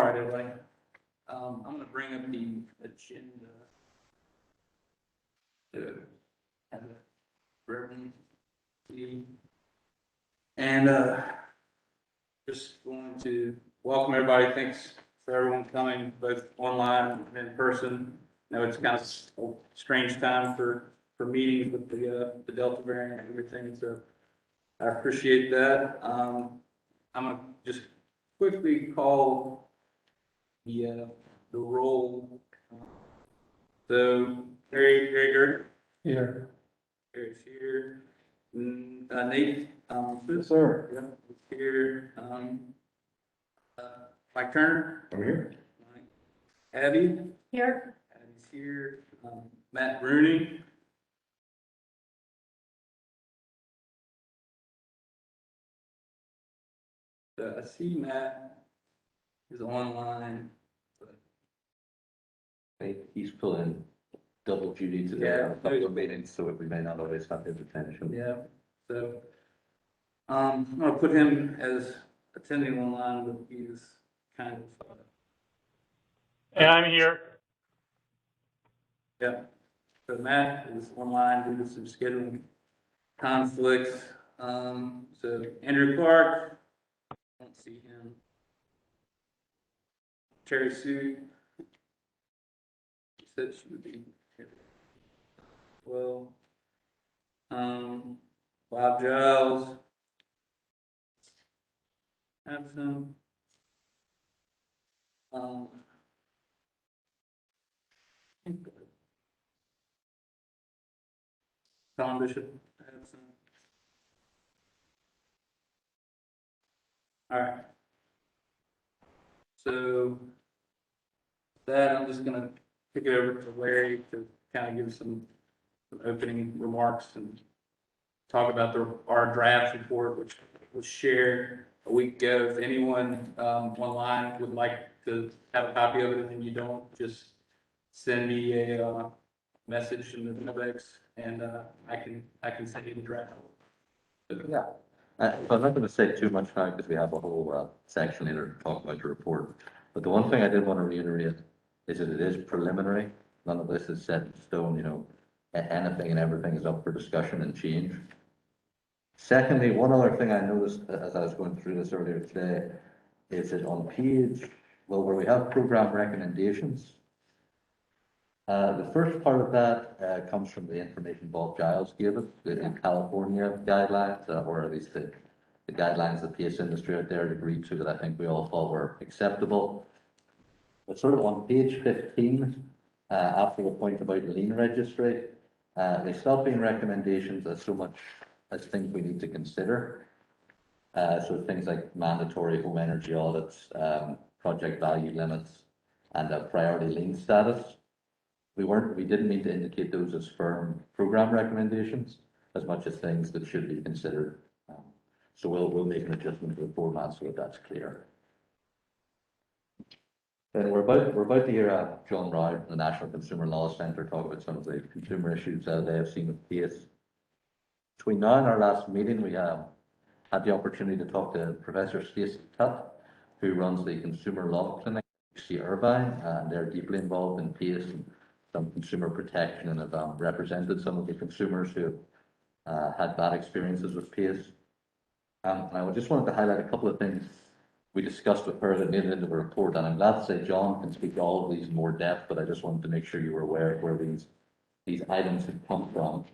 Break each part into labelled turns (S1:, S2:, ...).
S1: right, everybody. I'm gonna bring up the agenda. To have it ready. And, just going to welcome everybody. Thanks for everyone coming, both online and in person. I know it's kind of a strange time for meetings with the Delta variant and everything, so I appreciate that. I'm gonna just quickly call the roll. So Harry Gregor. Here. Harry's here. Nate.
S2: Yes, sir.
S1: Yeah, he's here. Mike Turner.
S2: Over here.
S1: Abby.
S3: Here.
S1: Abby's here. Matt Rooney. I see Matt is online.
S2: He's pulling double duty today
S1: Yeah.
S2: on a couple of meetings, so we may not always have his attention.
S1: Yeah, so, I'm gonna put him as attending online, but he's kind of,
S4: And I'm here.
S1: yeah. So Matt is online due to some scheduling conflicts. So Andrew Clark, I don't see him. Terry Sue. She said she would be here. Well, Bob Giles. Absent. Tom Bishop. Absent. All right. So that I'm just gonna kick it over to Larry to kind of give some opening remarks and talk about our draft report, which was shared a week ago. If anyone online would like to have a copy of it, and then you don't, just send me a message in the mailbox, and I can send you the draft.
S2: Yeah. I'm not going to say too much now because we have a whole section here to talk about the report. But the one thing I did want to reiterate is that it is preliminary. None of this is set in stone, anything and everything is up for discussion and change. Secondly, one other thing I noticed as I was going through this earlier today is that on page, where we have program recommendations, the first part of that comes from the information Bob Giles gave us, the California guidelines, or at least the guidelines the PACE industry out there had agreed to that I think we all thought were acceptable. But sort of on page 15, after the point about lien registry, they stop being recommendations as so much as things we need to consider. So things like mandatory home energy audits, project value limits, and priority lien status. We didn't mean to indicate those as firm program recommendations as much as things that should be considered. So we'll make an adjustment to the format so that that's clear. Then we're about to hear John Rao, the National Consumer Law Centre, talk about some of the consumer issues they have seen with PACE. Between now and our last meeting, we had the opportunity to talk to Professor Stacey Tutt, who runs the Consumer Law Clinic at UC Irvine, and they're deeply involved in PACE and some consumer protection, and have represented some of the consumers who have had bad experiences with PACE. And I just wanted to highlight a couple of things we discussed with her that made it into the report, and I'm glad to say John can speak to all of these in more depth, but I just wanted to make sure you were aware of where these items had come from.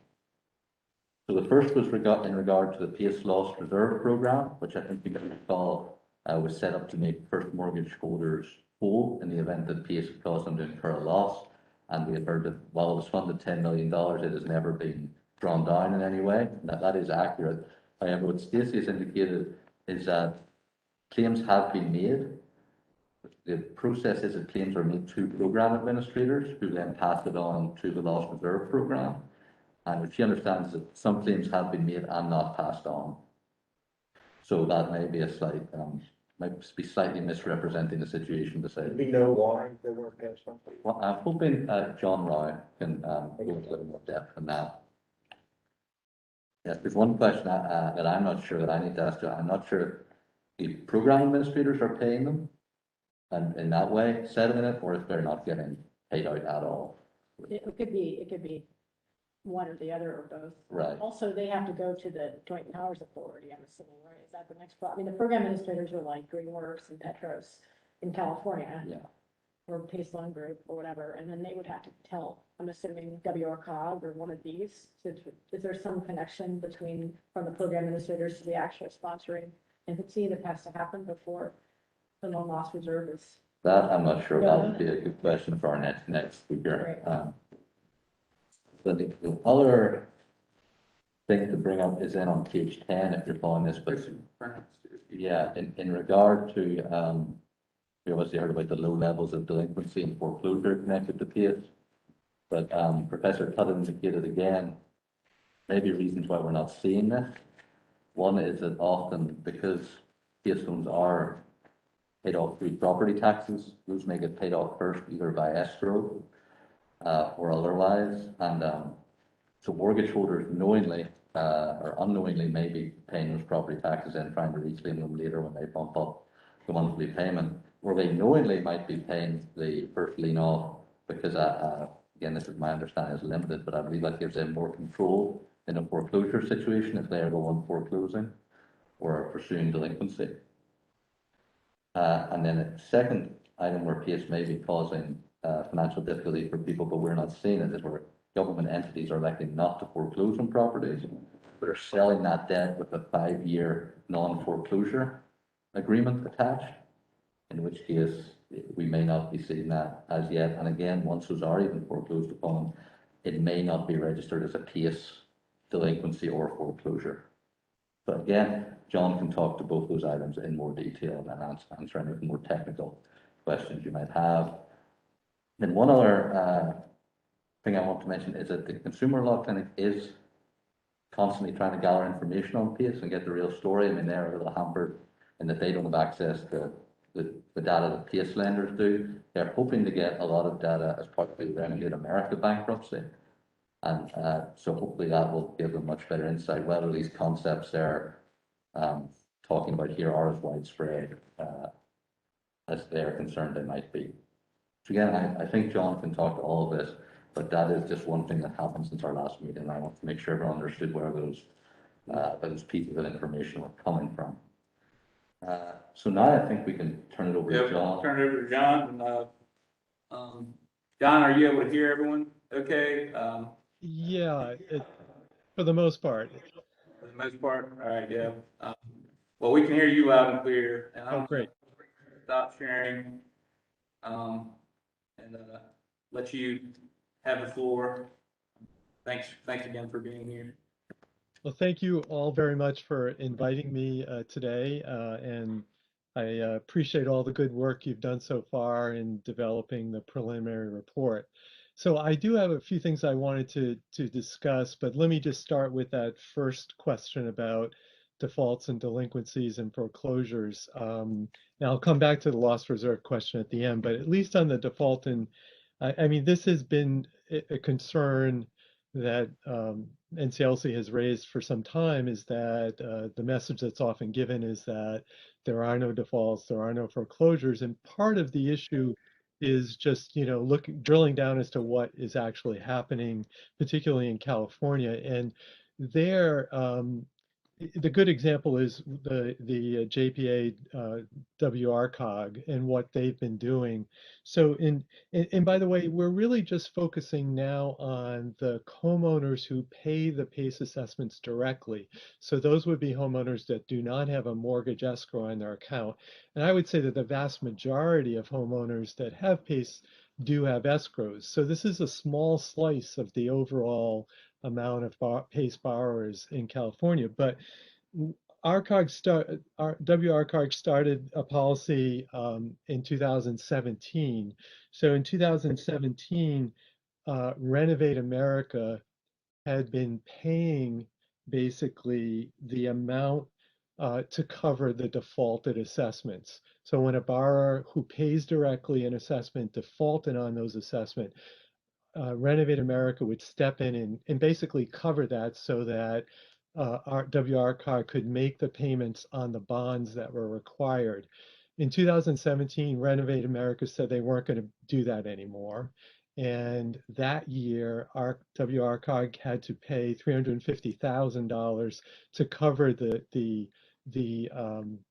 S2: So the first was in regard to the PACE Loss Reserve Program, which I think you can recall was set up to make first mortgage holders whole in the event that PACE had caused them to incur a loss. And we have heard that while it was funded $10 million, it has never been drawn down in any way. That is accurate. However, what Stacey has indicated is that claims have been made. The process is that claims are made to program administrators who then pass it on to the Loss Reserve Program. And what she understands is that some claims have been made and not passed on. So that may be might be slightly misrepresenting the situation to say.
S5: We know why they weren't passed on.
S2: Well, I'm hoping John Rao can go into a little more depth on that. Yes, there's one question that I'm not sure that I need to ask you. I'm not sure if the program administrators are paying them, and in that way settling it, or if they're not getting paid out at all.
S3: It could be one or the other or both.
S2: Right.
S3: Also, they have to go to the Joint Powers Authority, I'm assuming, right? Is that the next problem? I mean, the program administrators are like Greenworks and Petros in California.
S2: Yeah.
S3: Or Pace Loan Group or whatever, and then they would have to tell, I'm assuming WRCOG or one of these. Is there some connection between, from the program administrators to the actual sponsoring entity that has to happen before the loan loss reserve is?
S2: That, I'm not sure,
S3: Yeah.
S2: that would be a good question for our next speaker.
S3: Right.
S2: But the other thing to bring up is then on page 10, if you're following this, but yeah, in regard to, we obviously heard about the low levels of delinquency and foreclosure connected to PACE. But Professor Tuttle indicated again, maybe reasons why we're not seeing this. One is that often because PACE loans are paid off through property taxes, those may get paid off first either by escrow or otherwise. And so mortgage holders knowingly or unknowingly may be paying those property taxes and trying to reclaim them later when they bump up the monthly payment. Or they knowingly might be paying the first lien off because, again, this is my understanding is limited, but I believe that gives them more control in a foreclosure situation if they are the one foreclosing or pursuing delinquency. And then a second item where PACE may be causing financial difficulty for people, but we're not seeing it, is where government entities are electing not to foreclose on properties, but are selling that debt with a 5-year non-foreclosure agreement attached, in which case we may not be seeing that as yet. And again, once those are even foreclosed upon, it may not be registered as a PACE delinquency or foreclosure. But again, John can talk to both those items in more detail and answer any more technical questions you might have. Then one other thing I want to mention is that the Consumer Law Clinic is constantly trying to gather information on PACE and get the real story. I mean, they're a little hampered in that they don't have access to the data that PACE lenders do. They're hoping to get a lot of data as part of the Renegade America bankruptcy. And so hopefully that will give them much better insight whether these concepts they're talking about here are as widespread as they're concerned they might be. So again, I think John can talk to all of this, but that is just one thing that happened since our last meeting. I want to make sure everyone understood where those pieces of information were coming from. So now I think we can turn it over to John.
S1: Turn it over to John. John, are you able to hear everyone? Okay.
S6: Yeah, for the most part.
S1: For the most part, all right, yeah. Well, we can hear you loud and clear. And
S6: Oh, great.
S1: Stop sharing, and let you have the floor. Thanks again for being here.
S6: Well, thank you all very much for inviting me today, and I appreciate all the good work you've done so far in developing the preliminary report. So I do have a few things I wanted to discuss, but let me just start with that first question about defaults and delinquencies and foreclosures. Now I'll come back to the loss reserve question at the end, but at least on the default, and I mean, this has been a concern that NCLC has raised for some time, is that the message that's often given is that there are no defaults, there are no foreclosures, and part of the issue is just, you know, drilling down as to what is actually happening, particularly in California. And there, the good example is the JPA WRCOG and what they've been doing. So and by the way, we're really just focusing now on the homeowners who pay the PACE assessments directly. So those would be homeowners that do not have a mortgage escrow on their account. And I would say that the vast majority of homeowners that have PACE do have escrows. So this is a small slice of the overall amount of PACE borrowers in California. But WRCOG started a policy in 2017. So in 2017, Renovate America had been paying basically the amount to cover the defaulted assessments. So when a borrower who pays directly an assessment defaulted on those assessments, Renovate America would step in and basically cover that so that our WRCOG could make the payments on the bonds that were required. In 2017, Renovate America said they weren't going to do that anymore. And that year, our WRCOG had to pay $350,000 to cover the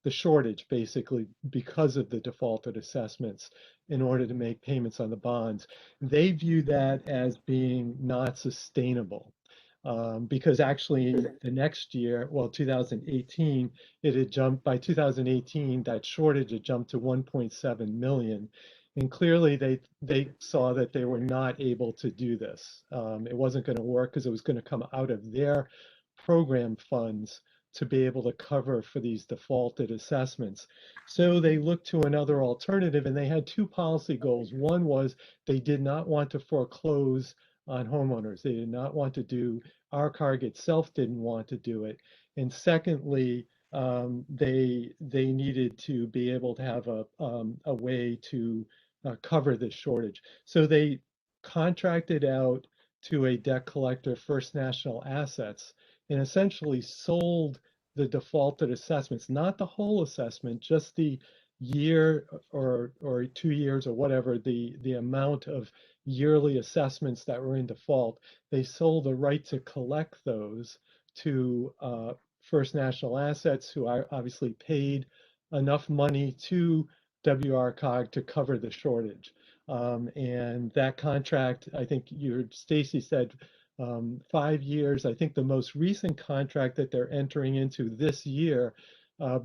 S6: shortage, basically, because of the defaulted assessments in order to make payments on the bonds. They view that as being not sustainable. Because actually the next year, well, 2018, it had jumped by 2018, that shortage had jumped to 1.7 million. And clearly they saw that they were not able to do this. It wasn't going to work because it was going to come out of their program funds to be able to cover for these defaulted assessments. So they looked to another alternative, and they had two policy goals. One was they did not want to foreclose on homeowners. They did not want to do, RCOG itself didn't want to do it. And secondly, they needed to be able to have a way to cover this shortage. So they contracted out to a debt collector, First National Assets, and essentially sold the defaulted assessments, not the whole assessment, just the year or 2 years or whatever, the amount of yearly assessments that were in default. They sold the right to collect those to First National Assets, who obviously paid enough money to WRCOG to cover the shortage. And that contract, I think Stacy said 5 years. I think the most recent contract that they're entering into this year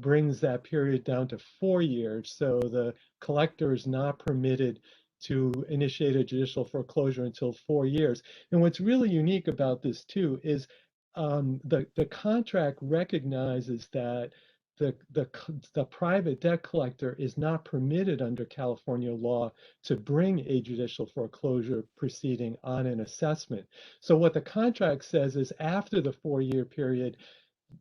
S6: brings that period down to 4 years. So the collector is not permitted to initiate a judicial foreclosure until 4 years. And what's really unique about this too is the contract recognizes that the private debt collector is not permitted under California law to bring a judicial foreclosure proceeding on an assessment. So what the contract says is after the 4-year period,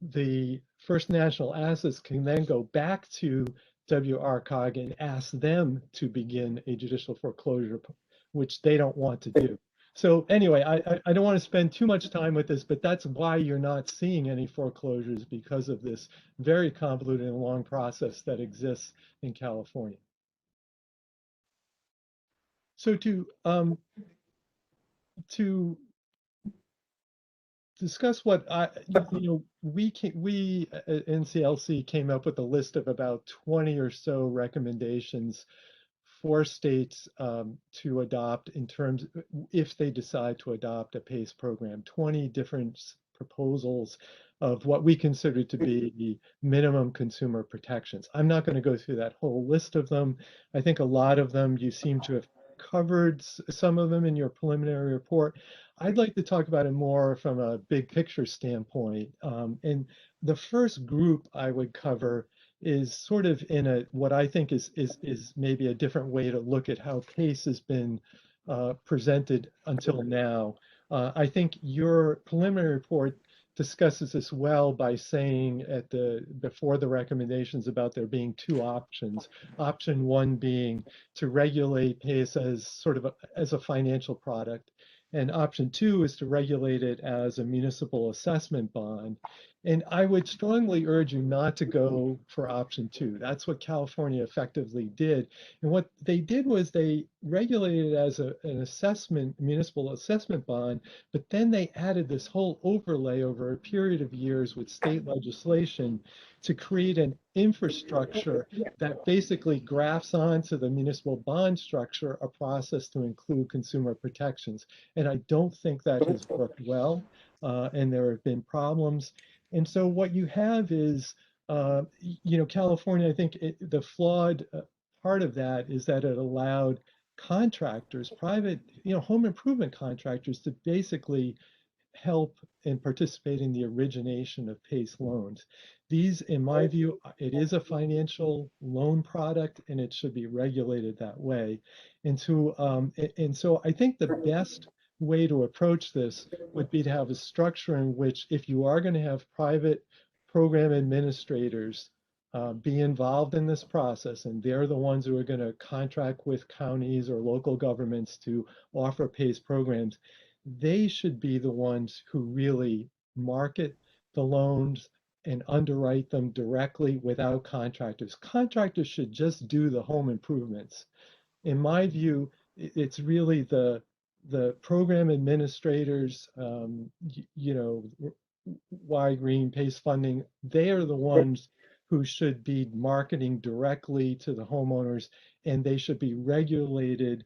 S6: the First National Assets can then go back to WRCOG and ask them to begin a judicial foreclosure, which they don't want to do. So anyway, I don't want to spend too much time with this, but that's why you're not seeing any foreclosures, because of this very convoluted and long process that exists in California. So to discuss what we at NCLC came up with a list of about 20 or so recommendations for states to adopt in terms, if they decide to adopt a PACE program, 20 different proposals of what we consider to be the minimum consumer protections. I'm not going to go through that whole list of them. I think a lot of them you seem to have covered some of them in your preliminary report. I'd like to talk about it more from a big picture standpoint. And the first group I would cover is sort of in what I think is maybe a different way to look at how PACE has been presented until now. I think your preliminary report discusses this well by saying before the recommendations about there being two options. Option one being to regulate PACE as sort of as a financial product. And option two is to regulate it as a municipal assessment bond. And I would strongly urge you not to go for option two. That's what California effectively did. And what they did was they regulated it as an municipal assessment bond, but then they added this whole overlay over a period of years with state legislation to create an infrastructure that basically grafts onto the municipal bond structure a process to include consumer protections. And I don't think that has worked well, and there have been problems. And so what you have is, California, I think the flawed part of that is that it allowed contractors, private, home improvement contractors, to basically help and participate in the origination of PACE loans. These, in my view, it is a financial loan product and it should be regulated that way. And so I think the best way to approach this would be to have a structure in which, if you are going to have private program administrators be involved in this process, and they're the ones who are going to contract with counties or local governments to offer PACE programs, they should be the ones who really market the loans, and underwrite them directly without contractors. Contractors should just do the home improvements. In my view, it's really the program administrators, you know, Y Green, PACE funding, they are the ones who should be marketing directly to the homeowners, and they should be regulated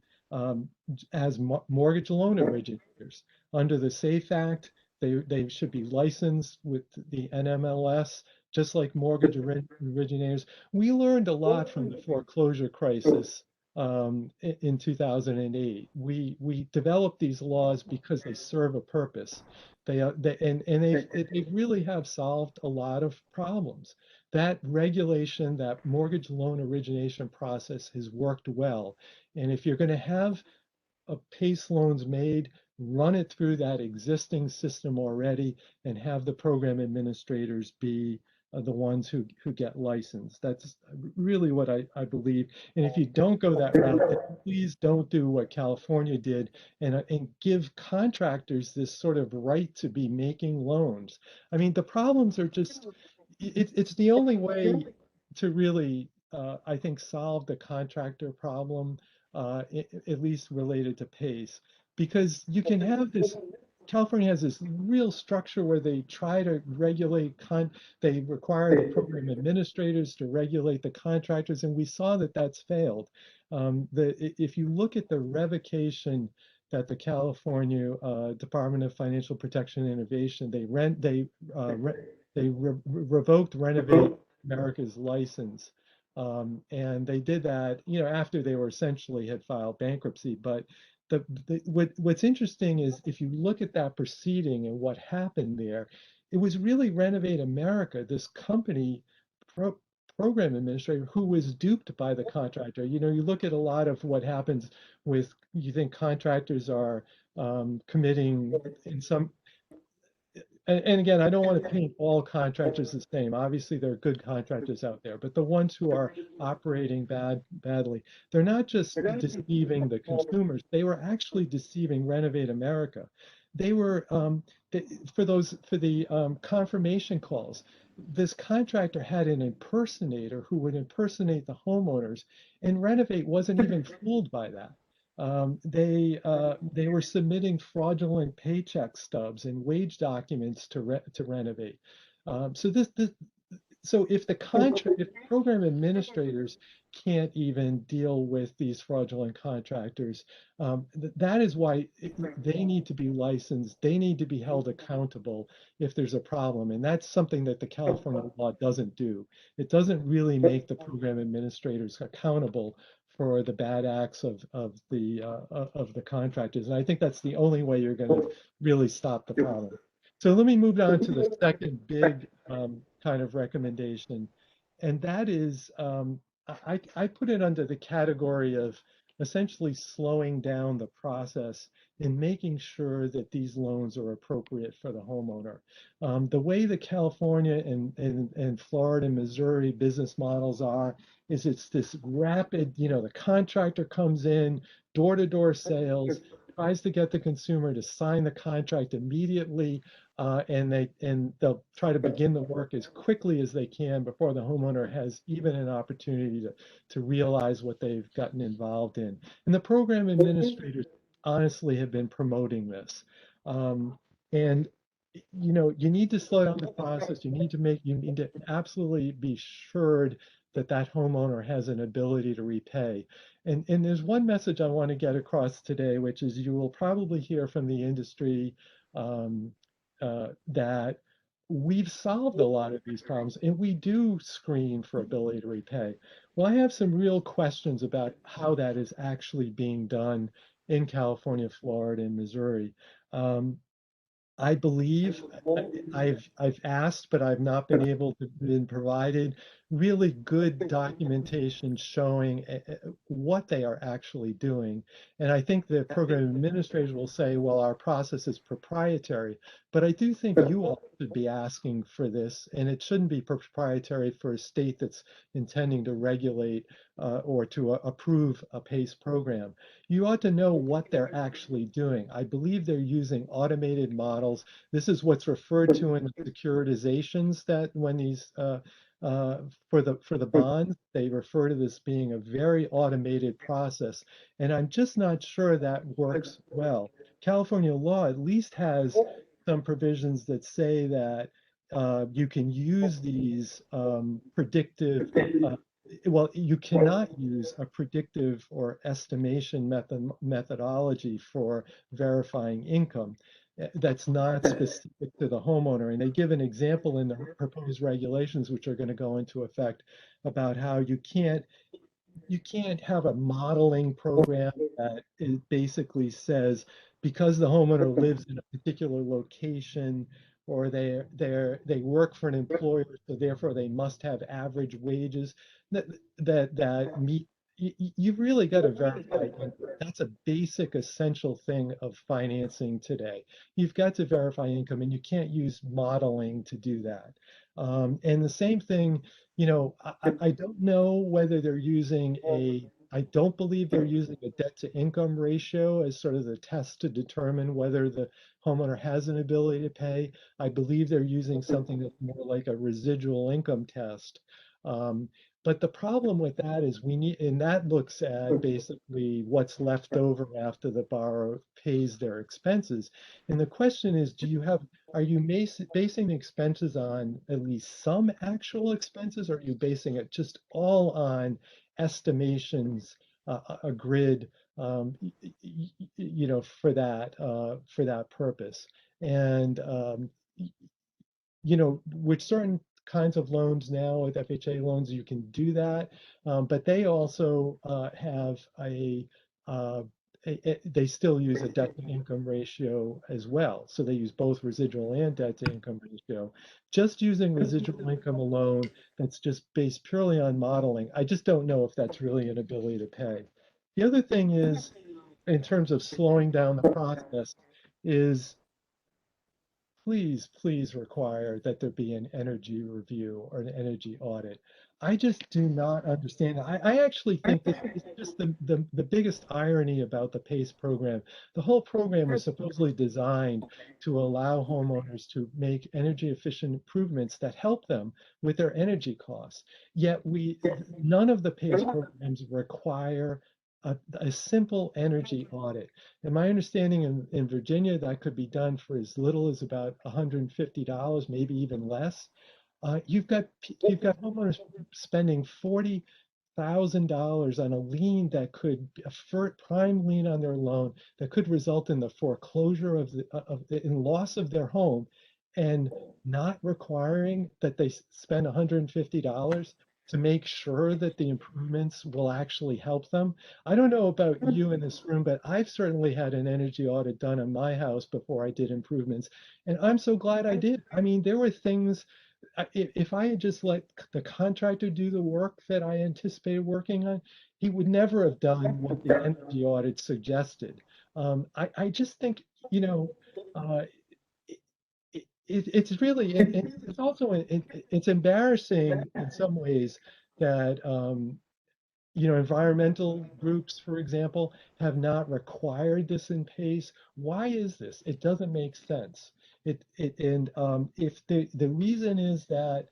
S6: as mortgage loan originators. Under the SAFE Act, they should be licensed with the NMLS, just like mortgage originators. We learned a lot from the foreclosure crisis in 2008. We developed these laws because they serve a purpose. They really have solved a lot of problems. That regulation, that mortgage loan origination process has worked well. And if you're going to have PACE loans made, run it through that existing system already, and have the program administrators be the ones who get licensed. That's really what I believe. And if you don't go that route, then please don't do what California did and give contractors this sort of right to be making loans. I mean, the problems are just, it's the only way to really, I think, solve the contractor problem, at least related to PACE, because you can have this. California has this real structure where they try to regulate, they require the program administrators to regulate the contractors, and we saw that that's failed. If you look at the revocation that the California Department of Financial Protection and Innovation, they revoked Renovate America's license. And they did that, you know, after they were essentially had filed bankruptcy. But what's interesting is if you look at that proceeding and what happened there, it was really Renovate America, this company program administrator who was duped by the contractor. You know, you look at a lot of what happens with, you think contractors are committing in some, and again, I don't want to paint all contractors the same. Obviously, there are good contractors out there, but the ones who are operating badly, they're not just deceiving the consumers, they were actually deceiving Renovate America. They were, for the confirmation calls, this contractor had an impersonator who would impersonate the homeowners, and Renovate wasn't even fooled by that. They were submitting fraudulent paycheck stubs and wage documents to Renovate. So if the program administrators can't even deal with these fraudulent contractors, that is why they need to be licensed. They need to be held accountable if there's a problem, and that's something that the California law doesn't do. It doesn't really make the program administrators accountable for the bad acts of the contractors. And I think that's the only way you're going to really stop the problem. So let me move on to the second big kind of recommendation. And that is, I put it under the category of essentially slowing down the process and making sure that these loans are appropriate for the homeowner. The way the California and Florida and Missouri business models are, is it's this rapid, you know, the contractor comes in, door-to-door sales, tries to get the consumer to sign the contract immediately, and they'll try to begin the work as quickly as they can before the homeowner has even an opportunity to realize what they've gotten involved in. And the program administrators honestly have been promoting this. And you know, you need to slow down the process. You need to absolutely be assured that that homeowner has an ability to repay. And there's one message I want to get across today, which is you will probably hear from the industry that we've solved a lot of these problems and we do screen for ability to repay. Well, I have some real questions about how that is actually being done in California, Florida, and Missouri. I believe I've asked, but I've not been able to been provided really good documentation showing what they are actually doing. And I think the program administrators will say, well, our process is proprietary, but I do think you all should be asking for this, and it shouldn't be proprietary for a state that's intending to regulate or to approve a PACE program. You ought to know what they're actually doing. I believe they're using automated models. This is what's referred to in the securitizations, that when these for the bonds, they refer to this being a very automated process, and I'm just not sure that works well. California law at least has some provisions that say that you can use these predictive. Well, you cannot use a predictive or estimation methodology for verifying income. That's not specific to the homeowner. And they give an example in the proposed regulations, which are going to go into effect, about how you can't have a modeling program that it basically says because the homeowner lives in a particular location, or they work for an employer, so therefore they must have average wages that meet. You've really got to verify income. That's a basic essential thing of financing today. You've got to verify income, and you can't use modeling to do that. And the same thing, I don't know whether they're using I don't believe they're using a debt to income ratio as sort of the test to determine whether the homeowner has an ability to pay. I believe they're using something that's more like a residual income test. But the problem with that is and that looks at basically what's left over after the borrower pays their expenses. And the question is, are you basing the expenses on at least some actual expenses, or are you basing it just all on estimations, a grid, for that purpose? And with certain kinds of loans now, with FHA loans, you can do that, but they also have they still use a debt to income ratio as well. So they use both residual and debt to income ratio. Just using residual income alone, that's just based purely on modeling, I just don't know if that's really an ability to pay. The other thing is, in terms of slowing down the process, is please require that there be an energy review or an energy audit. I just do not understand. I actually think this is just the biggest irony about the PACE program. The whole program was supposedly designed to allow homeowners to make energy efficient improvements that help them with their energy costs. Yet none of the PACE programs require a simple energy audit. And my understanding in Virginia, that could be done for as little as about $150, maybe even less. You've got homeowners spending $40,000 on a lien that could a prime lien on their loan that could result in the foreclosure in loss of their home, and not requiring that they spend $150 to make sure that the improvements will actually help them. I don't know about you in this room, but I've certainly had an energy audit done in my house before I did improvements, and I'm so glad I did. I mean, there were things, if I had just let the contractor do the work that I anticipated working on, he would never have done what the energy audit suggested. I just think, uh, it's really, it's also, it's embarrassing in some ways that, environmental groups, for example, have not required this in PACE. Why is this? It doesn't make sense. If the reason is that,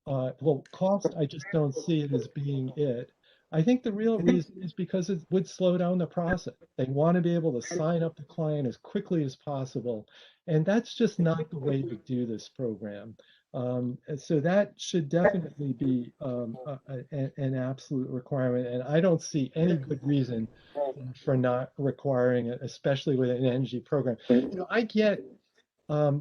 S6: well, cost, I just don't see it as being it. I think the real reason is because it would slow down the process. They want to be able to sign up the client as quickly as possible. And that's just not the way to do this program. And so that should definitely be an absolute requirement. And I don't see any good reason for not requiring it, especially with an energy program. I get,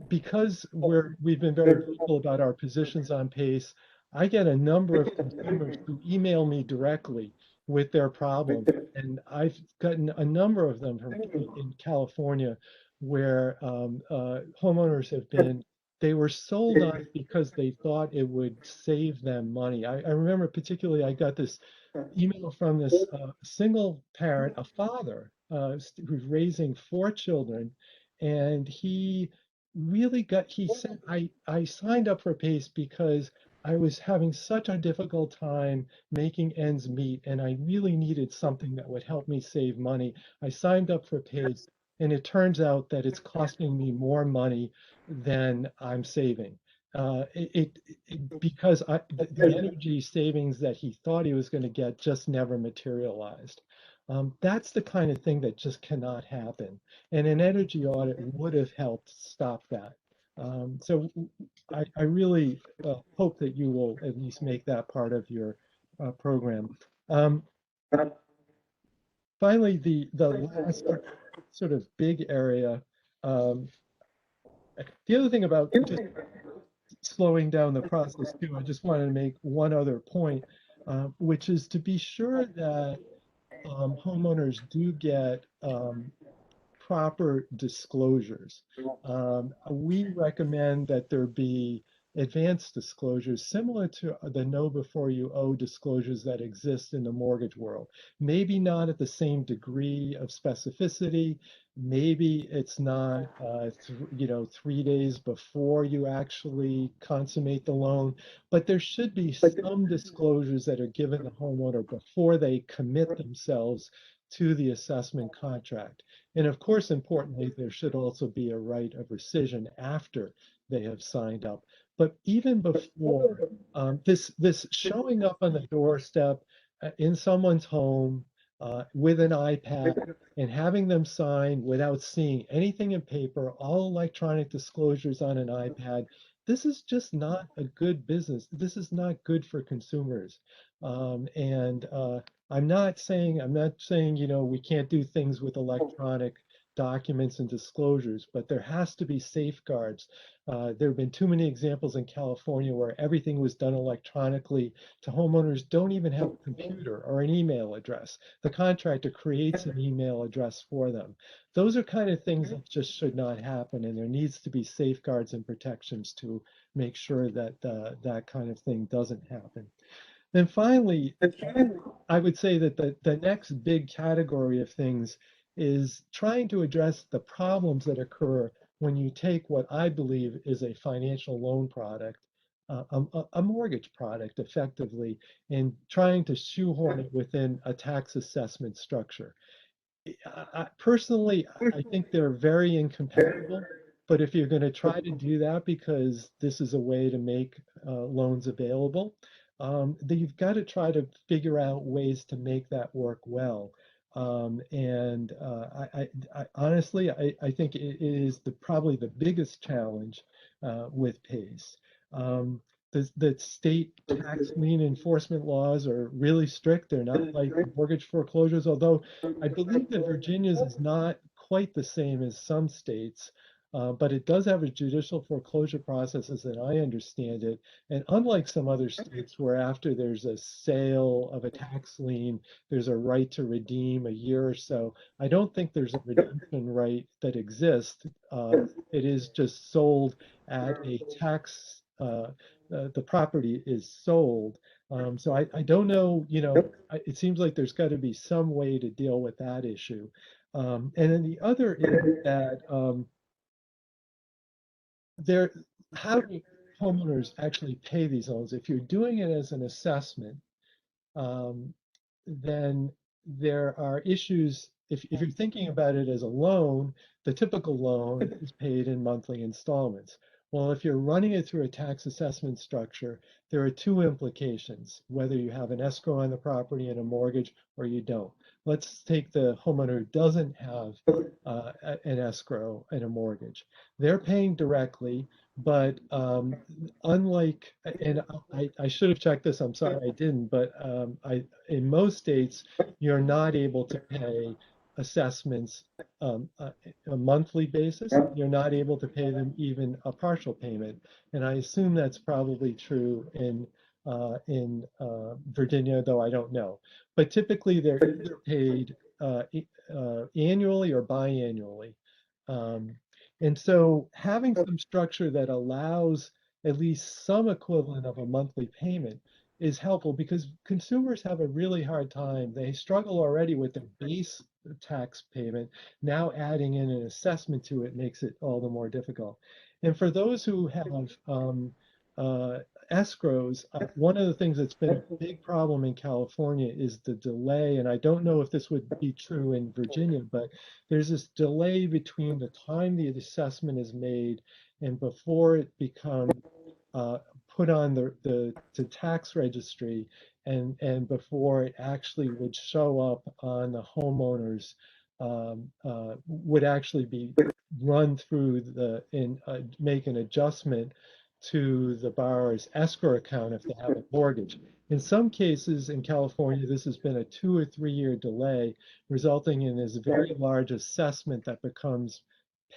S6: because we've been very vocal about our positions on PACE, I get a number of consumers who email me directly with their problems, and I've gotten a number of them in California, where homeowners have been they were sold on it because they thought it would save them money. I remember particularly I got this email from this single parent, a father who's raising 4 children, and he really he said, I signed up for PACE because I was having such a difficult time making ends meet, and I really needed something that would help me save money. I signed up for PACE, and it turns out that it's costing me more money than I'm saving. Because the energy savings that he thought he was going to get just never materialized. That's the kind of thing that just cannot happen. And an energy audit would have helped stop that. So I really hope that you will at least make that part of your program. Um, Finally, the last sort of big area, um, the other thing about just slowing down the process too, I just wanted to make one other point, which is to be sure that homeowners do get proper disclosures. We recommend that there be advanced disclosures similar to the know before you owe disclosures that exist in the mortgage world. Maybe not at the same degree of specificity. Maybe it's not, 3 days before you actually consummate the loan, but there should be some disclosures that are given the homeowner before they commit themselves to the assessment contract. And of course, importantly, there should also be a right of rescission after they have signed up. But even before, this showing up on the doorstep in someone's home with an iPad and having them sign without seeing anything in paper, all electronic disclosures on an iPad, this is just not a good business. This is not good for consumers. I'm not saying, we can't do things with electronic documents and disclosures, but there has to be safeguards. There have been too many examples in California where everything was done electronically to homeowners don't even have a computer or an email address. The contractor creates an email address for them. Those are kind of things that just should not happen, and there needs to be safeguards and protections to make sure that that kind of thing doesn't happen. Then finally, I would say that the next big category of things is trying to address the problems that occur when you take what I believe is a financial loan product, a mortgage product effectively, and trying to shoehorn it within a tax assessment structure. Personally, I think they're very incompatible. But if you're going to try to do that because this is a way to make loans available, then you've got to try to figure out ways to make that work well. I honestly, I think it is probably the biggest challenge with PACE. The state tax lien enforcement laws are really strict. They're not like mortgage foreclosures, although I believe that Virginia's is not quite the same as some states. But it does have a judicial foreclosure process, as I understand it. And unlike some other states where after there's a sale of a tax lien, there's a right to redeem a year or so, I don't think there's a redemption right that exists. It is just sold at a tax, the property is sold. So I don't know, it seems like there's got to be some way to deal with that issue. And then the other is that how do homeowners actually pay these loans? If you're doing it as an assessment, then there are issues. If you're thinking about it as a loan, the typical loan is paid in monthly installments. Well, if you're running it through a tax assessment structure, there are two implications, whether you have an escrow on the property and a mortgage or you don't. Let's take the homeowner who doesn't have an escrow and a mortgage. They're paying directly, but unlike, and I should have checked this, I'm sorry I didn't, but in most states, you're not able to pay assessments a monthly basis. You're not able to pay them even a partial payment. And I assume that's probably true in Virginia, though I don't know. But typically they're either paid annually or biannually. And so having some structure that allows at least some equivalent of a monthly payment is helpful because consumers have a really hard time. They struggle already with their base tax payment. Now adding in an assessment to it makes it all the more difficult. And for those who have uh, escrows, one of the things that's been a big problem in California is the delay. And I don't know if this would be true in Virginia, but there's this delay between the time the assessment is made and before it becomes put on the tax registry and before it actually would show up on the homeowners would actually be run through make an adjustment to the borrower's escrow account if they have a mortgage. In some cases in California, this has been a 2 or 3 year delay, resulting in this very large assessment that becomes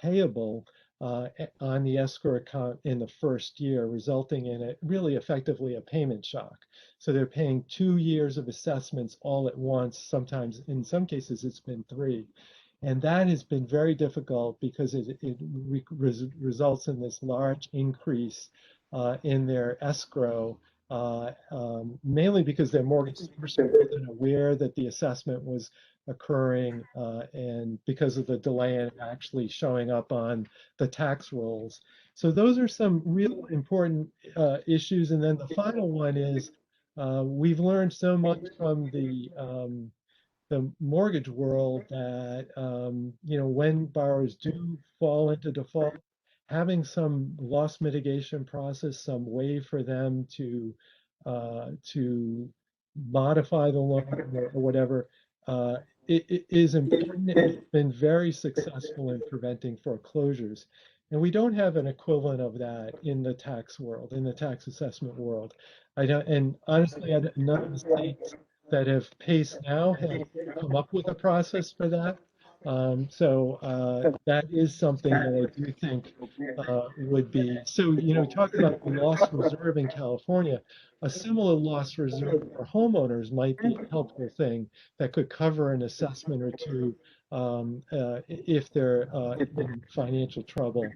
S6: payable on the escrow account in the first year, resulting in it really effectively a payment shock. So they're paying 2 years of assessments all at once. Sometimes, in some cases, it's been 3. And that has been very difficult because it results in this large increase in their escrow, mainly because their mortgage servicer wasn't aware that the assessment was occurring and because of the delay in actually showing up on the tax rolls. So those are some real important issues. And then the final one is we've learned so much from the mortgage world that when borrowers do fall into default, having some loss mitigation process, some way for them to modify the loan or whatever, it is important. It's been very successful in preventing foreclosures. And we don't have an equivalent of that in the tax world, in the tax assessment world. I don't, and honestly, none of the states that have PACE now have come up with a process for that. That is something that I do think would be, so, talking about the loss reserve in California, a similar loss reserve for homeowners might be a helpful thing that could cover an assessment or two if they're in financial trouble,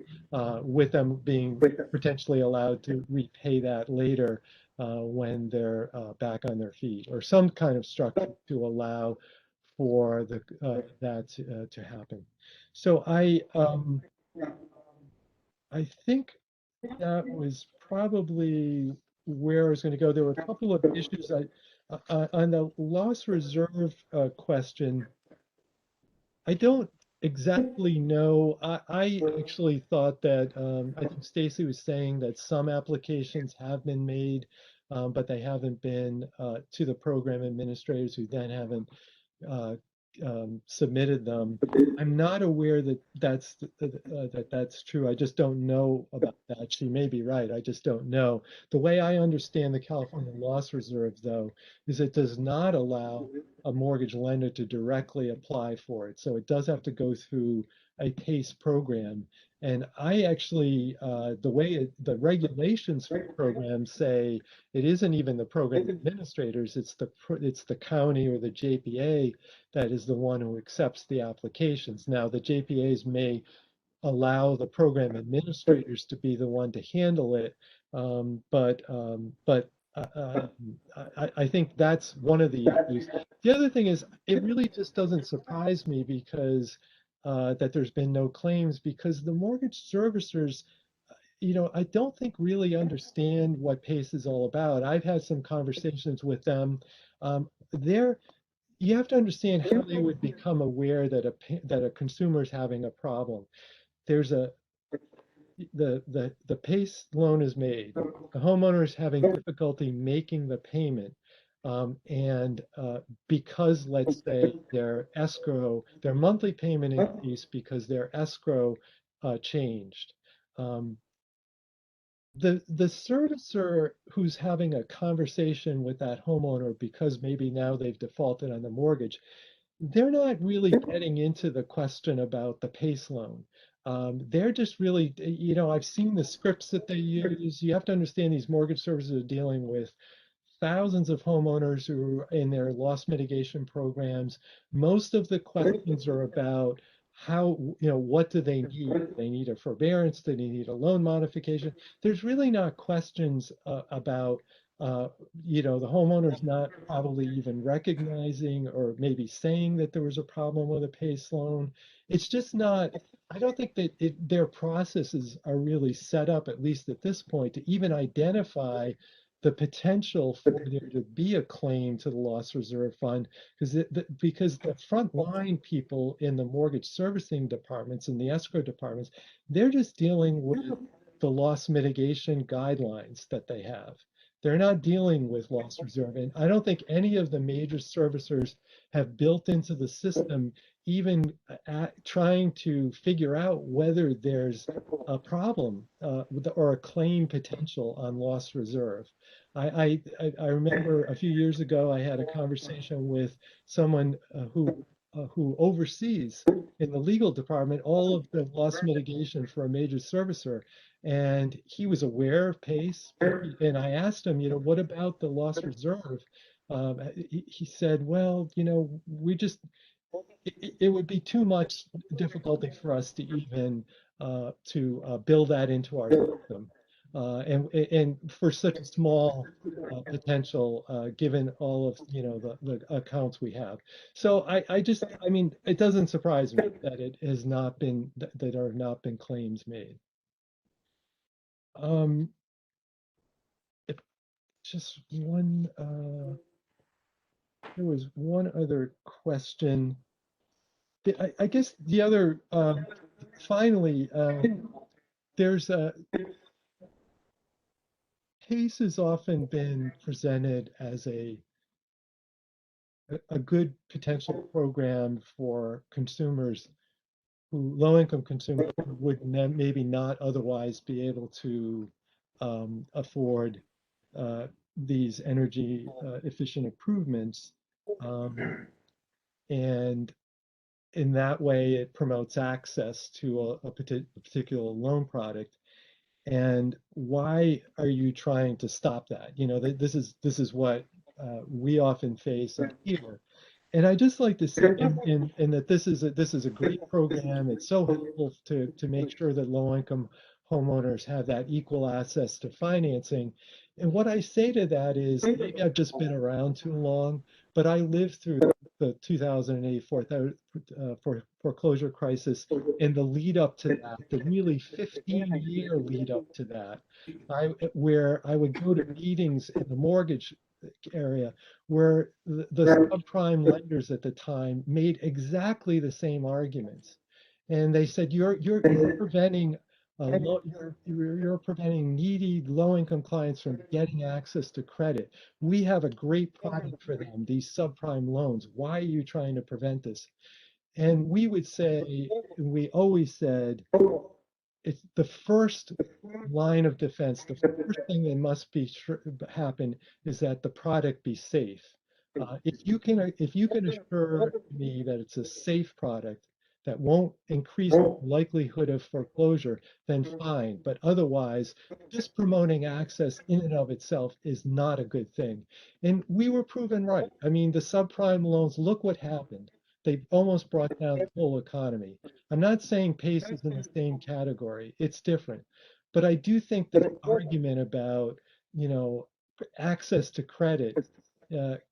S6: with them being potentially allowed to repay that later when they're back on their feet, or some kind of structure to allow for that to happen. So I think that was probably where I was going to go. There were a couple of issues on the loss reserve question. I don't exactly know. I actually thought that I think Stacy was saying that some applications have been made, but they haven't been to the program administrators who then haven't uh, submitted them. I'm not aware that that's true. I just don't know about that. She may be right. I just don't know. The way I understand the California Loss Reserve, though, is it does not allow a mortgage lender to directly apply for it. So it does have to go through a PACE program. And I actually, the way the regulations for the program say it isn't even the program administrators, it's the county or the JPA that is the one who accepts the applications. Now, the JPAs may allow the program administrators to be the one to handle it, but I think that's one of the issues. The other thing is, it really just doesn't surprise me because that there's been no claims, because the mortgage servicers, I don't think really understand what PACE is all about. I've had some conversations with them. You have to understand how they would become aware that a consumer is having a problem. There's the PACE loan is made. The homeowner is having difficulty making the payment. And because, let's say, their monthly payment increased because their escrow changed. The servicer who's having a conversation with that homeowner because maybe now they've defaulted on the mortgage, they're not really getting into the question about the PACE loan. They're just really, I've seen the scripts that they use. You have to understand these mortgage services are dealing with thousands of homeowners who are in their loss mitigation programs. Most of the questions are about how, what do they need? Do they need a forbearance? Do they need a loan modification? There's really not questions about, the homeowner's not probably even recognizing or maybe saying that there was a problem with a PACE loan. It's just not, I don't think that their processes are really set up, at least at this point, to even identify the potential for there to be a claim to the loss reserve fund, because the frontline people in the mortgage servicing departments and the escrow departments, they're just dealing with the loss mitigation guidelines that they have. They're not dealing with loss reserve. And I don't think any of the major servicers have built into the system even trying to figure out whether there's a problem or a claim potential on loss reserve. I remember a few years ago, I had a conversation with someone who oversees in the legal department all of the loss mitigation for a major servicer. And he was aware of PACE. And I asked him, what about the loss reserve? He said, well, it would be too much difficulty for us to even to build that into our system. And for such a small potential, given all of the accounts we have. So I mean, it doesn't surprise me that it has not been that there have not been claims made. If just one, there was one other question. I guess the other, finally, there's a PACE has often been presented as a good potential program for consumers low-income consumers who would maybe not otherwise be able to afford these energy efficient improvements. And in that way, it promotes access to a particular loan product. And why are you trying to stop that? This is what we often face here. And I just like to say, and that this is a great program. It's so helpful to make sure that low-income homeowners have that equal access to financing. And what I say to that is, maybe I've just been around too long, but I lived through the 2008 foreclosure crisis and the lead up to that, the really 15-year lead up to that, where I would go to meetings in the mortgage area where the subprime lenders at the time made exactly the same arguments. And they said, you're preventing you're preventing needy low-income clients from getting access to credit. We have a great product for them, these subprime loans. Why are you trying to prevent this? And we would say, we always said, it's the first line of defense. The first thing that must be happen is that the product be safe. If you can assure me that it's a safe product that won't increase the likelihood of foreclosure, then fine. But otherwise, just promoting access in and of itself is not a good thing. And we were proven right. I mean, the subprime loans, look what happened. They almost brought down the whole economy. I'm not saying PACE is in the same category. It's different. But I do think the argument about, access to credit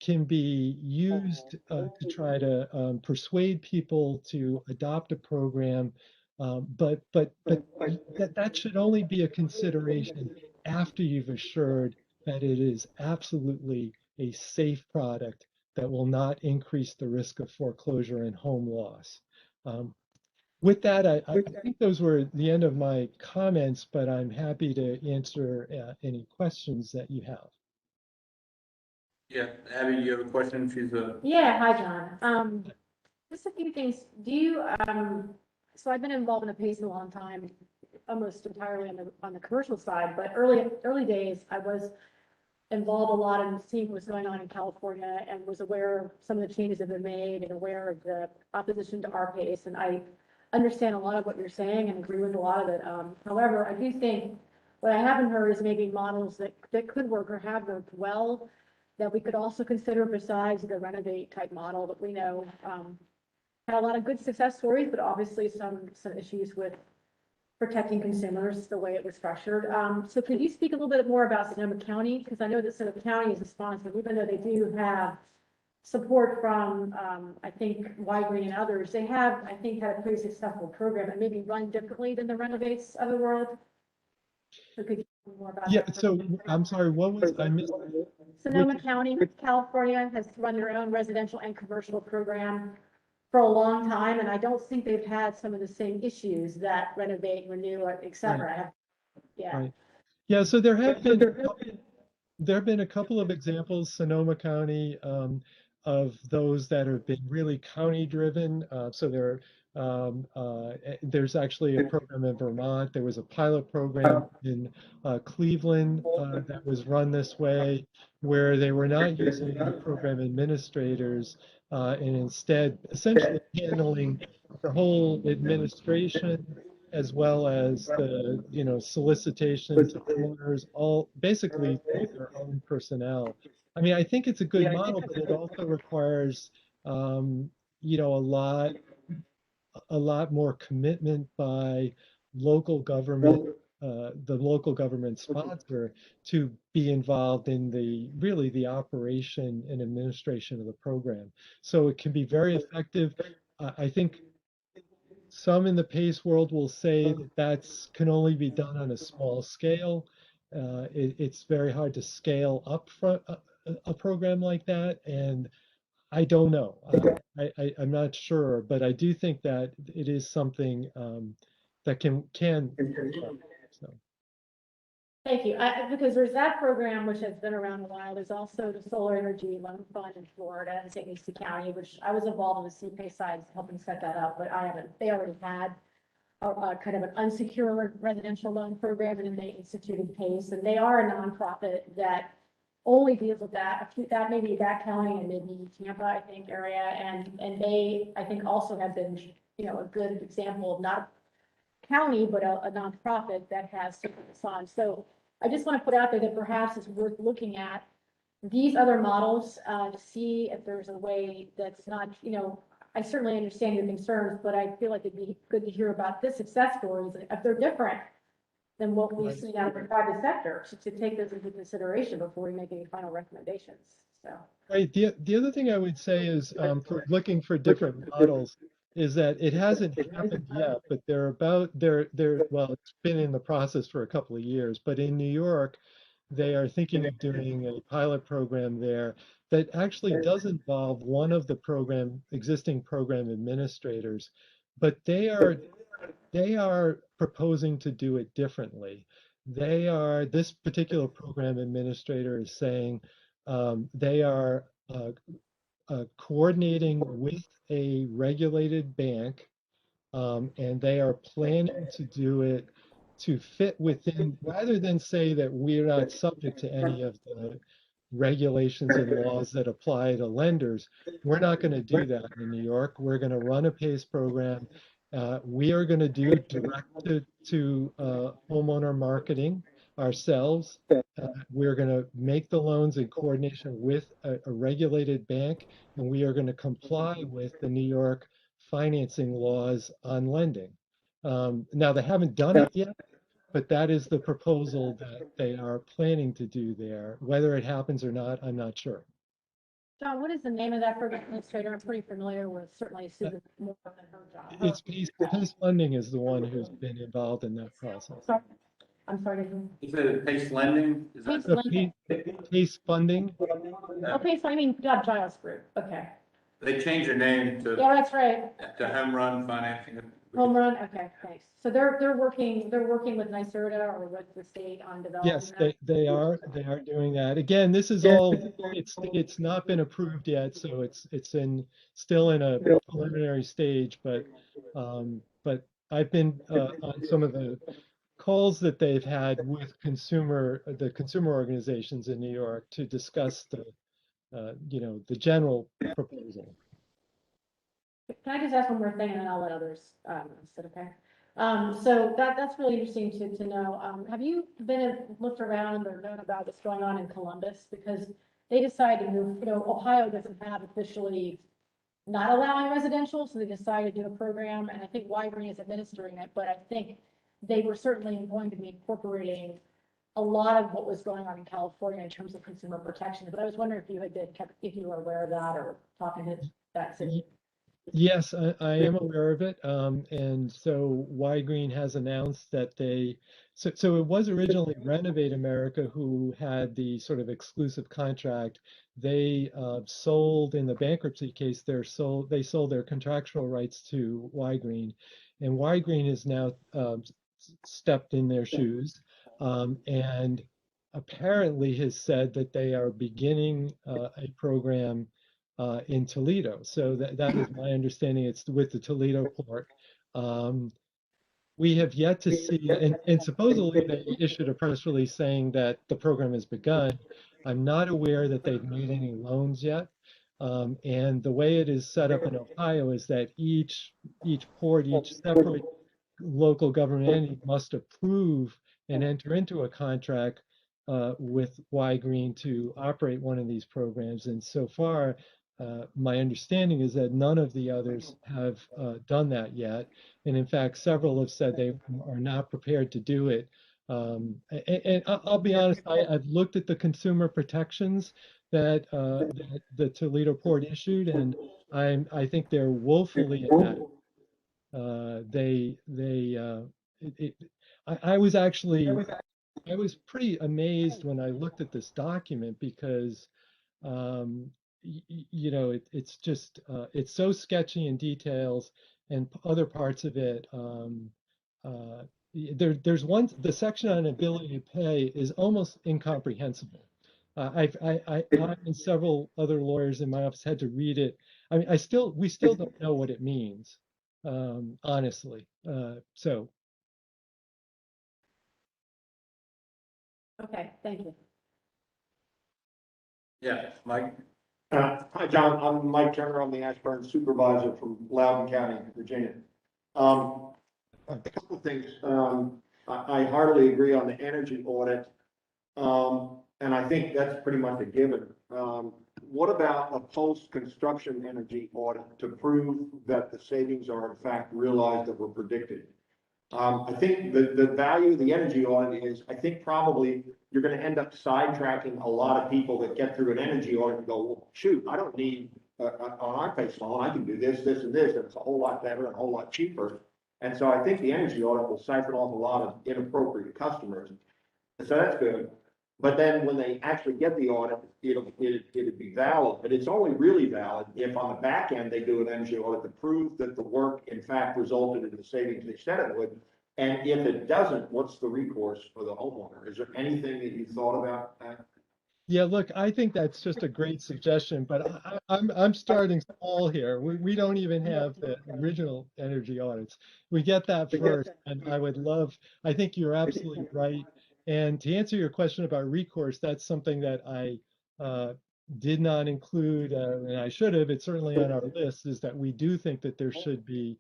S6: can be used to try to persuade people to adopt a program. But that should only be a consideration after you've assured that it is absolutely a safe product that will not increase the risk of foreclosure and home loss. With that, I think those were the end of my comments, but I'm happy to answer any questions that you have.
S1: Yeah, Abby, you have a question?
S3: Yeah, hi, John. Just a few things. So I've been involved in the PACE a long time, almost entirely on the commercial side, but early days, I was involved a lot in seeing what's going on in California and was aware of some of the changes that have been made and aware of the opposition to our PACE. And I understand a lot of what you're saying and agree with a lot of it. However, I do think what I haven't heard is maybe models that could work or have worked well that we could also consider besides the renovate type model that we know had a lot of good success stories, but obviously some issues with protecting consumers, the way it was structured. So could you speak a little bit more about Sonoma County? Because I know that Sonoma County is a sponsor, even though they do have support from, I think, Y Green and others, they have, I think, had a pretty successful program and maybe run differently than the Renovates of the world. So could you speak more about
S6: Yeah,
S3: that?
S6: so I'm sorry, what was, I missed,
S3: Sonoma County, California has run their own residential and commercial program for a long time, and I don't think they've had some of the same issues that Renovate, Renew, or et cetera. Yeah.
S6: right. Yeah, so there have been a couple of examples, Sonoma County, of those that have been really county driven. There's actually a program in Vermont. There was a pilot program in Cleveland that was run this way, where they were not using the program administrators and instead essentially handling the whole administration as well as the, solicitation to owners, all basically through their own personnel. I mean, I think it's a good model, but it also requires, you know, a lot more commitment by local government, the local government sponsor to be involved in really the operation and administration of the program. So it can be very effective. I think some in the PACE world will say that that's can only be done on a small scale. It's very hard to scale up from a program like that, and I don't know. I'm not sure, but I do think that it is something that can. So.
S3: Thank you. Because there's that program, which has been around a while. There's also the Solar Energy Loan Fund in Florida and St. Lucie County, which I was involved on the CPA side, helping set that up, but I haven't, they already had a kind of an unsecured residential loan program, and then they instituted PACE, and they are a nonprofit that only deals with that, that maybe that county and maybe Tampa, I think, area, and they, I think, also have been, a good example of not a county, but a nonprofit that has taken this on. So I just want to put out there that perhaps it's worth looking at these other models to see if there's a way that's not, I certainly understand your concerns, but I feel like it'd be good to hear about the success stories, if they're different than what we see out of the private sector, to take those into consideration before we make any final recommendations. So.
S6: Right. The other thing I would say is for looking for different models is that it hasn't happened yet, but well, it's been in the process for a couple of years, but in New York, they are thinking of doing a pilot program there that actually does involve one of the existing program administrators, but they are proposing to do it differently. This particular program administrator is saying they are coordinating with a regulated bank, and they are planning to do it to fit within, rather than say that we're not subject to any of the regulations and laws that apply to lenders. We're not going to do that in New York. We're going to run a PACE program. We are going to do directed to homeowner marketing ourselves. We're going to make the loans in coordination with a regulated bank, and we are going to comply with the New York financing laws on lending. Now, they haven't done it yet, but that is the proposal that they are planning to do there. Whether it happens or not, I'm not sure.
S3: John, what is the name of that program administrator? I'm pretty familiar with certainly Susan more than her job.
S6: It's PACE Funding is the one who's been involved in that process.
S3: Sorry. I'm sorry.
S1: You said PACE lending? Is that?
S6: PACE Funding.
S3: Okay, so I mean, Giles Group. Okay.
S1: They changed their name to
S3: Yeah, that's right.
S1: Home Run Financing.
S3: Home Run. Okay, thanks. So they're working with NYSERDA or with the state on developing.
S6: Yes,
S3: that?
S6: they are doing that. Again, this is all, it's not been approved yet, so it's still in a preliminary stage, but I've been on some of the calls that they've had with the consumer organizations in New York to discuss the general proposal.
S3: Can I just ask one more thing and then I'll let others, sit, okay? So that's really interesting to know. Have you looked around or known about what's going on in Columbus? Because they decided to move, Ohio doesn't have officially not allowing residential, so they decided to do a program, and I think Y-Green is administering it, but I think they were certainly going to be incorporating a lot of what was going on in California in terms of consumer protection, but I was wondering if you had been, if you were aware of that or talking to that city.
S6: Yes, I am aware of it. And so Y Green has announced that so it was originally Renovate America who had the sort of exclusive contract. They sold in the bankruptcy case, they sold their contractual rights to Y Green. And Y Green has now stepped in their shoes and apparently has said that they are beginning a program in Toledo. So that is my understanding. It's with the Toledo port. We have yet to see, and supposedly they issued a press release saying that the program has begun. I'm not aware that they've made any loans yet. And the way it is set up in Ohio is that each port, each separate local government entity must approve and enter into a contract with Y Green to operate one of these programs. And so far, my understanding is that none of the others have done that yet. And in fact, several have said they are not prepared to do it. And I'll be honest, I've looked at the consumer protections that the Toledo port issued, and I think they're woefully inadequate. I was actually, I was pretty amazed when I looked at this document because, you know, it's just, it's so sketchy in details and other parts of it. There's one, the section on ability to pay is almost incomprehensible. I and several other lawyers in my office had to read it. I mean, we still don't know what it means, honestly. So.
S3: Okay, thank you.
S1: Yeah, Mike?
S5: Hi, John, I'm Mike Turner, I'm the Ashburn supervisor from Loudoun County, Virginia. A couple of things, I heartily agree on the energy audit. And I think that's pretty much a given. What about a post-construction energy audit to prove that the savings are in fact realized that were predicted? I think the value of the energy audit is, I think probably you're going to end up sidetracking a lot of people that get through an energy audit and go, well, shoot, I don't need an iPace loan. I can do this, this, and this, and it's a whole lot better and a whole lot cheaper. And so I think the energy audit will siphon off a lot of inappropriate customers. So that's good. But then when they actually get the audit, it'd be valid, but it's only really valid if on the back end, they do an energy audit to prove that the work in fact resulted in the savings they said it would. And if it doesn't, what's the recourse for the homeowner? Is there anything that you thought about that?
S6: Yeah, look, I think that's just a great suggestion, but I'm starting small here. We don't even have the original energy audits. We get that first, and I think you're absolutely right. And to answer your question about recourse, that's something that I did not include, and I should have. It's certainly on our list, is that we do think that there should be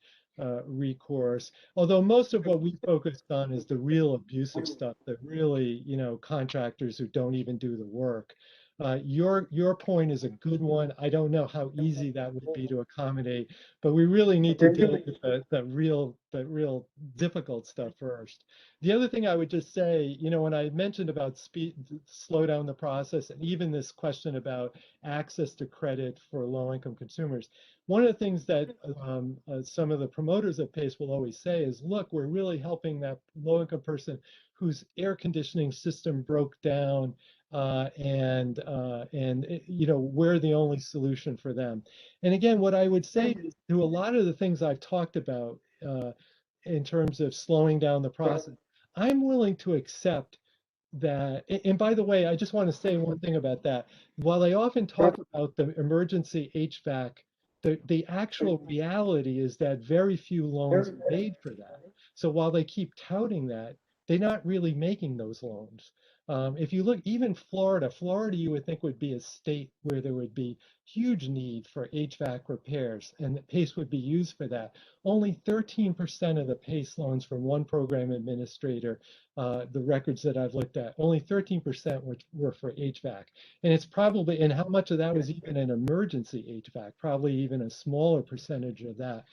S6: recourse. Although most of what we focused on is the real abusive stuff that really, you know, contractors who don't even do the work. Your point is a good one. I don't know how easy that would be to accommodate, but we really need to deal with the real difficult stuff first. The other thing I would just say, you know, when I mentioned about slow down the process, and even this question about access to credit for low-income consumers, one of the things that some of the promoters of PACE will always say is, look, we're really helping that low-income person whose air conditioning system broke down, and you know, we're the only solution for them. And again, what I would say is, to a lot of the things I've talked about in terms of slowing down the process, I'm willing to accept that. And by the way, I just want to say one thing about that. While I often talk about the emergency HVAC, the actual reality is that very few loans are made for that. So while they keep touting that, they're not really making those loans. If you look, even Florida you would think would be a state where there would be huge need for HVAC repairs, and that PACE would be used for that. Only 13% of the PACE loans from one program administrator, the records that I've looked at, only 13% were for HVAC. And it's probably, and how much of that was even an emergency HVAC? Probably even a smaller percentage of that.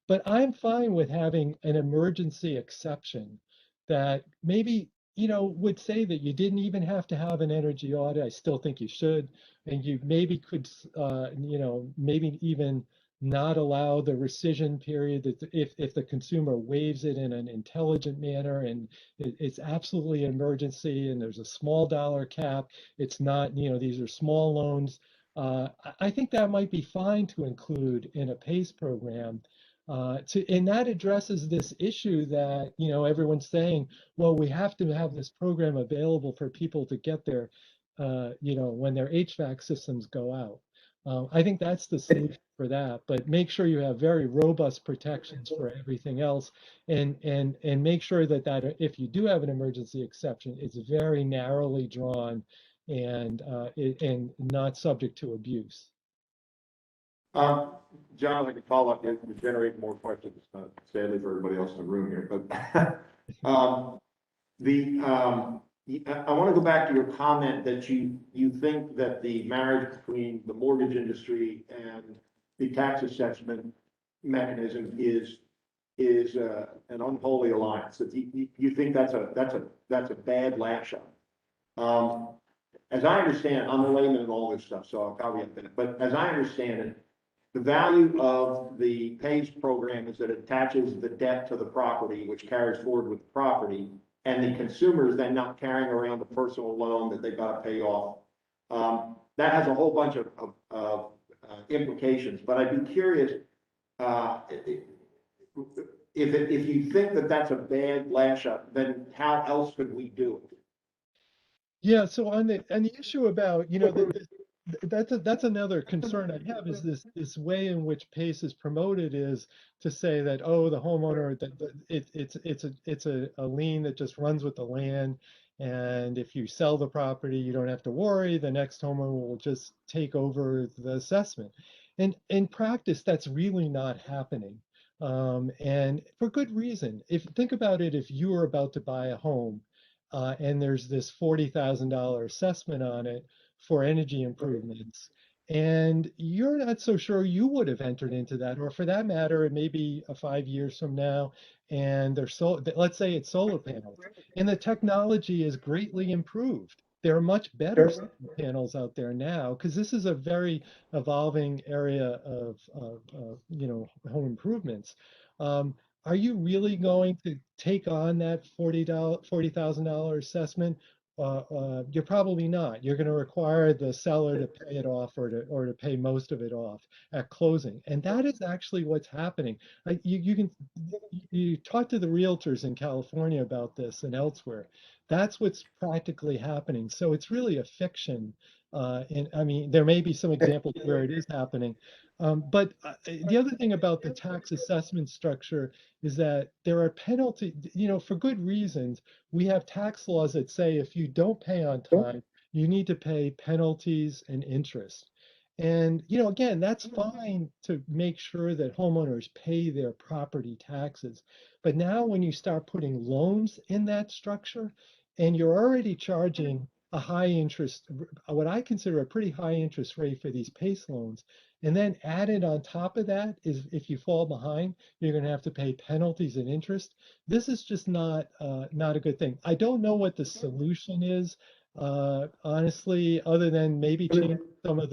S6: But I'm fine with having an emergency exception that maybe, would say that you didn't even have to have an energy audit. I still think you should. And you maybe could, maybe even not allow the rescission period that if the consumer waives it in an intelligent manner and it's absolutely emergency and there's a small dollar cap, it's not, these are small loans. I think that might be fine to include in a PACE program. And that addresses this issue that, everyone's saying, well, we have to have this program available for people to get their, when their HVAC systems go out. I think that's the solution for that, but make sure you have very robust protections for everything else and make sure that if you do have an emergency exception, it's very narrowly drawn and not subject to abuse.
S5: John, I can follow up, you generate more questions, sadly for everybody else in the room here, but, I want to go back to your comment that you think that the marriage between the mortgage industry and the tax assessment mechanism is an unholy alliance, that you think that's a bad lash up. As I understand, I'm a layman in all this stuff, so I'll caveat that, but as I understand it, the value of the PACE program is that it attaches the debt to the property, which carries forward with the property, and the consumer is then not carrying around a personal loan that they've got to pay off. That has a whole bunch of implications, but I'd be curious if you think that that's a bad lash up, then how else could we do it?
S6: Yeah, so on the issue about, that's another concern I have is this way in which PACE is promoted is to say that, oh, the homeowner, it's a lien that just runs with the land. And if you sell the property, you don't have to worry. The next homeowner will just take over the assessment. And in practice, that's really not happening. And for good reason. Think about it, if you were about to buy a home, and there's this $40,000 assessment on it for energy improvements, and you're not so sure you would have entered into that, or for that matter, it may be 5 years from now, and let's say it's solar panels, and the technology is greatly improved. There are much better solar panels out there now because this is a very evolving area of home improvements. Are you really going to take on that $40,000 assessment? You're probably not. You're going to require the seller to pay it off or to pay most of it off at closing. And that is actually what's happening. You talk to the realtors in California about this and elsewhere. That's what's practically happening. So it's really a fiction. And I mean, there may be some examples where it is happening. But the other thing about the tax assessment structure is that there are penalties, for good reasons. We have tax laws that say if you don't pay on time, you need to pay penalties and interest. And, again, that's fine to make sure that homeowners pay their property taxes. But now when you start putting loans in that structure and you're already charging a high interest, what I consider a pretty high interest rate for these PACE loans, and then added on top of that is if you fall behind, you're going to have to pay penalties and interest. This is just not a good thing. I don't know what the solution is, honestly, other than maybe change some of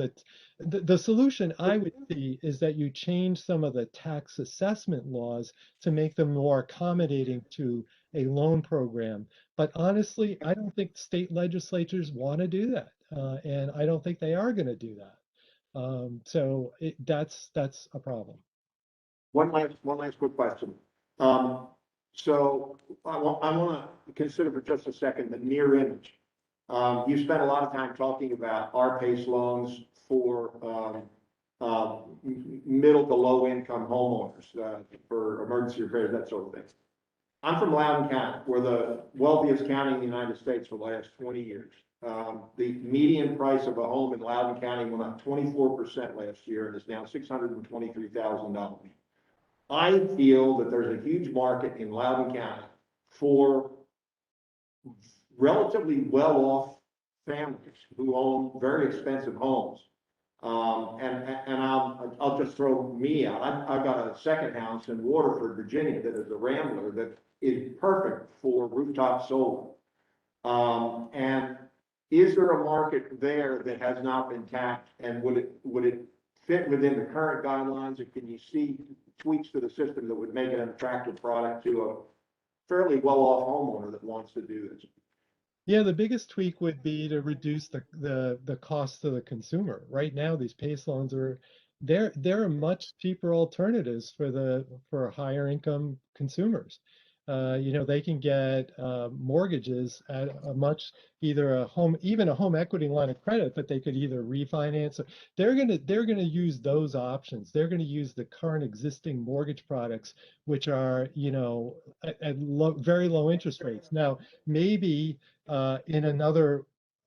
S6: the solution I would see is that you change some of the tax assessment laws to make them more accommodating to a loan program. But honestly, I don't think state legislatures want to do that, and I don't think they are going to do that. So that's a problem.
S5: One last quick question. So I want to consider for just a second the near image. You spent a lot of time talking about R-PACE loans for middle to low income homeowners for emergency repairs, that sort of thing. I'm from Loudoun County. We're the wealthiest county in the United States for the last 20 years. The median price of a home in Loudoun County went up 24% last year and is now $623,000. I feel that there's a huge market in Loudoun County for relatively well-off families who own very expensive homes. And I'll just throw me out. I've got a second house in Waterford, Virginia, that is a Rambler that is perfect for rooftop solar. And is there a market there that has not been tapped, and would it fit within the current guidelines, or can you see tweaks to the system that would make it an attractive product to a fairly well-off homeowner that wants to do this?
S6: Yeah, the biggest tweak would be to reduce the cost to the consumer. Right now, these PACE loans they're much cheaper alternatives for higher income consumers. They can get mortgages at even a home equity line of credit, but they could either refinance. They're gonna use those options. They're gonna use the current existing mortgage products, which are at very low interest rates. Now, maybe in another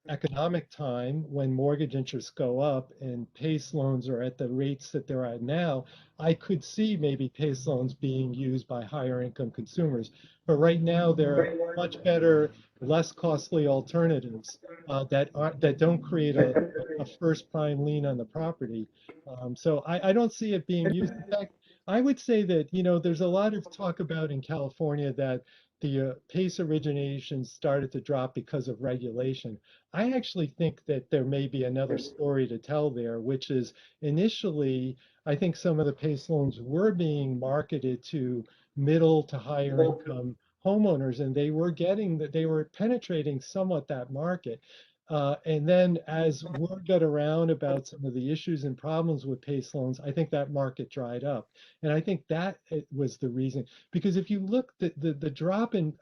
S6: economic time when mortgage interests go up and PACE loans are at the rates that they're at now, I could see maybe PACE loans being used by higher income consumers. But right now, they're much better, less costly alternatives that don't create a first prime lien on the property. So I don't see it being used. In fact, I would say that, there's a lot of talk about in California that the PACE originations started to drop because of regulation. I actually think that there may be another story to tell there, which is initially, I think some of the PACE loans were being marketed to middle to higher income homeowners, and they were penetrating somewhat that market. And then as word got around about some of the issues and problems with PACE loans, I think that market dried up. And I think that was the reason. Because if you look, the drop in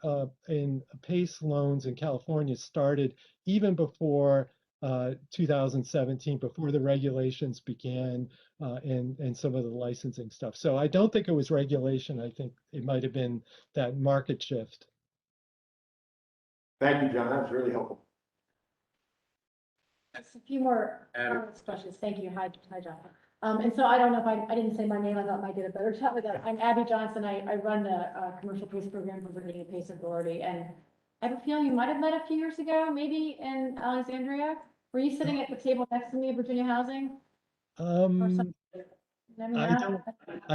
S6: PACE loans in California started even before 2017, before the regulations began and some of the licensing stuff. So I don't think it was regulation. I think it might have been that market shift.
S5: Thank you, John. That was really helpful.
S3: Just a few more questions. Thank you. Hi, John. And so I don't know if I didn't say my name. I thought I might get a better job with that. I'm Abby Johnson. I run the commercial PACE program for Virginia PACE Authority. And I have a feeling you might have met a few years ago, maybe in Alexandria. Were you sitting at the table next to me at Virginia Housing?
S6: I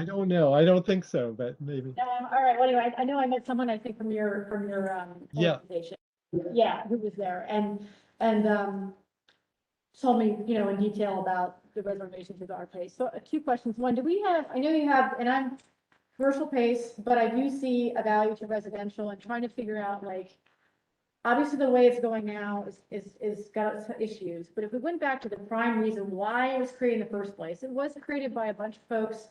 S6: don't know. I don't think so, but maybe.
S3: All right. Well, anyway, I know I met someone, I think, from your
S6: Yeah.
S3: organization. Yeah, who was there and told me, in detail about the reservations with our PACE. So 2 questions. One, I know you have, and I'm commercial PACE, but I do see a value to residential and trying to figure out, obviously the way it's going now is got its issues. But if we went back to the prime reason why it was created in the first place, it was created by a bunch of folks,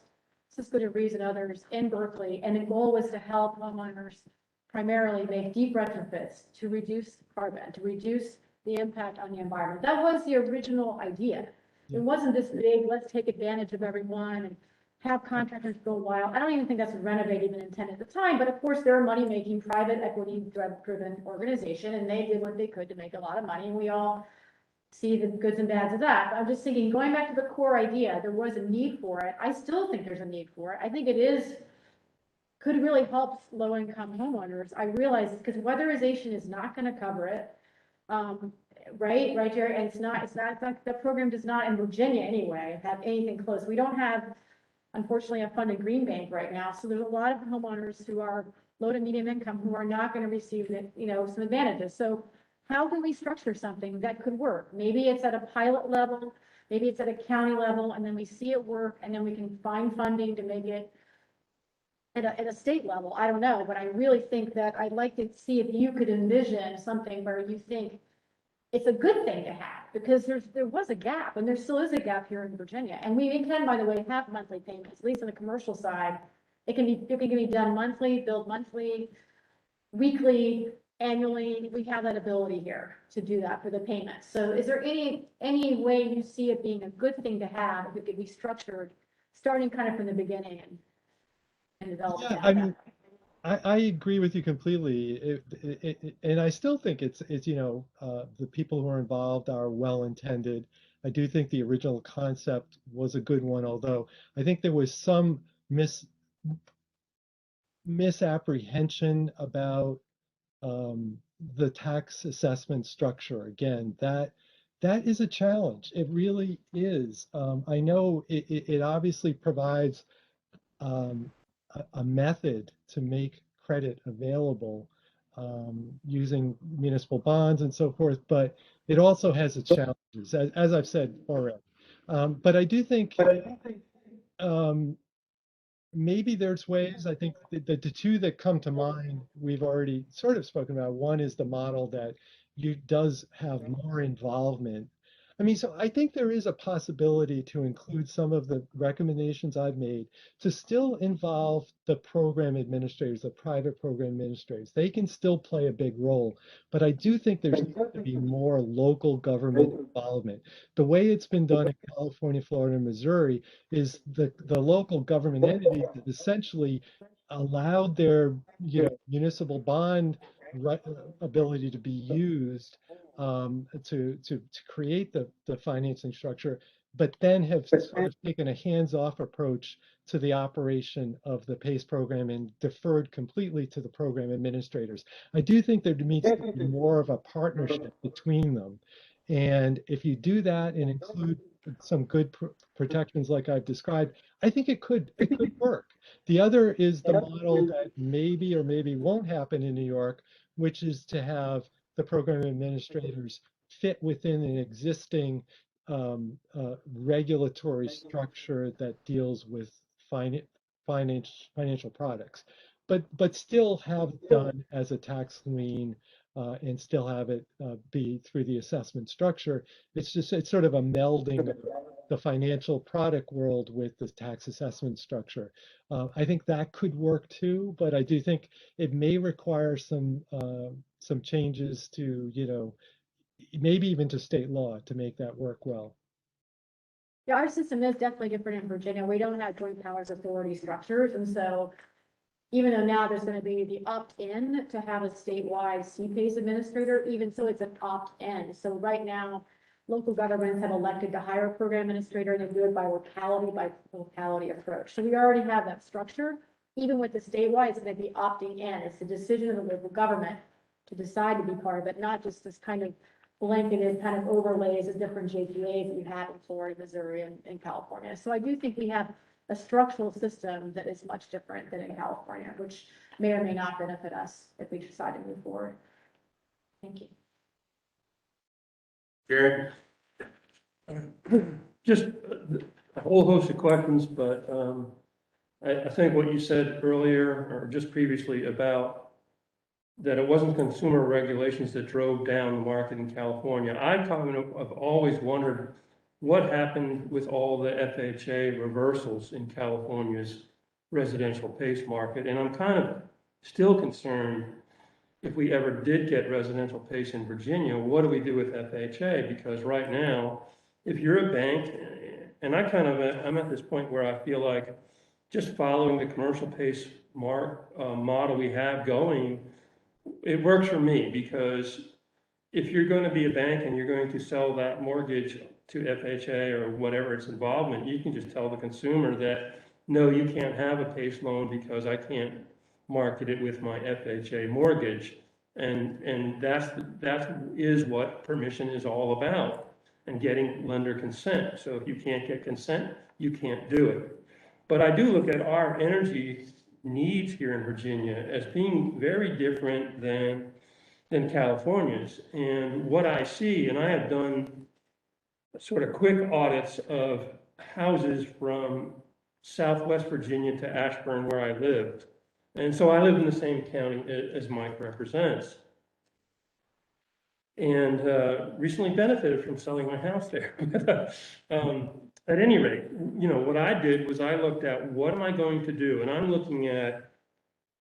S3: Cisco DeVries and others in Berkeley. And the goal was to help homeowners primarily make deep retrofits to reduce carbon, to reduce the impact on the environment. That was the original idea. It wasn't this big, let's take advantage of everyone and have contractors go wild. I don't even think that's what Renovate even intended at the time, but of course they're a money-making, private equity-driven organization, and they did what they could to make a lot of money, and we all see the goods and bads of that. But I'm just thinking, going back to the core idea, there was a need for it. I still think there's a need for it. I think could really help low-income homeowners. I realize because weatherization is not going to cover it. Right, Jerry, and it's not, the program does not, in Virginia anyway, have anything close. We don't have, unfortunately, a funded green bank right now. So there's a lot of homeowners who are low to medium income who are not going to receive some advantages. So how can we structure something that could work? Maybe it's at a pilot level, maybe it's at a county level, and then we see it work, and then we can find funding to make it at a state level. I don't know, but I really think that I'd like to see if you could envision something where you think it's a good thing to have, because there was a gap, and there still is a gap here in Virginia. And we can, by the way, have monthly payments, at least on the commercial side. It can be done monthly, billed monthly, weekly, annually. We have that ability here to do that for the payments. So is there any way you see it being a good thing to have, if it could be structured, starting kind of from the beginning and developing?
S6: Yeah, I mean, I agree with you completely. And I still think it's, the people who are involved are well-intended. I do think the original concept was a good one, although I think there was some misapprehension about the tax assessment structure. Again, that is a challenge. It really is. I know it obviously provides um, a method to make credit available using municipal bonds and so forth, but it also has its challenges, as I've said already. But I do think um, maybe there's ways. I think that the two that come to mind, we've already sort of spoken about. One is the model that you does have more involvement. I mean, so I think there is a possibility to include some of the recommendations I've made to still involve the program administrators, the private program administrators. They can still play a big role, but I do think there's needs to be more local government involvement. The way it's been done in California, Florida, and Missouri is the local government entities that essentially allowed their municipal bond ability to be used to create the financing structure, but then have sort of taken a hands-off approach to the operation of the PACE program and deferred completely to the program administrators. I do think there needs to be more of a partnership between them. And if you do that and include some good protections like I've described, I think it could work. The other is the model that maybe or maybe won't happen in New York, which is to have the program administrators fit within an existing regulatory structure that deals with financial products, but still have it done as a tax lien and still have it be through the assessment structure. It's sort of a melding of the financial product world with the tax assessment structure. I think that could work too, but I do think it may require some changes to, maybe even to state law to make that work well.
S3: Yeah, our system is definitely different in Virginia. We don't have joint powers authority structures, and so even though now there's gonna be the opt-in to have a statewide CPACE administrator, even so it's an opt-in. So right now, local governments have elected to hire a program administrator and they do it by locality approach. So we already have that structure. Even with the statewide, it's gonna be opting in. It's the decision of the local government to decide to be part of it, not just this kind of blanketed kind of overlays of different JPAs that you have in Florida, Missouri, and California. So I do think we have a structural system that is much different than in California, which may or may not benefit us if we decide to move forward. Thank you.
S1: Jared?
S7: Just a whole host of questions, but I think what you said earlier or just previously about that it wasn't consumer regulations that drove down the market in California. I've always wondered what happened with all the FHA reversals in California's residential PACE market. And I'm kind of still concerned if we ever did get residential PACE in Virginia, what do we do with FHA? Because right now, if you're a bank, and I'm at this point where I feel like just following the commercial PACE model we have going, it works for me, because if you're going to be a bank and you're going to sell that mortgage to FHA or whatever its involvement, you can just tell the consumer that, no, you can't have a PACE loan because I can't market it with my FHA mortgage. And that is what permission is all about, and getting lender consent. So if you can't get consent, you can't do it. But I do look at our energy needs here in Virginia as being very different than California's. And what I see, and I have done sort of quick audits of houses from Southwest Virginia to Ashburn, where I lived. And so I live in the same county as Mike represents. And recently benefited from selling my house there. At any rate, what I did was I looked at what am I going to do? And I'm looking at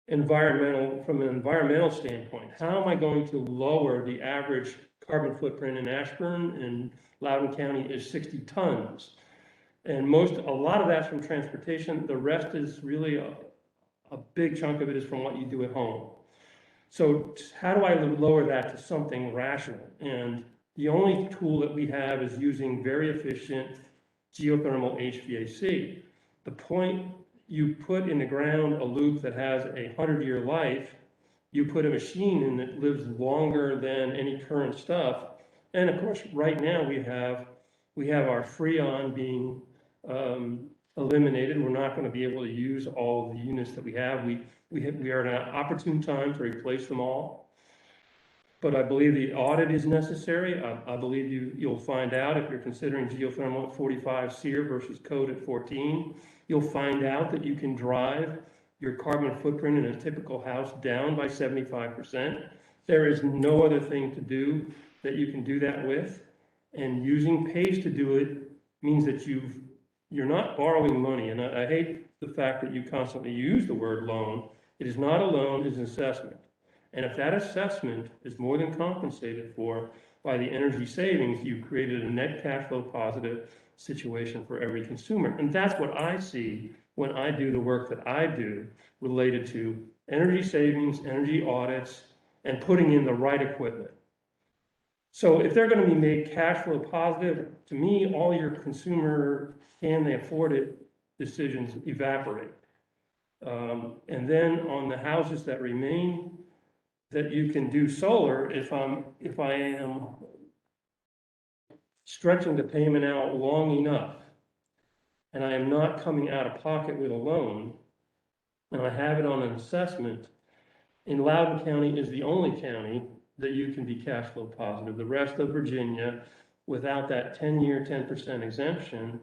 S7: from an environmental standpoint. How am I going to lower the average carbon footprint in Ashburn and Loudoun County is 60 tons. And a lot of that's from transportation. The rest is really a big chunk of it is from what you do at home. So how do I lower that to something rational? And the only tool that we have is using very efficient geothermal HVAC. The point, you put in the ground a loop that has a 100-year life, you put a machine in that lives longer than any current stuff. And of course, right now we have our Freon being eliminated. We're not going to be able to use all of the units that we have. We are at an opportune time to replace them all. But I believe the audit is necessary. I believe you'll find out if you're considering geothermal at 45 SEER versus code at 14, you'll find out that you can drive your carbon footprint in a typical house down by 75%. There is no other thing to do that you can do that with. And using PACE to do it means that you're not borrowing money. And I hate the fact that you constantly use the word loan. It is not a loan, it's an assessment. And if that assessment is more than compensated for by the energy savings, you've created a net cash flow positive situation for every consumer. And that's what I see when I do the work that I do related to energy savings, energy audits, and putting in the right equipment. So if they're going to be made cash flow positive, to me, all your consumer can they afford it decisions evaporate. And then on the houses that remain, that you can do solar, if I am stretching the payment out long enough, and I am not coming out of pocket with a loan, and I have it on an assessment, in Loudoun County is the only county that you can be cash flow positive. The rest of Virginia, without that 10-year, 10% exemption,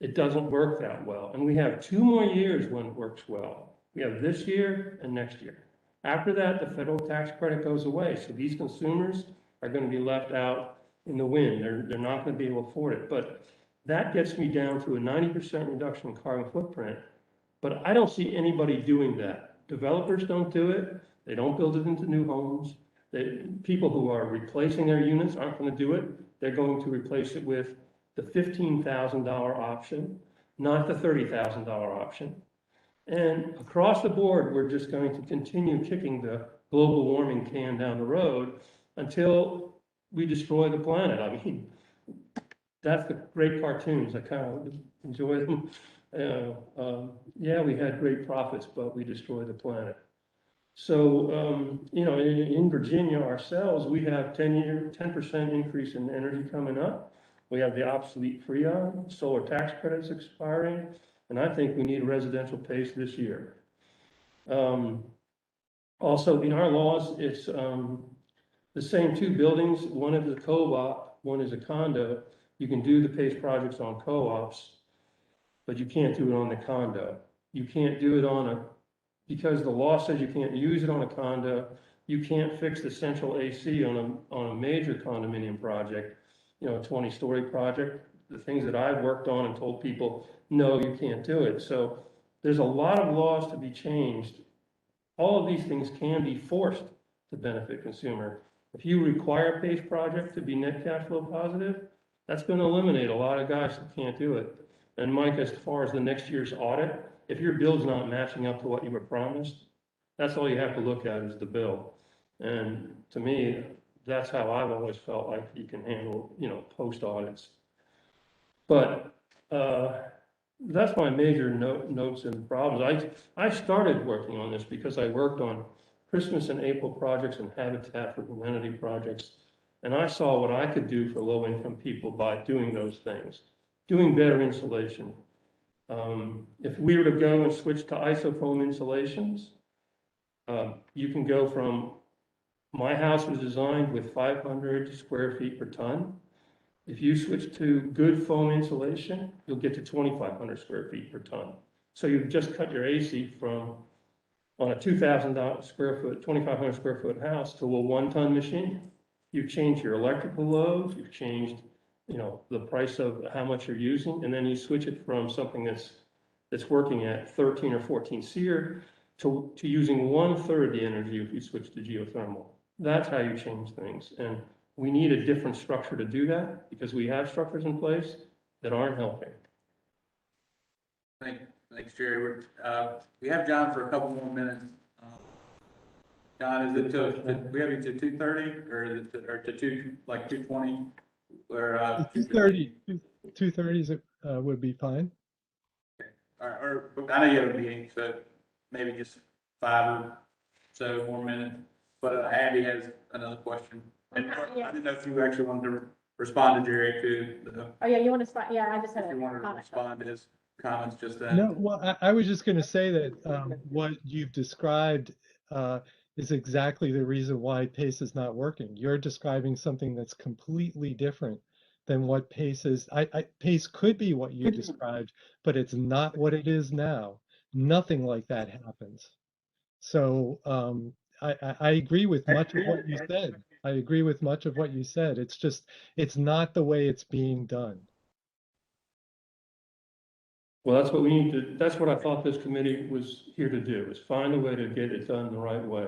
S7: it doesn't work that well. And we have 2 more years when it works well. We have this year and next year. After that, the federal tax credit goes away. So these consumers are going to be left out in the wind. They're not going to be able to afford it. But that gets me down to a 90% reduction in carbon footprint. But I don't see anybody doing that. Developers don't do it. They don't build it into new homes. People who are replacing their units aren't going to do it. They're going to replace it with the $15,000 option, not the $30,000 option. And across the board, we're just going to continue kicking the global warming can down the road until we destroy the planet. I mean, that's the great cartoons. I kind of enjoy them. Yeah, we had great profits, but we destroyed the planet. So, you know, in Virginia ourselves, we have 10% increase in energy coming up. We have the obsolete Freon, solar tax credits expiring, and I think we need residential PACE this year. Also, in our laws, it's the same 2 buildings. One is a co-op, one is a condo. You can do the PACE projects on co-ops, but you can't do it on the condo. You can't do it because the law says you can't use it on a condo. You can't fix the central AC on a major condominium project, you know, a 20-story project. The things that I've worked on and told people, no, you can't do it. So there's a lot of laws to be changed. All of these things can be forced to benefit consumer. If you require a PACE project to be net cash flow positive, that's going to eliminate a lot of guys that can't do it. And Mike, as far as the next year's audit, if your bill's not matching up to what you were promised, that's all you have to look at is the bill. And to me, that's how I've always felt like you can handle, you know, post audits. But that's my major notes and problems. I started working on this because I worked on Christmas and April projects and Habitat for Humanity projects. And I saw what I could do for low-income people by doing those things, doing better insulation. If we were to go and switch to isofoam insulations, you can go from, my house was designed with 500 square feet per ton. If you switch to good foam insulation, you'll get to 2,500 square feet per ton. So you've just cut your AC from, on a 2,000 square foot, 2,500 square foot house to a 1-ton machine. You've changed your electrical loads, you've changed, you know, the price of how much you're using, and then you switch it from something that's working at 13 or 14 SEER to using 1/3 the energy if you switch to geothermal. That's how you change things. And we need a different structure to do that because we have structures in place that aren't helping.
S1: Thank Thanks, Jerry. We have John for a couple more minutes. John, is it to, we have you to 2:30 or is it to, or to 2:20? Or,
S6: 2:30, 2:30 would be fine.
S1: or, I know you have a meeting, so maybe just 5 or so more minutes. But Abby has another question. And I didn't know if you actually wanted to respond to Jerry too.
S3: Oh, yeah, you want to spot, yeah, I just had
S1: If
S3: a
S1: you wanted to
S3: comment.
S1: respond to his comments just then.
S6: No, well, I was just going to say that what you've described is exactly the reason why PACE is not working. You're describing something that's completely different than what PACE is. PACE could be what you described, but it's not what it is now. Nothing like that happens. So I agree with much of what you said. I agree with much of what you said. It's just, it's not the way it's being done.
S7: Well, that's what we need to, that's what I thought this committee was here to do, is find a way to get it done the right way.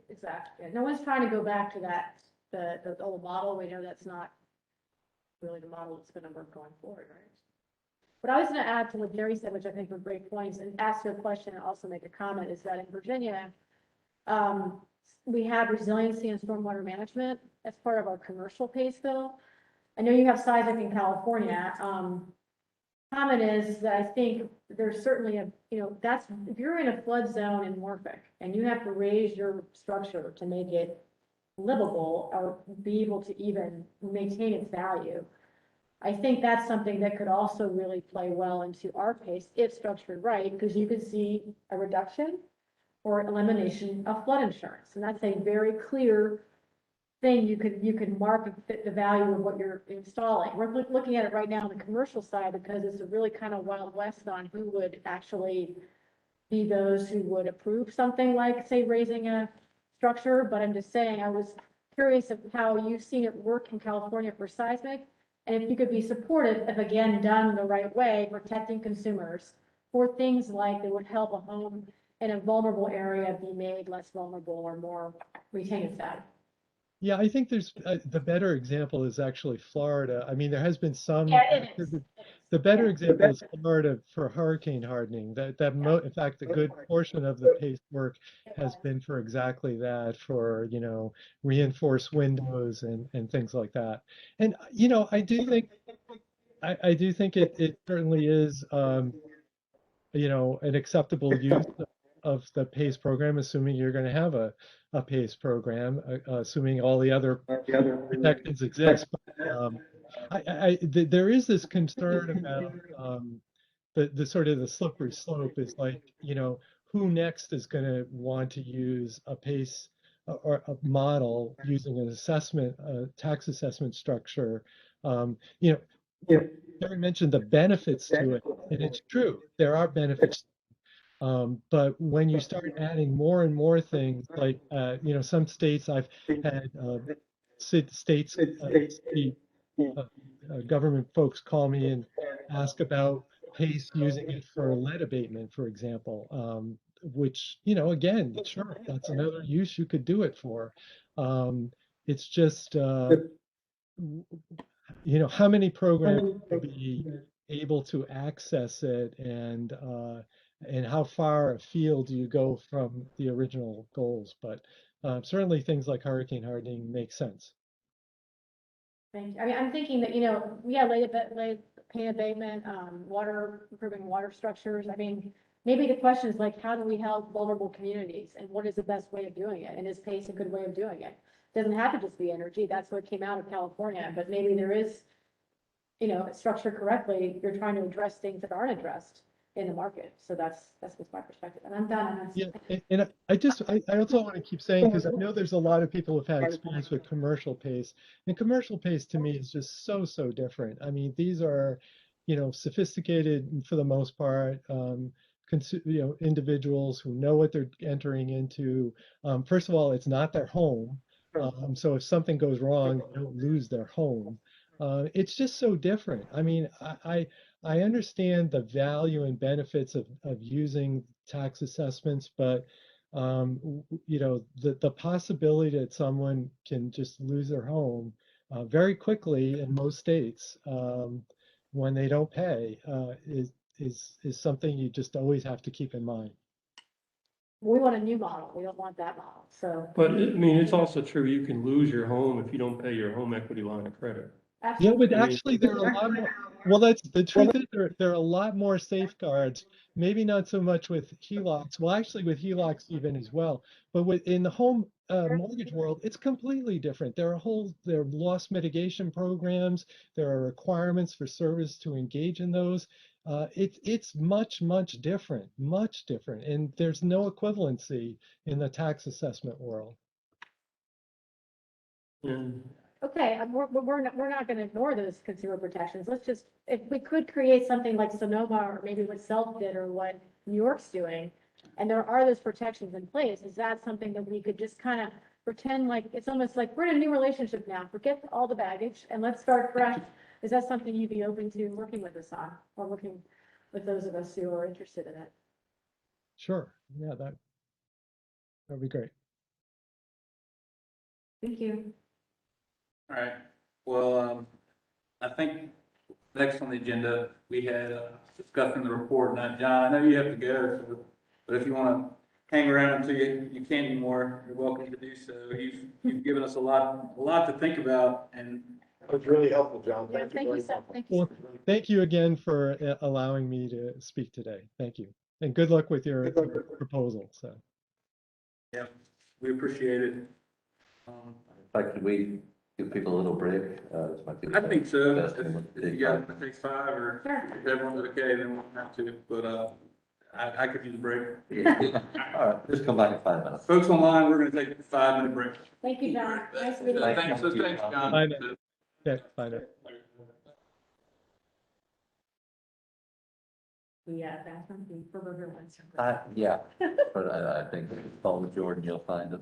S3: Exactly. No one's trying to go back to that, the old model. We know that's not really the model that's going to work going forward, right? But I was going to add to what Jerry said, which I think were great points, and ask you a question and also make a comment, is that in Virginia, we have resiliency and stormwater management as part of our commercial PACE bill. I know you have seismic in California. Comment is that I think there's certainly a, that's, if you're in a flood zone in Norfolk and you have to raise your structure to make it livable or be able to even maintain its value, I think that's something that could also really play well into our PACE if structured right, because you could see a reduction or elimination of flood insurance. And that's a very clear thing you could mark and fit the value of what you're installing. We're looking at it right now on the commercial side because it's a really kind of wild west on who would actually be those who would approve something like, say, raising a structure. But I'm just saying, I was curious of how you've seen it work in California for seismic, and if you could be supportive if, again, done the right way, protecting consumers for things like that would help a home in a vulnerable area be made less vulnerable or more retain its value.
S6: Yeah, I think there's the better example is actually Florida. I mean, there has been some.
S3: Yeah, it is.
S6: The better example is Florida for hurricane hardening. In fact, a good portion of the PACE work has been for exactly that, for reinforced windows and things like that. And I do think it certainly is an acceptable use of the PACE program, assuming you're going to have a PACE program, assuming all the other protections exist. But there is this concern about the sort of the slippery slope is like, who next is going to want to use a PACE or a model using an assessment, tax assessment structure. Jerry mentioned the benefits to it, and it's true, there are benefits. But when you start adding more and more things, like, some states I've had states, government folks call me and ask about PACE using it for lead abatement, for example, which, again, sure, that's another use you could do it for. It's just, how many programs will be able to access it, and how far afield do you go from the original goals? But certainly things like hurricane hardening make sense.
S3: Thank you. I mean, I'm thinking that, lead pain abatement, improving water structures. I mean, maybe the question is like, how do we help vulnerable communities, and what is the best way of doing it? And is PACE a good way of doing it? It doesn't have to just be energy. That's what came out of California, but maybe there is, structured correctly, you're trying to address things that aren't addressed in the market. So that's just my perspective, and I'm done.
S6: Yeah, and I also want to keep saying, because I know there's a lot of people who've had experience with commercial PACE, and commercial PACE to me is just so different. I mean, these are, sophisticated for the most part, individuals who know what they're entering into. First of all, it's not their home, so if something goes wrong, they don't lose their home. It's just so different. I mean, I understand the value and benefits of using tax assessments, but the possibility that someone can just lose their home very quickly in most states when they don't pay is something you just always have to keep in mind.
S3: We want a new model. We don't want that model. So
S7: But I mean, it's also true, you can lose your home if you don't pay your home equity line of credit.
S6: Yeah, but
S3: absolutely.
S7: I mean-
S6: actually, there are a lot more, well, that's, the truth is, there are a lot more safeguards, maybe not so much with HELOCs, well, actually with HELOCs even as well, but in the home mortgage world, it's completely different. There are loss mitigation programs, there are requirements for service to engage in those. It's much, much different, and there's no equivalency in the tax assessment world.
S7: And
S3: Okay, we're not gonna ignore those consumer protections. Let's just, if we could create something like Sonoma or maybe what Self did or what New York's doing, and there are those protections in place, is that something that we could just kind of pretend like, it's almost like we're in a new relationship now, forget all the baggage and let's start fresh? Is that something you'd be open to working with us on, or working with those of us who are interested in it?
S6: Sure, yeah, that'd be great.
S3: Thank you.
S1: All right, well, I think next on the agenda, we had discussing the report. Now, John, I know you have to go, but if you want to hang around until you can't anymore, you're welcome to do so. You've given us a lot to think about, and
S5: That was really helpful, John.
S3: Yeah,
S5: Thank you
S3: thank
S5: very
S3: you so,
S5: much.
S3: thank you.
S6: Well, thank you again for allowing me to speak today. Thank you. And good luck with your proposal, so.
S1: yeah, we appreciate it.
S2: In fact, could we give people a little break? This might be the
S1: I think so.
S2: best moment to
S1: If you
S2: take
S1: guys
S2: five
S1: want to take 5, or
S3: Sure.
S1: if everyone's okay, then we'll have to, but, I could use a break.
S2: minutes. All right, just come back in 5 minutes.
S1: Folks online, we're gonna take a 5-minute break.
S3: Thank you, John. Nice meeting you.
S1: Thanks, John.
S6: Bye now. Yeah, bye now.
S3: Yeah, that's something for River Windsor.
S2: Yeah, but I think if you follow Jordan, you'll find it.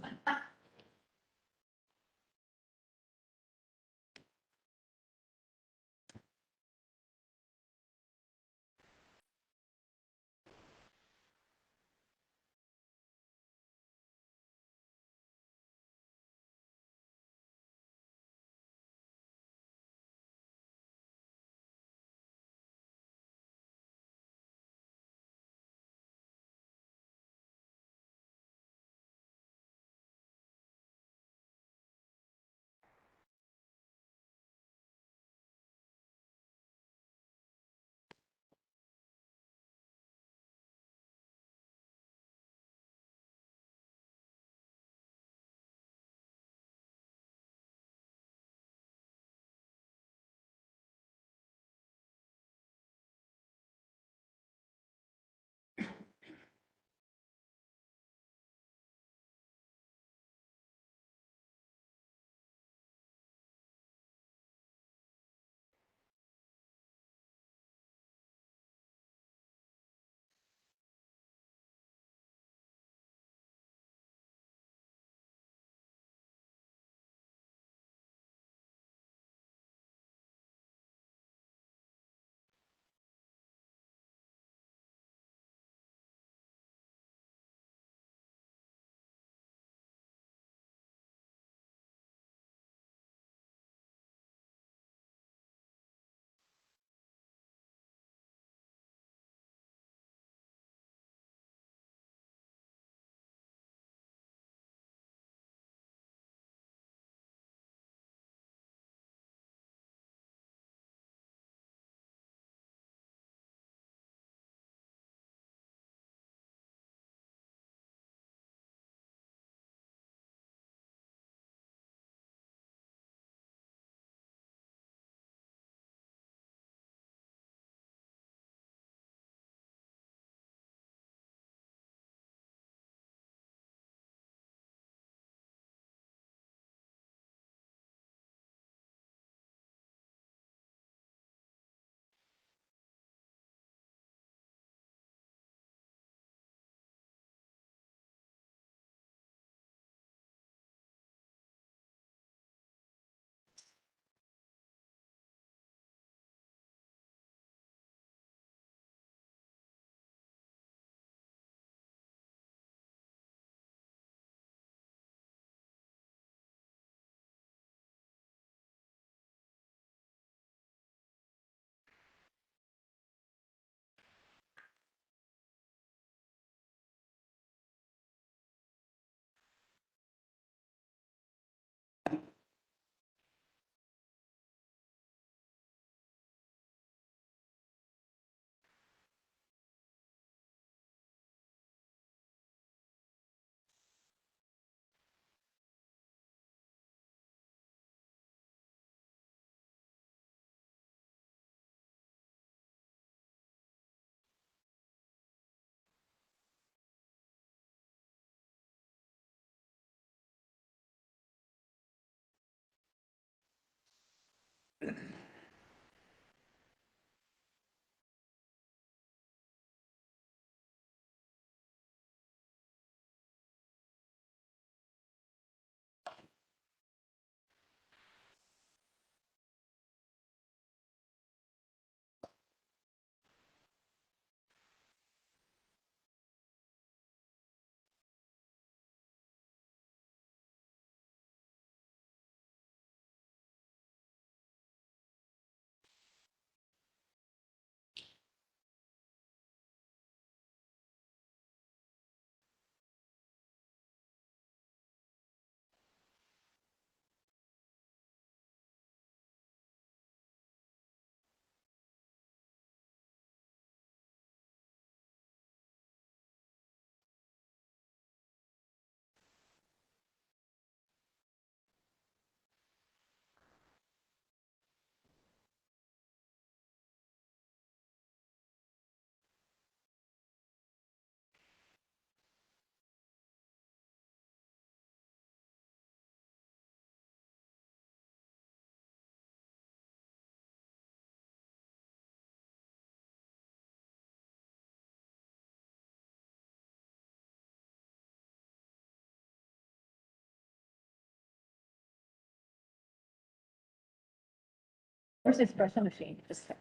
S3: Where's the espresso machine? Just,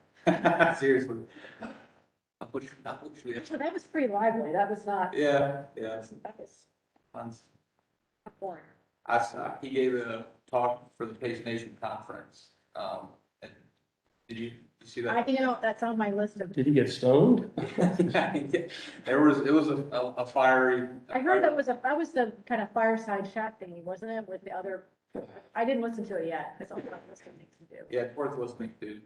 S1: Seriously. I wish we had-
S3: so that was pretty lively. That was not,
S1: Yeah,
S3: that was
S1: fun.
S3: boring.
S1: I saw, he gave a talk for the Pace Nation conference. And did you see that?
S3: That's on my list of,
S7: Did he get stoned?
S1: It was a fiery.
S3: I heard that was the kind of fireside chat thingy, wasn't it, with the other, I didn't listen to it yet. That's all I'm listening to do.
S1: Yeah, it's worth listening to.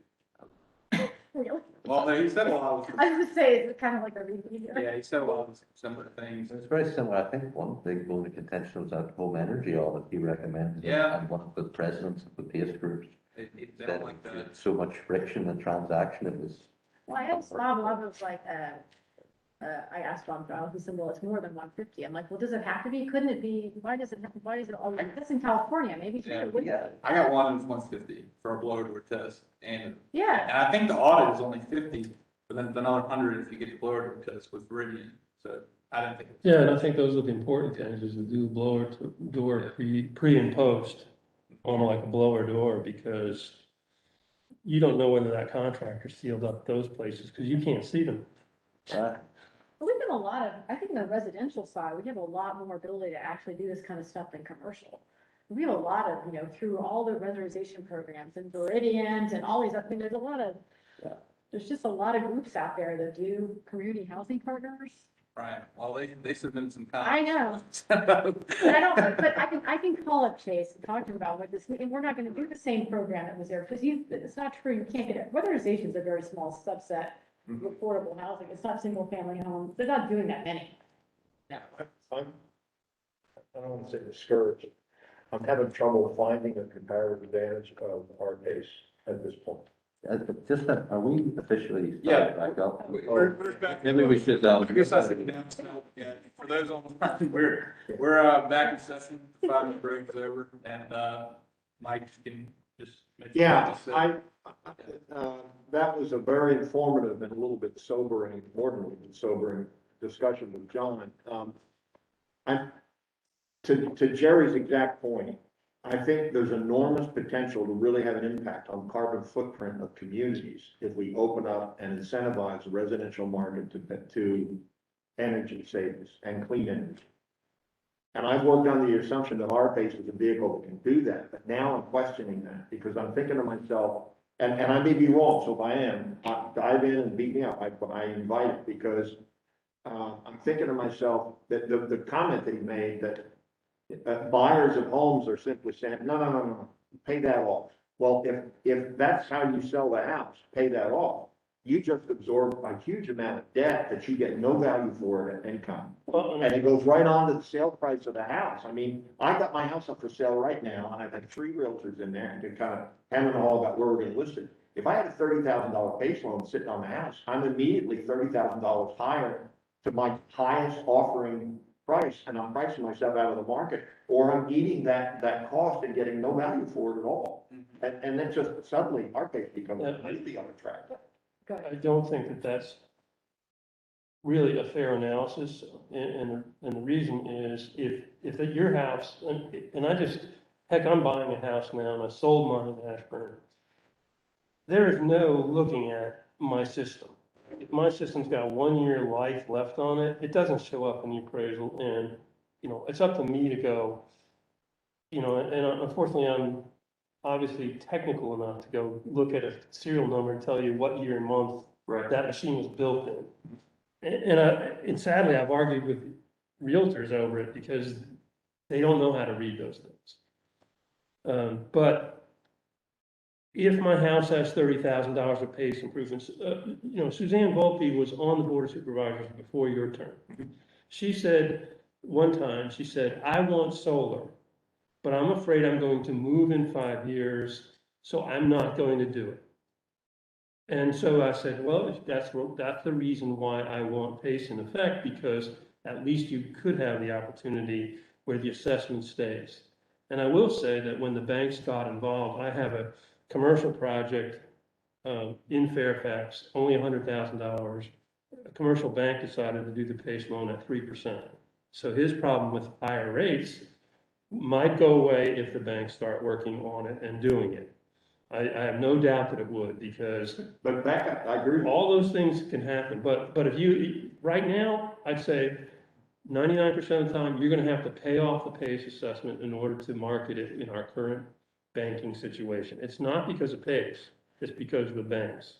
S3: Really?
S1: Well, no, he said a lot of,
S3: I was gonna say, it's kind of like a repeat.
S1: yeah, he said a lot of similar things.
S2: It's very similar. I think one big bone of contention was that home energy audit he recommended.
S1: Yeah.
S2: And one of the presidents of the PACE groups
S1: They
S2: said
S1: don't like that.
S2: it so much friction and transaction, it was.
S3: Well, I asked Bob, I was like, I asked Bob Giles, he said, well, it's more than 150. I'm like, well, does it have to be? Couldn't it be? Why is it all, that's in California, maybe
S1: Yeah.
S3: it would.
S1: I got one that's 150 for a blower door test, and
S3: Yeah,
S1: I think the audit is only 50, but then another 100 if you get the blower door test with Viridian. So I didn't think.
S7: Yeah, and I think those are the important things, is to do blower to door pre and post on like a blower door, because you don't know whether that contractor sealed up those places, because you can't see them.
S3: but we've done a lot of, I think in the residential side, we have a lot more ability to actually do this kind of stuff than commercial. We have a lot of, through all the reservation programs and Viridians and all these, I mean, there's a lot of, there's just a lot of groups out there that do community housing partners.
S1: Right. Well, they submitted some
S3: I
S1: comments.
S3: know. But I can call up Chase and talk to him about what this, and we're not gonna do the same program that was there, because it's not true, you can't get it. Weatherization's a very small subset of affordable housing, it's not single family homes, they're not doing that many.
S5: I don't want to say discouraged. I'm having trouble finding a comparative advantage of our pace at this point.
S2: Just that, are we officially
S1: Yeah.
S2: started back up?
S1: We're back.
S2: Maybe we should,
S1: I guess I said now, so, yeah, for those on, we're back in session, 5 minute break is over, and, Mike can just. make sure
S5: Yeah,
S1: what you said.
S5: that was a very informative and a little bit sobering, more than a little bit sobering discussion with John. To Jerry's exact point, I think there's enormous potential to really have an impact on carbon footprint of communities if we open up and incentivize the residential market to energy savings and clean energy. And I've worked on the assumption that our pace is a vehicle that can do that, but now I'm questioning that, because I'm thinking to myself, and I may be wrong, so if I am, dive in and beat me up, I invite it, because I'm thinking to myself that the comment that he made, that buyers of homes are simply saying, no, pay that off. Well, if that's how you sell the house, pay that off, you just absorb a huge amount of debt that you get no value for it at income.
S7: Well,
S5: And it goes right on to the sale price of the house. I mean, I got my house up for sale right now, and I've had 3 realtors in there to kind of hem and haw about where we're gonna list it. If I had a $30,000 base loan sitting on the house, I'm immediately $30,000 higher to my highest offering price, and I'm pricing myself out of the market, or I'm eating that cost and getting no value for it at all. And then just suddenly our case becomes completely unattractive.
S3: Go ahead.
S7: I don't think that that's really a fair analysis, and the reason is, if at your house, and I'm buying a house now, and I sold mine in Ashburn. There is no looking at my system. If my system's got 1 year life left on it, it doesn't show up in the appraisal, and, it's up to me to go, and unfortunately, I'm obviously technical enough to go look at a serial number and tell you what year and month
S1: Right.
S7: that machine was built in. And sadly, I've argued with realtors over it, because they don't know how to read those things. But if my house has $30,000 of PACE improvements, Suzanne Volpe was on the Board of Supervisors before your term. She said, one time, I want solar, but I'm afraid I'm going to move in 5 years, so I'm not going to do it. And so I said, well, that's the reason why I want PACE in effect, because at least you could have the opportunity where the assessment stays. And I will say that when the banks got involved, I have a commercial project in Fairfax, only $100,000. A commercial bank decided to do the PACE loan at 3%. So his problem with higher rates might go away if the banks start working on it and doing it. I have no doubt that it would, because
S5: But back, I agree with you.
S7: all those things can happen, but if you, right now, I'd say 99% of the time, you're gonna have to pay off the PACE assessment in order to market it in our current banking situation. It's not because of PACE, it's because of the banks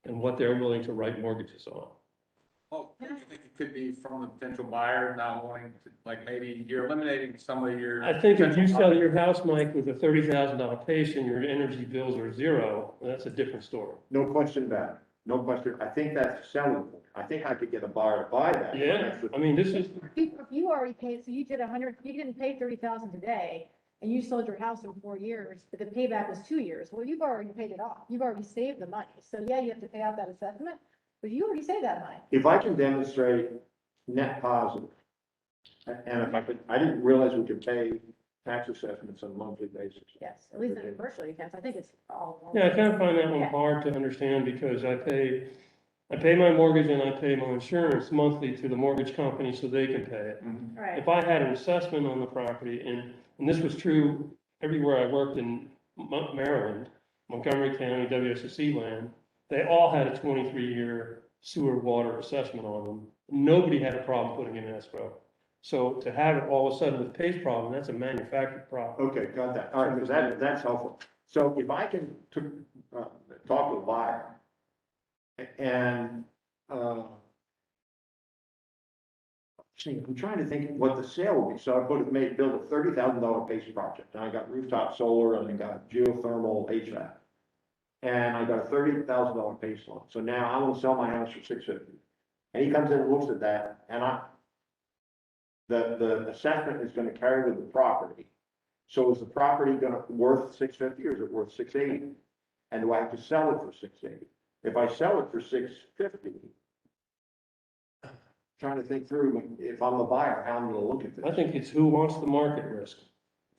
S7: and what they're willing to write mortgages on.
S1: Well, do you think it could be from the potential buyer not wanting to, like, maybe you're eliminating some of your.
S7: I think if you
S1: potential
S7: sell your house, Mike, with a $30,000 PACE and your energy bills are zero, that's a different story.
S5: No question about it. No question. I think that's a selling point. I think I could get a buyer to buy that.
S7: Yeah, I mean, this is,
S3: If you already paid, so you did 100, you didn't pay 30,000 today, and you sold your house in 4 years, but the payback was 2 years, well, you've already paid it off, you've already saved the money, so yeah, you have to pay out that assessment, but you already saved that money.
S5: If I can demonstrate net positive, and if I could, I didn't realize we could pay tax assessments on a monthly basis.
S3: Yes, at least in commercial, you can, so I think it's all.
S7: yeah, I kind of find that one
S3: Yeah.
S7: hard to understand because I pay my mortgage and I pay my insurance monthly to the mortgage company so they can pay it.
S3: Right,
S7: If I had an assessment on the property, and this was true everywhere I worked in Maryland, Montgomery County, WSSC land, they all had a 23-year sewer water assessment on them. Nobody had a problem putting in escrow. So to have it all of a sudden with PACE problem, that's a manufactured problem.
S5: Okay, got that. All right, because that's helpful. So if I can talk to a buyer and, see, I'm trying to think what the sale would be. So I build a $30,000 PACE project, and I got rooftop solar, and I got geothermal HVAC. And I got a $30,000 PACE loan. So now I'm gonna sell my house for $650. And he comes in and looks at that, and the assessment is gonna carry with the property. So is the property worth $650 or is it worth $680? And do I have to sell it for $680? If I sell it for $650, trying to think through, if I'm the buyer, how I'm gonna look at this.
S7: I think it's who wants the market risk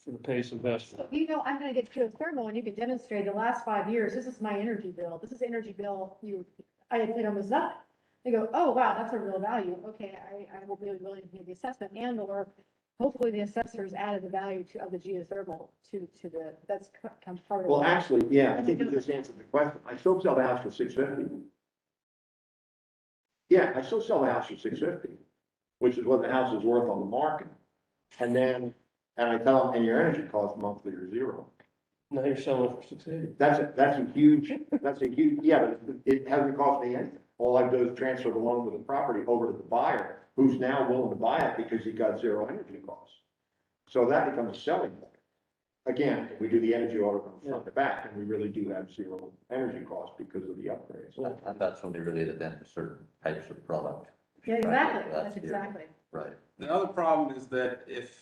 S7: for the PACE investment.
S3: so you know, I'm gonna get geothermal, and you can demonstrate the last 5 years, this is my energy bill, this is energy bill, I had paid almost nothing. They go, oh, wow, that's a real value, okay, I will be willing to pay the assessment, and or hopefully the assessors added the value of the geothermal to the, that's comes part of.
S5: Well,
S3: it.
S5: actually, yeah, I think you just answered the question. I still sell the house for $650. Yeah, I still sell the house for $650, which is what the house is worth on the market. And I tell them, and your energy cost monthly are zero.
S7: Now you're selling it for $680.
S5: That's a huge, yeah, but it hasn't cost me anything. All I do is transfer the loan with the property over to the buyer, who's now willing to buy it because he got zero energy costs. So that becomes a selling point. Again, we do the energy audit from front to back, and we really do have zero energy costs because of the upgrades.
S2: And that's only related then to certain types of product.
S3: Yeah, exactly,
S2: That's
S3: that's
S2: the-
S3: exactly.
S2: Right.
S1: The other problem is that if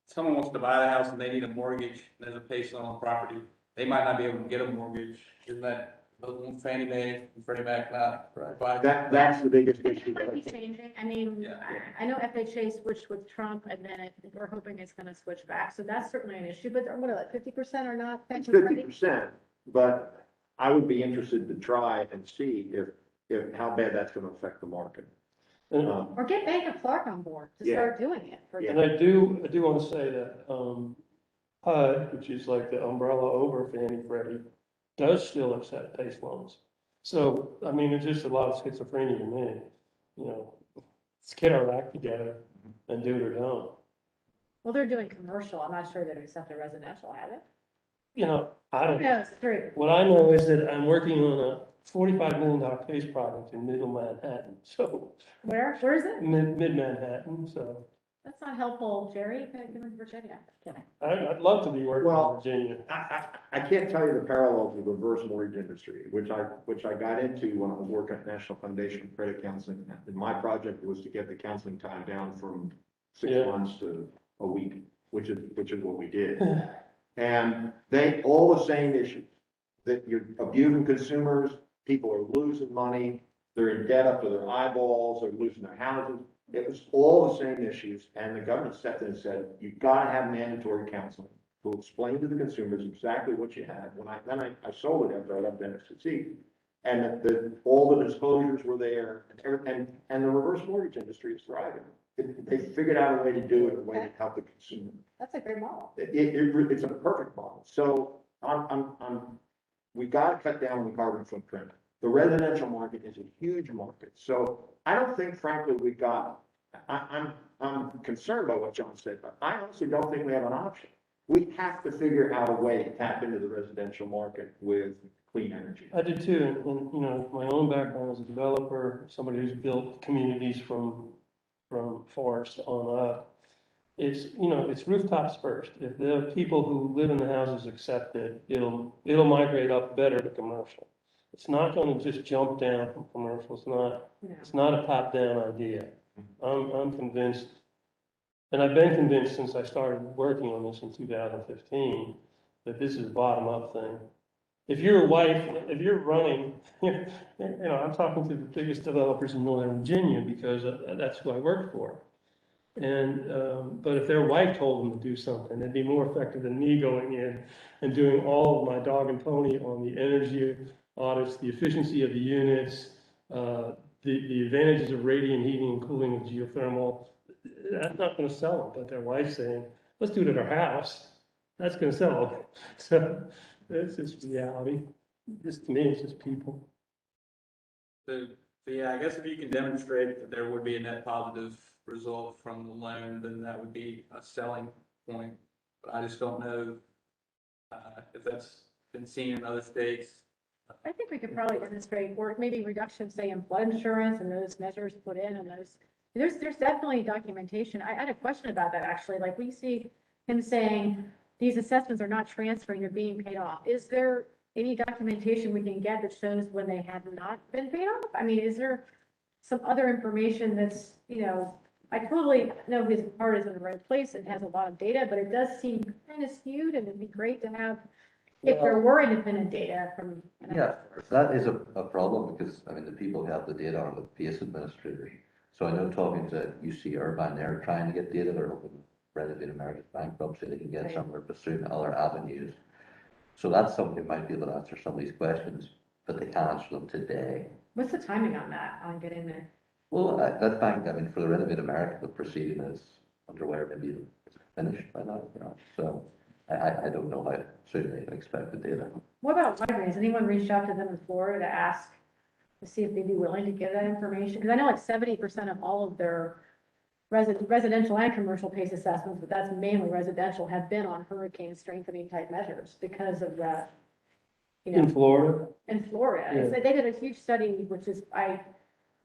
S1: someone wants to buy the house and they need a mortgage, and there's a PACE on the property, they might not be able to get a mortgage. Isn't that, Fannie Mae and Freddie Mac not provide?
S5: That's the biggest issue.
S3: It might be changing, I mean,
S1: Yeah.
S3: I know FHA switched with Trump, and then we're hoping it's gonna switch back, so that's certainly an issue, but what, like 50% are not
S5: It's
S3: pension ready?
S5: 50%, but I would be interested to try and see if how bad that's gonna affect the market.
S7: And
S3: Or get Bank of Clark on board to
S5: Yeah.
S3: start doing it. for
S5: Yeah.
S7: and I do want to say that, HUD, which is like the umbrella over Fannie Freddie, does still accept PACE loans. So, I mean, it's just a lot of schizophrenia to me, you know, let's get our act together and do it or don't.
S3: Well, they're doing commercial, I'm not sure they'd accept a residential, have it?
S7: You know, I don't,
S3: No, it's true.
S7: what I know is that I'm working on a $45 million PACE project in middle Manhattan, so,
S3: Where is it?
S7: mid Manhattan, so
S3: That's not helpful, Jerry, you could live in Virginia, kidding.
S7: I'd love to be working
S5: Well,
S7: in Virginia.
S5: I can't tell you the parallels with the reverse mortgage industry, which I got into when I was working at National Foundation for Credit Counseling. And my project was to get the counseling time down from 6
S7: Yeah.
S5: months to a week, which is what we did. And all the same issues, that you're abusing consumers, people are losing money, they're in debt up to their eyeballs, they're losing their houses. It was all the same issues, and the government stepped in and said, you've got to have mandatory counseling to explain to the consumers exactly what you had. Then I sold it after I left NFCC, and all the disclosures were there, and the reverse mortgage industry is thriving. They figured out a way to do it, a way to help the consumer.
S3: That's a great model.
S5: It's a perfect model. So I'm we gotta cut down on the carbon footprint. The residential market is a huge market, so I don't think frankly we got, I'm concerned by what John said, but I honestly don't think we have an option. We have to figure out a way to tap into the residential market with clean energy.
S7: I did too, and, you know, my own background as a developer, somebody who's built communities from forest on up. It's, you know, it's rooftops first. If the people who live in the houses accept it, it'll migrate up better to commercial. It's not gonna just jump down from commercial, it's not a top-down idea. I'm convinced, and I've been convinced since I started working on this in 2015, that this is a bottom-up thing. If you're a wife, if you're running, you know, I'm talking to the biggest developers in Northern Virginia because that's who I work for. And, but if their wife told them to do something, it'd be more effective than me going in and doing all of my dog and pony on the energy audits, the efficiency of the units, the advantages of radiant heating and cooling with geothermal. That's not gonna sell them, but their wife's saying, let's do it at our house. That's gonna sell them. So it's just reality. Just to me, it's just people.
S1: So yeah, I guess if you can demonstrate that there would be a net positive result from the loan, then that would be a selling point. But I just don't know if that's been seen in other states.
S3: I think we could probably demonstrate, or maybe reduction, say, in flood insurance and those measures put in and those, there's definitely documentation. I had a question about that, actually. Like, we see him saying, these assessments are not transferring, they're being paid off. Is there any documentation we can get that shows when they have not been paid off? I mean, is there some other information that's, you know, I totally know his heart is in the right place and has a lot of data, but it does seem kind of skewed, and it'd be great to have, if there were independent data from.
S2: Yeah, that is a problem because, I mean, the people who have the data are the PACE administrators. So I know talking to UC Irvine, they're trying to get data, they're hoping Renovate America's bankruptcy, they can get
S3: Right.
S2: somewhere pursuing other avenues. So that's something that might be able to answer some of these questions, but they can't answer them today.
S3: What's the timing on that, on getting there?
S2: Well, that bank, I mean, for the Renovate America, the proceeding is underway, or maybe it's finished by now, you know, so I don't know how soon they can expect the data.
S3: What about libraries? Anyone reached out to them in Florida to ask, to see if they'd be willing to give that information? Because I know like 70% of all of their residential and commercial PACE assessments, but that's mainly residential, have been on hurricane strengthening type measures because of that. You
S7: In
S3: know,
S7: Florida,
S3: in Florida,
S7: Yeah.
S3: they did a huge study, which is, I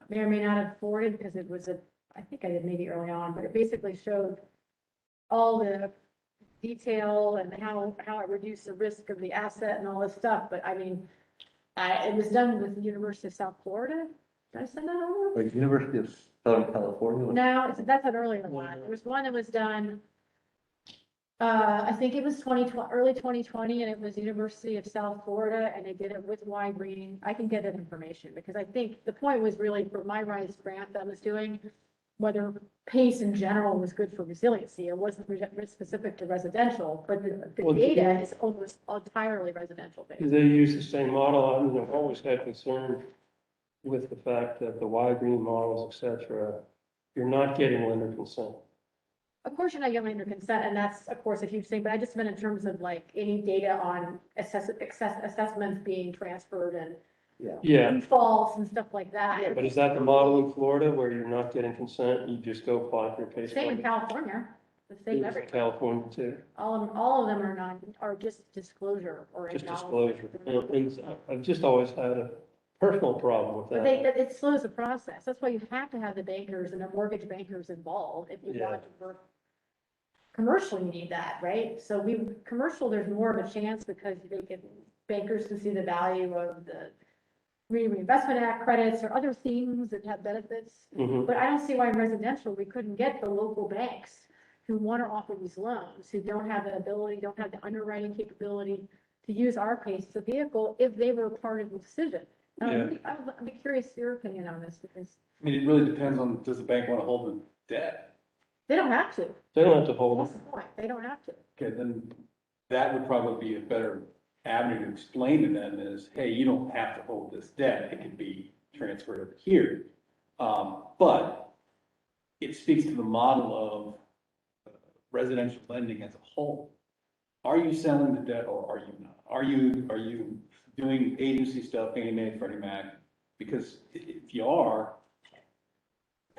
S3: may or may not have forwarded because it was I think I did maybe early on, but it basically showed all the detail and how it reduced the risk of the asset and all this stuff. But I mean, it was done with the University of South Florida. Did I send that over?
S2: Like University of Southern California.
S3: No, that's an earlier one. There was one that was done, I think it was 2020, early 2020, and it was University of South Florida, and they did it with Y-Green. I can get that information because I think the point was really for my RISE grant that I was doing, whether PACE in general was good for resiliency. It wasn't specific to residential, but the
S7: Well,
S3: data is almost entirely residential based.
S7: because they use the same model, I mean, I've always had concern with the fact that the Y-green models, et cetera, you're not getting lender consent.
S3: Of course, you're not getting under consent, and that's, of course, a huge thing, but I just meant in terms of like any data on assessments being transferred and
S7: Yeah,
S3: defaults and stuff like that.
S7: but is that the model in Florida where you're not getting consent, you just go apply for your PACE?
S3: Same in
S7: funding?
S3: California, the same
S7: In
S3: everywhere.
S7: California too,
S3: All of them are just disclosure or
S7: just
S3: acknowledgement.
S7: disclosure. And I've just always had a personal problem with
S3: But
S7: that.
S3: it slows the process. That's why you have to have the bankers and the mortgage bankers involved if you
S7: Yeah.
S3: want to work. Commercially, you need that, right? So commercial, there's more of a chance because bankers can see the value of the Reinvestment Act credits or other things that have benefits.
S7: Mhm.
S3: But I don't see why in residential, we couldn't get the local banks who want to offer these loans, who don't have the ability, don't have the underwriting capability to use our PACE as a vehicle if they were part of the decision. I'd be curious your opinion on this because
S8: I mean, it really depends on, does the bank want to hold the debt?
S3: they don't have to.
S7: They don't have to hold
S3: That's
S7: them.
S3: the point. They don't have to.
S8: Okay, then that would probably be a better avenue to explain to them is, hey, you don't have to hold this debt, it can be transferred over here. But it speaks to the model of residential lending as a whole. Are you selling the debt or are you not? Are you doing agency stuff, Fannie Mae, Freddie Mac, because if you are,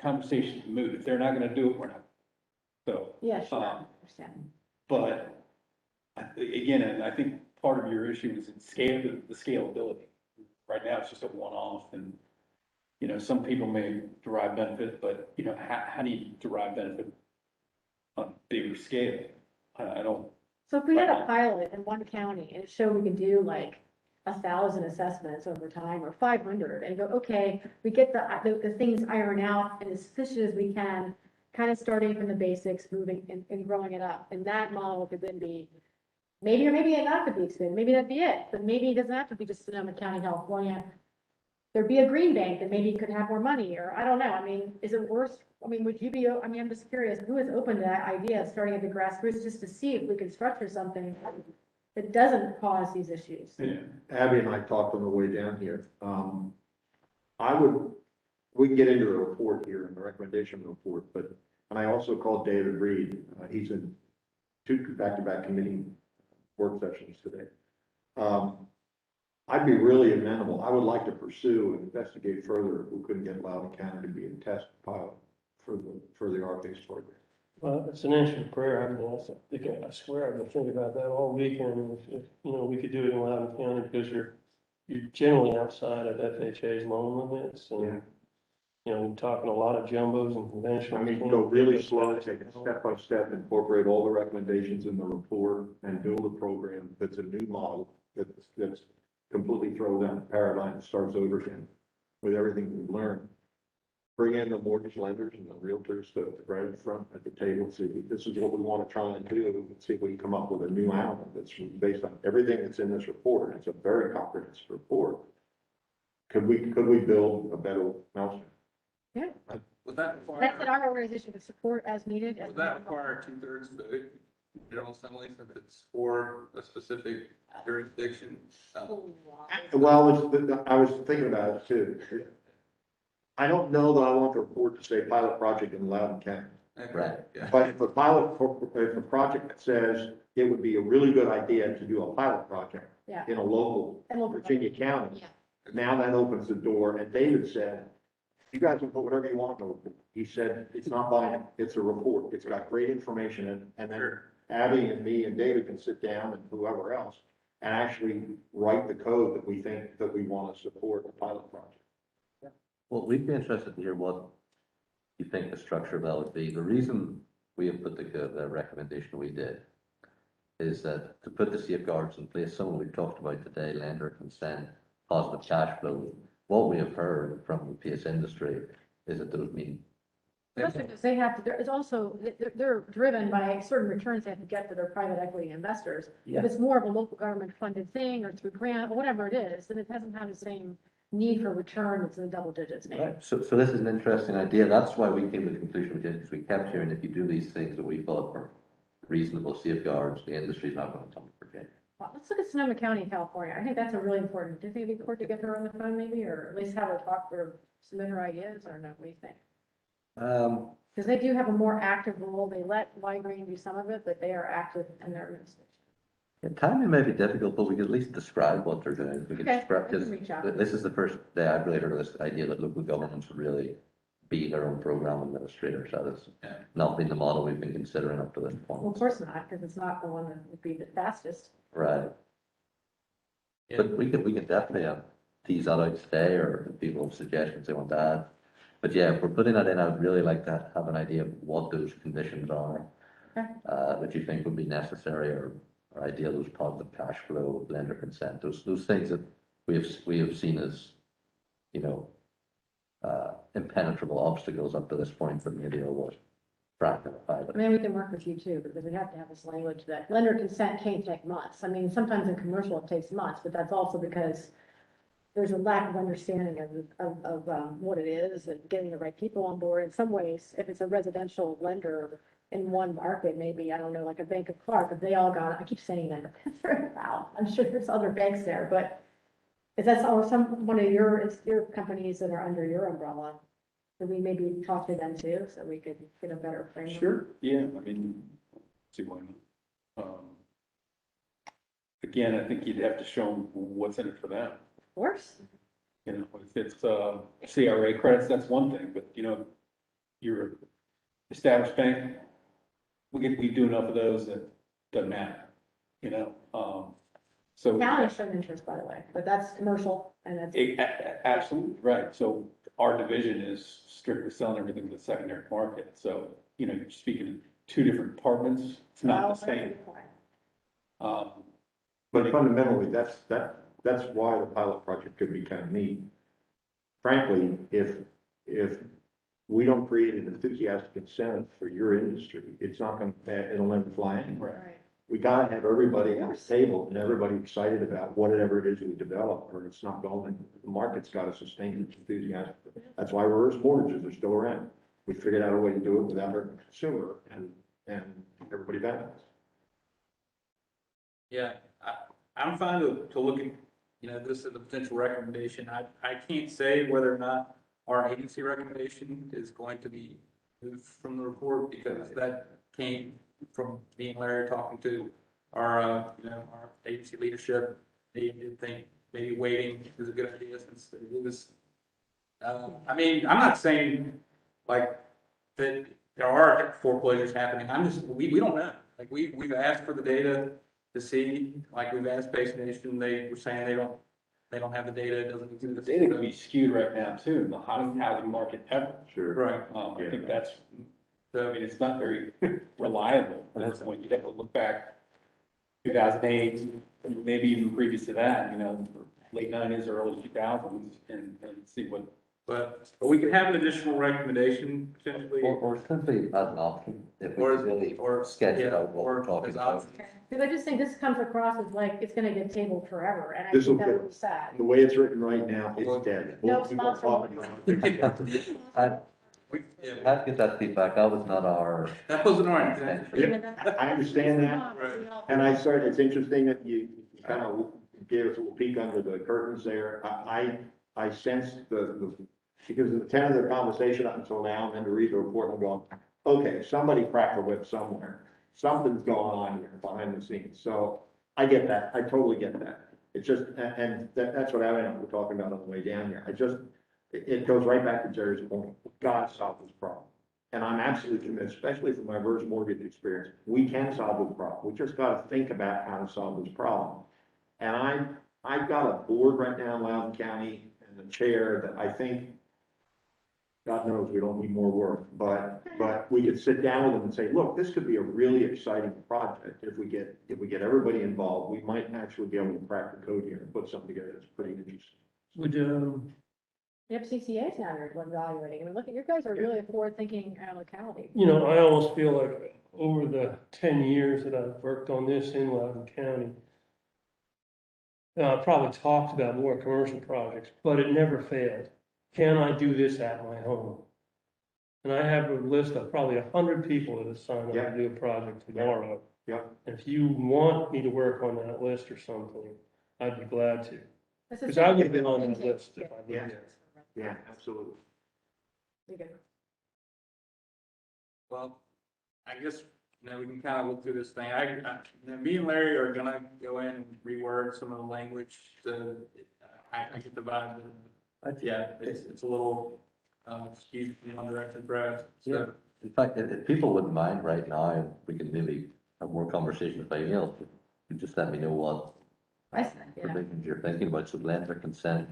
S8: conversation's moot. If they're not gonna do it, we're not. So,
S3: Yeah, sure, I understand.
S8: but again, and I think part of your issue is the scalability. Right now, it's just a one-off and, you know, some people may derive benefit, but, you know, how do you derive benefit on a bigger scale? I don't,
S3: So if we had a pilot in one county and show we could do like 1,000 assessments over time or 500 and go, okay, we get the things ironed out and as efficient as we can, kind of starting from the basics, moving and growing it up. And that model could then be, maybe, or maybe it not to be expanded, maybe that'd be it, but maybe it doesn't have to be just Sonoma County, California. There'd be a green bank that maybe could have more money, or I don't know, I mean, is it worse? I mean, would you be, I mean, I'm just curious, who is open to that idea of starting at the grassroots just to see if we can structure something that doesn't cause these issues?
S8: yeah.
S5: Abby and I talked on the way down here. We can get into the report here and the recommendation report, but, and I also called David Reed. He's in 2 back-to-back committee work sessions today. I'd be really amenable. I would like to pursue and investigate further if we couldn't get Loudoun County to be a test pilot for the R-based program.
S7: Well, it's an answered prayer. I mean, I swear I've been thinking about that all weekend. If, you know, we could do it in Loudoun County because you're generally outside of FHA's loan limits
S5: Yeah.
S7: and, you know, we're talking a lot of jumbos and conventional.
S5: I mean, go really slow, take it step by step, incorporate all the recommendations in the report and build a program that's a new model that's completely throws out the paradigm and starts over again with everything we've learned. Bring in the mortgage lenders and the realtors to right in front at the table, see, this is what we want to try and do, and see if we can come up with a new animal that's based on everything that's in this report. It's a very comprehensive report. Could we build a better mousetrap?
S3: Yeah,
S1: Would that
S3: that's what
S1: require,
S3: our organization would support as needed.
S1: would that require a 2/3 vote, General Assembly, if it's for a specific jurisdiction?
S5: Well, I was thinking about it too. I don't know that I want the report to say pilot project in Loudoun County.
S2: Right.
S1: Yeah.
S5: But if if a project that says it would be a really good idea to do a pilot project
S3: Yeah.
S5: in a local
S3: And we'll-
S5: Virginia county,
S3: Yeah.
S5: now that opens the door, and David said, you guys can put whatever you want in the report. He said, it's not binding, it's a report, it's got great information, and then Abby and me and David can sit down and whoever else, and actually write the code that we think that we want to support a pilot project.
S2: Well, we'd be interested to hear what you think the structure of that would be. The reason we have put the recommendation we did is that to put the safeguards in place, some of we've talked about today, lender consent, positive cash flow. What we have heard from the PS industry is that those mean.
S3: Especially because they have to, it's also, they're driven by certain returns they have to get for their private equity investors. If it's more of a local government funded thing or through grant, or whatever it is, then it doesn't have the same need for return that's in the double digits maybe.
S2: Right, so this is an interesting idea. That's why we came to the conclusion we did, because we kept hearing if you do these things that we thought were reasonable safeguards, the industry's not going to come to forget.
S3: Well, let's look at Sonoma County, California. I think that's a really important, do you think it'd be important to get her on the phone maybe, or at least have her talk or submit her ideas, or no, what do you think? Because they do have a more active role. They let Y-Green do some of it, but they are active in their administration.
S2: Yeah, timing may be difficult, but we could at least describe what they're doing. We could
S3: Okay,
S2: describe,
S3: I can
S2: because
S3: reach out.
S2: this is the first day I've really heard of this idea that local governments would really be their own program administrators. That has not been the model we've been considering up to this
S3: Well,
S2: point.
S3: of course not, because it's not the one that would be the fastest.
S2: Right.
S1: Yeah.
S2: But we could definitely tease that out today, or if people have suggestions they want to add. But yeah, if we're putting that in, I would really like to have an idea of what those conditions are.
S3: Okay.
S2: That you think would be necessary, or ideal, those positive cash flow, lender consent, those things that we have seen as, you know, impenetrable obstacles up to this point, but maybe it was practical.
S3: I mean, we can work with you too, because we have to have this language that lender consent can't take months. I mean, sometimes in commercial it takes months, but that's also because there's a lack of understanding of what it is and getting the right people on board. In some ways, if it's a residential lender in one market, maybe, I don't know, like a Bank of Clark, if they all got, I keep saying that, wow, I'm sure there's other banks there, but is that one of your companies that are under your umbrella? Could we maybe talk to them too, so we could get a better framework?
S8: Sure, yeah, I mean, see why not. again, I think you'd have to show them what's in it for them.
S3: Of course.
S8: You know, if it's, CRA credits, that's one thing, but you know, you're an established bank, we do enough of those that doesn't matter, you know, so.
S3: County showed interest, by the way, but that's commercial and that's.
S8: Absolutely, right. So our division is strictly selling everything to the secondary market. So, you know, you're speaking of two different departments. It's not the same. Um,
S5: But fundamentally, that's why the pilot project could be kind of neat. Frankly, if we don't create an enthusiastic incentive for your industry, it's not gonna, it'll never fly anywhere.
S3: Right.
S5: We gotta have everybody at the table and everybody excited about whatever it is we develop, or it's not going, the market's gotta sustain its enthusiasm. That's why reverse mortgages are still around. We figured out a way to do it without hurting the consumer and everybody benefits.
S1: Yeah, I'm fine to look at, you know, this as a potential recommendation. I can't say whether or not our agency recommendation is going to be moved from the report, because that came from me and Larry talking to our, you know, our agency leadership. They did think maybe waiting is a good idea, since it was, I mean, I'm not saying like that there are foreclosures happening. I'm just, we don't know. Like, we've asked for the data to see, like we've asked Base Nation, they were saying they don't have the data, it doesn't
S8: The
S1: exist.
S8: data can be skewed right now too, in the hottest housing market ever.
S5: Sure.
S1: Right.
S8: I think that's, I mean, it's not very reliable at this point. You'd have to look back 2008, maybe even previous to that, you know, late 90s or early 2000s, and see what.
S1: But we could have an additional recommendation potentially.
S2: Or simply as an option, if we
S1: Or-
S2: really
S1: or-
S2: sketch
S1: yeah,
S2: it out what
S1: or
S2: we're talking
S1: as
S2: about.
S1: options.
S3: Because I just think this comes across as like, it's gonna get tabled forever, and I
S5: This
S3: think
S5: will
S3: that
S5: get-
S3: would be sad.
S5: The way it's written right now, it's dead.
S3: No
S5: We won't talk about it.
S2: And
S1: Yeah,
S2: I have to get that feedback, that was not our
S1: that wasn't our intent.
S2: intention.
S5: I understand that. And I started, it's interesting that you kind of gave us a little peek under the curtains there. I sensed because of the tenor of the conversation up until now, and then to read the report, I'm going, okay, somebody cracked the whip somewhere. Something's going on here behind the scenes. So I get that. I totally get that. It's just, and that's what Alan and I were talking about on the way down here. It goes right back to Jerry's point. We've got to solve this problem. And I'm absolutely convinced, especially from my reverse mortgage experience, we can solve this problem. We just got to think about how to solve this problem. And I've got a board right now in Loudoun County and the chair that I think, God knows we don't need more work, but we could sit down with them and say, look, this could be a really exciting project. If we get everybody involved, we might actually be able to crack the code here and put something together that's pretty interesting.
S7: Would,
S3: The FCCA now are evaluating, I mean, look, you guys are really a forward-thinking locality.
S7: you know, I almost feel like over the 10 years that I've worked on this in Loudoun County, I probably talked about more commercial projects, but it never failed. Can I do this at my home? And I have a list of probably 100 people that have signed up
S5: Yeah.
S7: to do a project tomorrow.
S5: Yeah.
S7: If you want me to work on that list or something, I'd be glad to.
S3: This is
S7: Because I would have
S3: something
S7: been on
S3: we
S7: that
S3: can
S7: list
S3: take-
S7: if I
S3: yeah.
S7: lived there.
S5: Yeah, absolutely.
S3: You can-
S1: Well, I guess, you know, we can kind of look through this thing. You know, me and Larry are gonna go in and reword some of the language to, I get the vibe that, yeah, it's a little, skewed in one direction, perhaps. So,
S2: In fact, if people wouldn't mind right now, we can maybe have more conversations by email. You just let me know what
S3: I see, yeah.
S2: provisions you're thinking about, so lender consent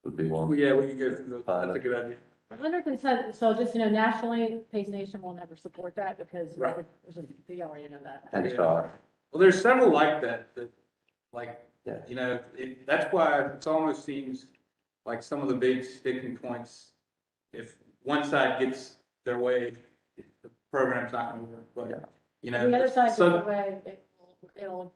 S2: would be
S1: well,
S2: one.
S1: yeah, we can go through those. That's a good idea.
S3: Under consent, so just, you know, nationally, Pace Nation will never support that because
S1: Right.
S3: we already know that.
S2: NSR,
S1: Well, there's several like that, like,
S2: Yeah.
S1: you know, that's why it almost seems like some of the big sticking points, if one side gets their way, the program's not gonna work,
S2: Yeah.
S1: but, you know.
S3: The other side goes
S1: so-
S3: away, it'll.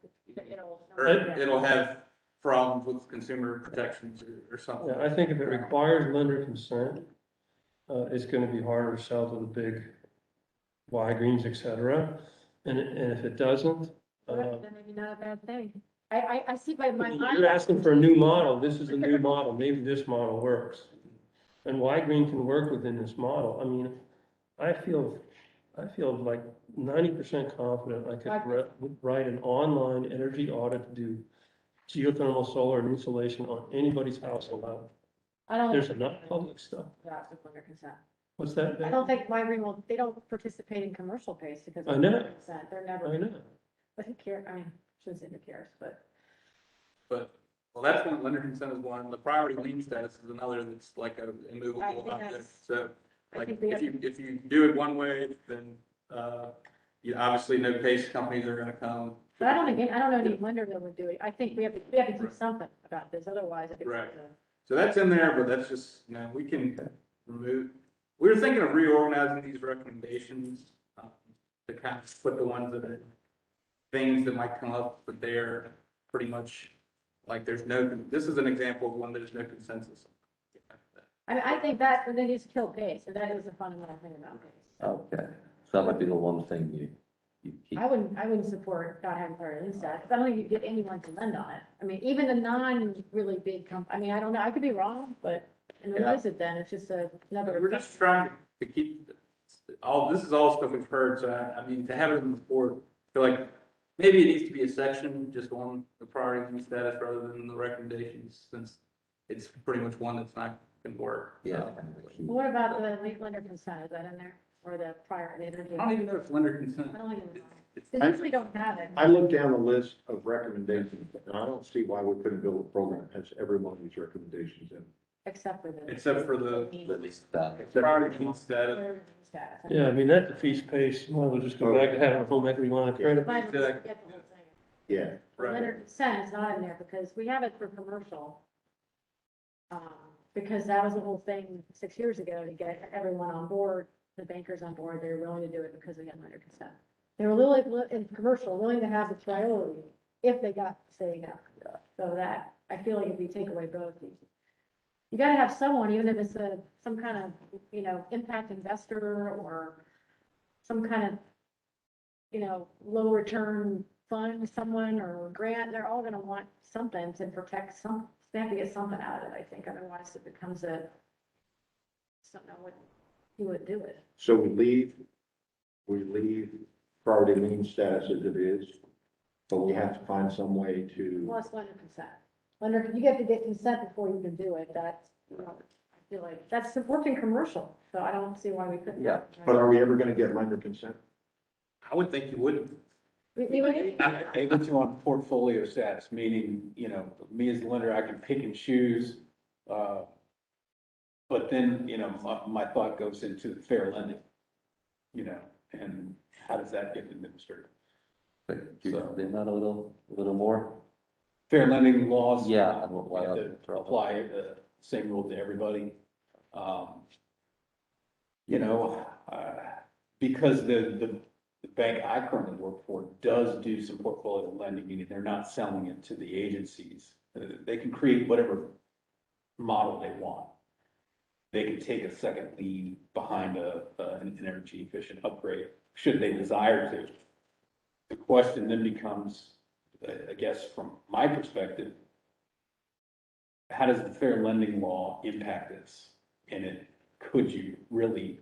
S1: Or it'll have problems with consumer protections or something.
S7: Yeah, I think if it requires lender consent, it's gonna be harder to sell to the big Y-greens, et cetera. And if it doesn't,
S3: Then maybe not a bad thing. I see by my mind.
S7: you're asking for a new model, this is a new model, maybe this model works. And Y-green can work within this model, I mean, I feel like 90% confident I could write an online energy audit to do geothermal, solar, and insulation on anybody's house allowed.
S3: I don't.
S7: There's
S3: think
S7: enough public stuff.
S3: That's with lender consent.
S7: What's that?
S3: I don't think my will, they don't participate in commercial pace because.
S7: I
S3: of
S7: know.
S3: lender consent. They're never.
S7: I know.
S3: But who cares? I mean, shouldn't say who cares, but.
S1: But, well, that's one, lender consent is one, the priority lien status is another that's like a
S3: I
S1: immovable
S3: think
S1: object.
S3: that's-
S1: So,
S3: I
S1: like,
S3: think we
S1: if
S3: have-
S1: you do it one way, then, you obviously no case companies are gonna come.
S3: But I don't know any lender that would do it. I think we have to do something about this, otherwise. it's,
S1: Right. So that's in there, but that's just, we can remove, we were thinking of reorganizing these recommendations, to kind of put the ones that are things that might come up, but they're pretty much, like, this is an example of one that there's no consensus.
S3: I mean, I think that, and then just kill pace, and that is a fundamental thing about pace.
S2: Okay, so that might be the one thing you keep.
S3: I wouldn't support not having priority lien status, because I don't think you get anyone to lend on it. I mean, even the non-really big I mean, I don't know, I could be wrong, but, and
S2: Yeah.
S3: what is it then? It's just another.
S1: We're just trying to keep, this is all stuff we've heard, so I mean, to have it in the report, I feel like maybe it needs to be a section just on the priority lien status rather than the recommendations, since it's pretty much one that's not gonna work.
S2: Yeah.
S3: What about the lender consent? Is that in there? Or the prior, the energy?
S1: I don't even know if lender consent.
S3: I don't think it's.
S1: It's-
S3: They usually don't have it.
S5: I looked down the list of recommendations, and I don't see why we couldn't build a program that has every one of these recommendations in.
S3: Except for the.
S1: Except for the priority lien status.
S3: Priority lien status.
S7: Yeah, I mean, that defeats pace. Might as well just go back to having a home equity line of credit.
S3: Might as well just get the whole thing.
S5: Yeah.
S3: The Lender consent is not in there because we have it for commercial. Because that was the whole thing 6 years ago to get everyone on board, the bankers on board, they were willing to do it because they had lender consent. They were in commercial, willing to have the priority if they got, say, so that, I feel like if we take away both, you gotta have someone, even if it's some kind of, impact investor or some kind of, low return fund, someone or grant, they're all gonna want something to protect they have to get something out of it, I think, otherwise it becomes something I wouldn't, you would do it.
S5: So we leave priority lien status as it is, but we have to find some way to,
S3: Plus lender consent. You get to get consent before you can do it, that's, I feel like, that's working commercial, so I don't see why we couldn't.
S2: Yeah.
S5: but are we ever gonna get lender consent?
S1: I would think you wouldn't.
S3: We would,
S8: Able to on portfolio status, meaning, me as the lender, I can pick and choose. But then, my thought goes into the fair lending, and how does that get administered?
S2: Could you explain that a little more?
S8: Fair lending laws.
S2: Yeah, and why
S8: You have
S2: not?
S8: to apply the same rule to everybody. Because the bank I currently work for does do some portfolio lending, meaning they're not selling it to the agencies. They can create whatever model they want. They can take a second lien behind an energy efficient upgrade, should they desire to. The question then becomes, I guess, from my perspective, how does the fair lending law impact this? And could you really,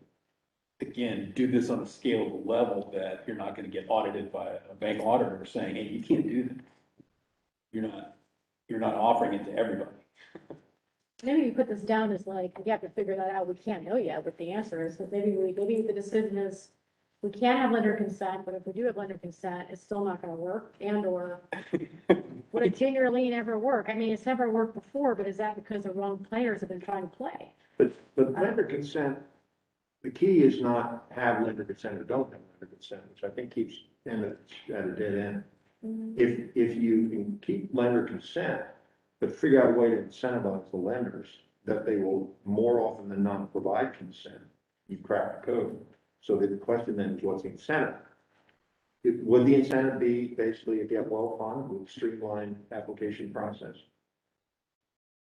S8: again, do this on a scalable level that you're not going to get audited by a bank auditor saying, hey, you can't do that. You're not offering it to everybody.
S3: maybe you put this down as like, we have to figure that out, we can't know yet what the answer is, but maybe the decision is, we can't have lender consent, but if we do have lender consent, it's still not gonna work, or would a 10-year lien ever work? I mean, it's never worked before, but is that because the wrong players have been trying to play?
S5: But lender consent, the key is not have lender consent or don't have lender consent, which I think keeps them at a dead end. If you can keep lender consent, but figure out a way to incentivize the lenders that they will more often than not provide consent, you crack the code. So the question then is, what's the incentive? Would the incentive be basically a get well fund with streamlined application process?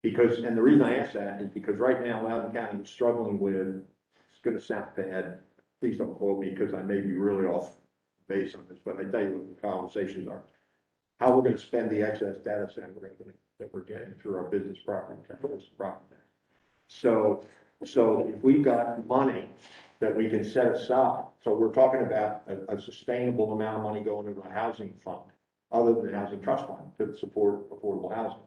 S5: Because, and the reason I ask that is because right now Loudoun County is struggling with, it's gonna sound bad, please don't quote me because I may be really off base on this, but I tell you what the conversations are. How we're gonna spend the excess data center revenue that we're getting through our business property tax. So if we've got money that we can set aside, so we're talking about a sustainable amount of money going into a housing fund, other than the Housing Trust Fund to support affordable housing.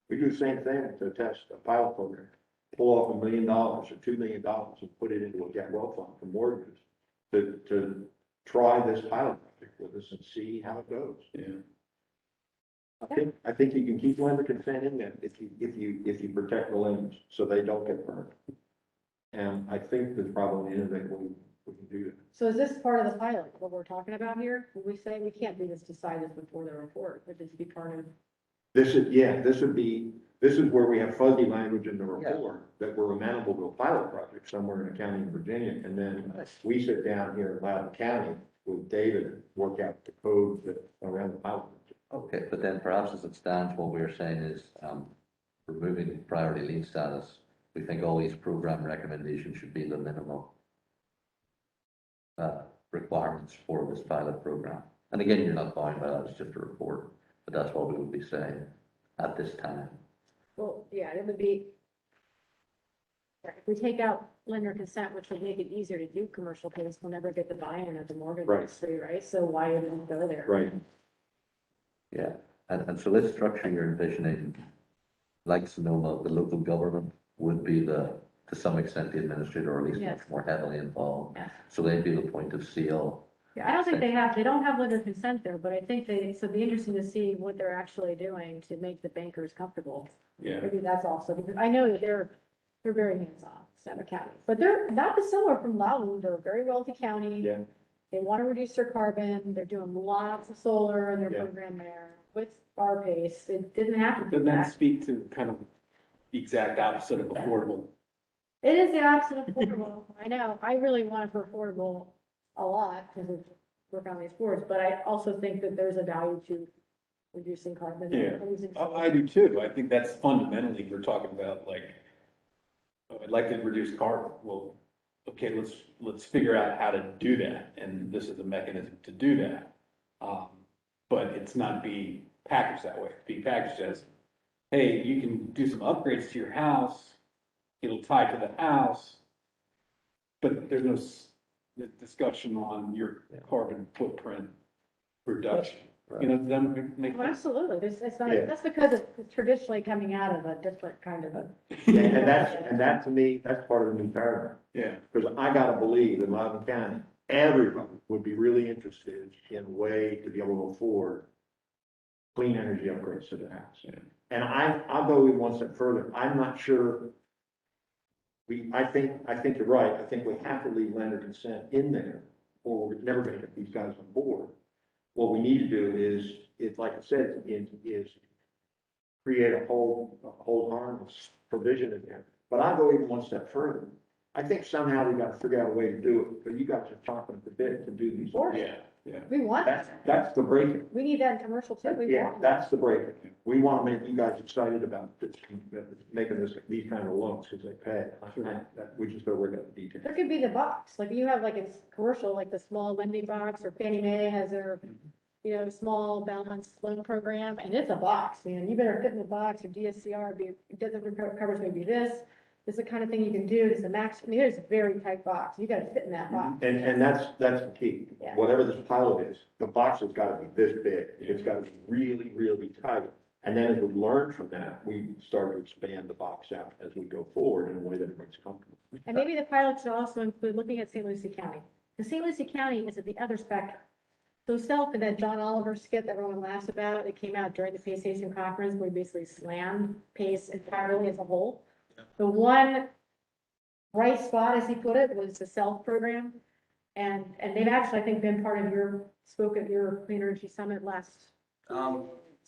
S5: We do the same thing to test a pilot program, pull off $1 million or $2 million and put it into a get well fund for mortgages to try this pilot project with us and see how it goes.
S8: Yeah.
S5: I think you can keep lender consent in there if you protect the lenders so they don't get burned. And I think there's probably an innovative way we can do that.
S3: So is this part of the pilot, what we're talking about here? When we say we can't do this, decide this before the report, would this be part of?
S5: This is where we have fuzzy language in the report that we're amenable to a pilot project somewhere in a county in Virginia. And then we sit down here in Loudoun County with David and work out the code that around the pilot.
S2: Okay, but then perhaps as it stands, what we're saying is, removing priority lien status, we think all these program recommendations should be the minimum requirements for this pilot program. And again, you're not bound by that, it's just a report, but that's what we would be saying at this time.
S3: Well, yeah, it would be. If we take out lender consent, which would make it easier to do commercial payments, we'll never get the buy-in of the mortgage
S5: Right.
S3: industry, right? So why would we go there?
S5: Right.
S2: Yeah, and so this structure you're envisioning, like Sonoma, the local government would be to some extent, the administrator, or at least
S3: Yes.
S2: much more heavily involved.
S3: Yes.
S2: So they'd be the point of sale.
S3: Yeah, I don't think they don't have lender consent there, but I think so it'd be interesting to see what they're actually doing to make the bankers comfortable.
S8: Yeah.
S3: Maybe that's also, because I know that they're very hands-on, Santa County, but they're not dissimilar from Loudoun. They're a very wealthy county.
S5: Yeah.
S3: They want to reduce their carbon. They're doing lots of solar in their
S5: Yeah.
S3: program there with our pace. It didn't have to be
S8: Doesn't that
S3: that.
S8: speak to kind of the exact opposite of affordable?
S3: It is the opposite of affordable. I know. I really want it for affordable a lot because we work on these boards, but I also think that there's a value to reducing carbon.
S8: Yeah.
S3: and using
S8: I do too. I think that's fundamentally, we're talking about like, oh, I'd like to reduce carbon. Well, okay, let's figure out how to do that. And this is a mechanism to do that. But it's not being packaged that way. It's being packaged as, hey, you can do some upgrades to your house. It'll tie to the house. But there's no discussion on your carbon footprint reduction. You know, that make
S3: Well, absolutely. It's not,
S5: Yeah.
S3: that's because it's traditionally coming out of a different kind of a.
S5: Yeah, and that to me, that's part of the new paradigm.
S8: Yeah.
S5: Because I gotta believe in Loudoun County, everybody would be really interested in a way to be able to afford clean energy upgrades to the house.
S8: Yeah.
S5: And I'll go even one step further. I'm not sure. I think you're right. I think we have to leave lender consent in there, or we're never gonna get these guys on board. What we need to do is like I said, is create a whole harmless provision in there. But I'll go even one step further. I think somehow we gotta figure out a way to do it, but you guys are talking a bit to do these.
S3: Course.
S8: Yeah, yeah.
S3: We want that.
S5: That's the breaking.
S3: We need that in commercial too. We
S5: Yeah,
S3: want that.
S5: that's the breaking. We wanna make you guys excited about this, making these kind of loans, because they pay. We just gotta work out the details.
S3: There could be the box, like you have like it's commercial, like the small lending box, or Fannie Mae has their, small balance loan program, and it's a box, man. You better fit in the box, or DSCR, it doesn't covers maybe this. This is the kind of thing you can do, this is the max, I mean, it's a very tight box. You gotta fit in that box.
S5: And that's the key.
S3: Yeah.
S5: Whatever this pilot is, the box has gotta be this big. It's gotta be really, really tight. And then as we learn from that, we start to expand the box out as we go forward in a way that everybody's comfortable.
S3: And maybe the pilot should also include looking at St. Lucie County. Because St. Lucie County is at the other spectrum. So self and that John Oliver skit that everyone laughs about, it came out during the Pace Station Conference, where we basically slammed Pace entirely as a whole. The one bright spot, as he put it, was the self program. And they've actually, I think, been part of your, spoke at your Clean Energy Summit last.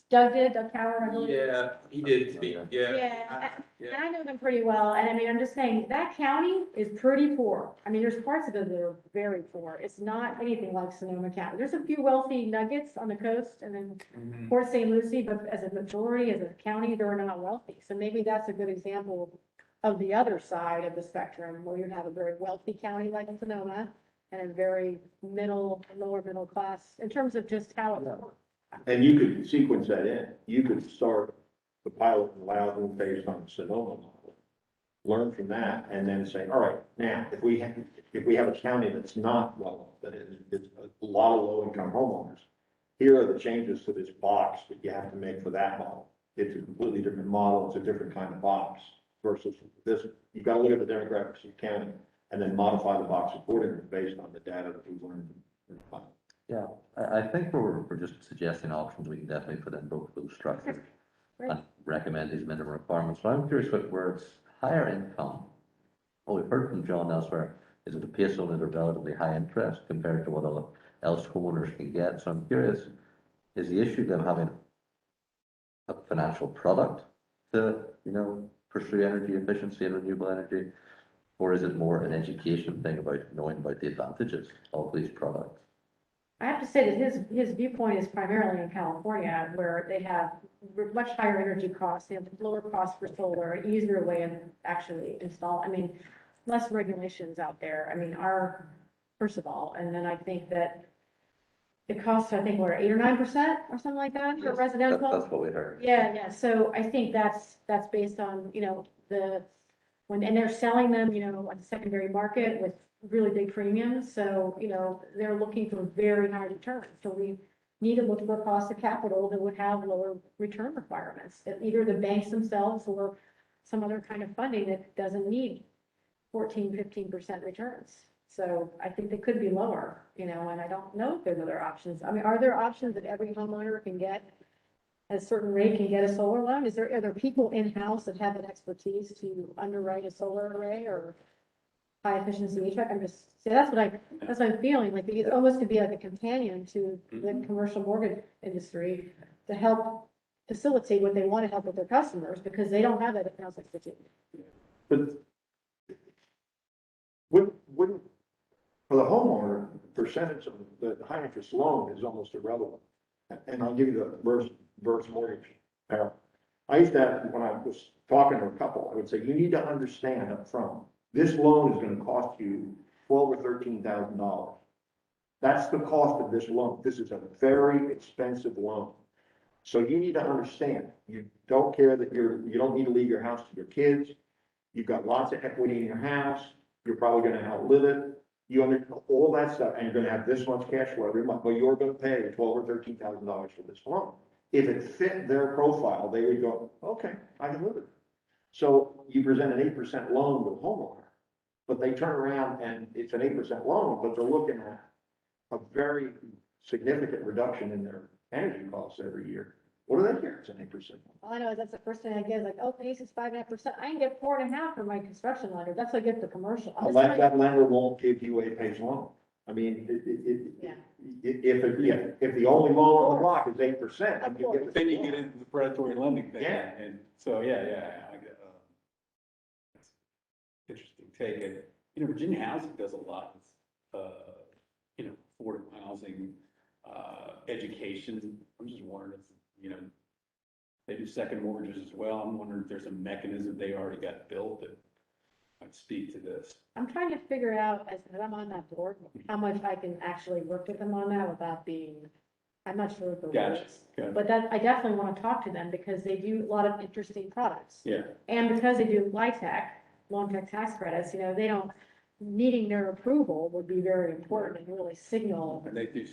S3: Doug Tower, I believe.
S1: Yeah, he did speak, yeah.
S3: Yeah,
S1: Yeah.
S3: and I know them pretty well, and I mean, I'm just saying, that county is pretty poor. I mean, there's parts of it that are very poor. It's not anything like Sonoma County. There's a few wealthy nuggets on the coast, and then
S1: Mhm.
S3: Port St. Lucie, but as a majority, as a county, they're not wealthy. So maybe that's a good example of the other side of the spectrum, where you have a very wealthy county like Sonoma, and a very lower middle class, in terms of just how it works.
S5: And you could sequence that in. You could start the pilot in Loudoun based on Sonoma model. Learn from that and then say, all right, now, if we have a county that's not well, that is a lot of low income homeowners, here are the changes to this box that you have to make for that model. It's a completely different model, it's a different kind of box versus this. You've got to look at the demographics of the county and then modify the box accordingly based on the data that we've learned.
S2: Yeah, I think we're just suggesting options. We can definitely put in both those structures
S3: Great.
S2: and recommend these minimum requirements. But I'm curious about where it's higher income. Well, we've heard from John elsewhere, is it a pace on it or relatively high interest compared to what else homeowners can get? So I'm curious, is the issue them having a financial product to, pursue energy efficiency and renewable energy? Or is it more an education thing about knowing about the advantages of these products?
S3: I have to say that his viewpoint is primarily in California, where they have much higher energy costs, they have lower costs for solar, an easier way of actually install, less regulations out there. First of all, and then I think that it costs, I think, what, 8 or 9% or something like that for residential?
S2: That's what we heard.
S3: Yeah, so I think that's based on, and they're selling them, on the secondary market with really big premiums, so, they're looking for very high returns. So we need to look for cost of capital that would have lower return requirements, either the banks themselves or some other kind of funding that doesn't need 14-15% returns. So I think they could be lower, and I don't know if there's other options. Are there options that every homeowner can get at a certain rate, can get a solar loan? Are there people in-house that have that expertise to underwrite a solar array or high efficiency HVAC? That's what I'm feeling, like it almost could be like a companion to the commercial mortgage industry to help facilitate what they want to help with their customers, because they don't have that in-house expertise.
S5: But wouldn't, for the homeowner, percentage of the high interest loan is almost irrelevant. And I'll give you the reverse mortgage. I used to have, when I was talking to a couple, I would say, you need to understand up front, this loan is gonna cost you $12,000 or $13,000. That's the cost of this loan. This is a very expensive loan. So you need to understand, you don't care that you don't need to leave your house to your kids. You've got lots of equity in your house. You're probably gonna outlive it. You understand all that stuff, and you're gonna have this much cash flow every month, but you're gonna pay $12,000 or $13,000 for this loan. If it fit their profile, they would go, okay, I can live it. So you present an 8% loan to a homeowner, but they turn around and it's an 8% loan, but they're looking at a very significant reduction in their energy costs every year. What do they care? It's an 8%.
S3: All I know is that's the first thing I get, is like, oh, pace is 5.5%. I can get 4.5% from my construction lender. That's what I get the commercial. I'm just
S5: Unless
S3: trying-
S5: that lender won't give you a PACE loan.
S3: Yeah.
S5: If the only loan on the block is 8%.
S3: Of
S5: then you
S3: course.
S8: Then you get into the predatory lending thing.
S5: Yeah.
S8: And so, yeah, I get, that's interesting take. And, Virginia Housing does a lot, affordable housing, education. I'm just wondering if, they do second mortgages as well. I'm wondering if there's a mechanism they already got built that might speak to this.
S3: I'm trying to figure out, as I'm on that board, how much I can actually work with them on that without being, I'm not sure what the
S8: Gotcha,
S3: rules.
S8: gotcha.
S3: But I definitely want to talk to them because they do a lot of interesting products.
S8: Yeah,
S3: And because they do LIHTC, long-term tax credits, they don't, needing their approval would be very important and really signal.
S8: and they do,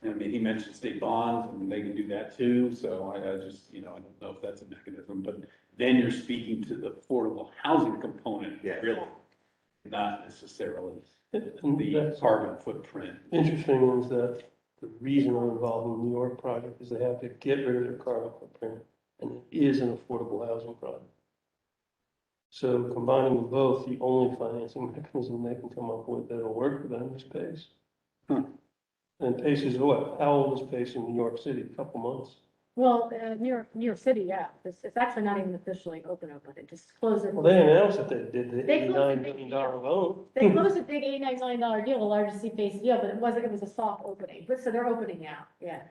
S8: he mentioned state bonds, and they can do that too, so I just, I don't know if that's a mechanism, but then you're speaking to the affordable housing component,
S5: Yeah.
S8: really, not necessarily
S7: And
S8: the
S7: that's
S8: carbon footprint.
S7: interesting is that the reason I'm involved in the New York project is they have to get rid of their carbon footprint, and it is an affordable housing project. So combining them both, the only financing mechanism they can come up with that'll work for them is PACE. And PACE is what? How old is PACE in New York City? A couple months.
S3: Well, New York City, yeah, it's actually not even officially open. It just closed their.
S7: Well, they announced that they did the
S3: They closed
S7: $89
S3: the
S7: million loan.
S3: They closed a big $89 million deal, the largest CPACE deal, but it was a soft opening, but so they're opening now, yeah.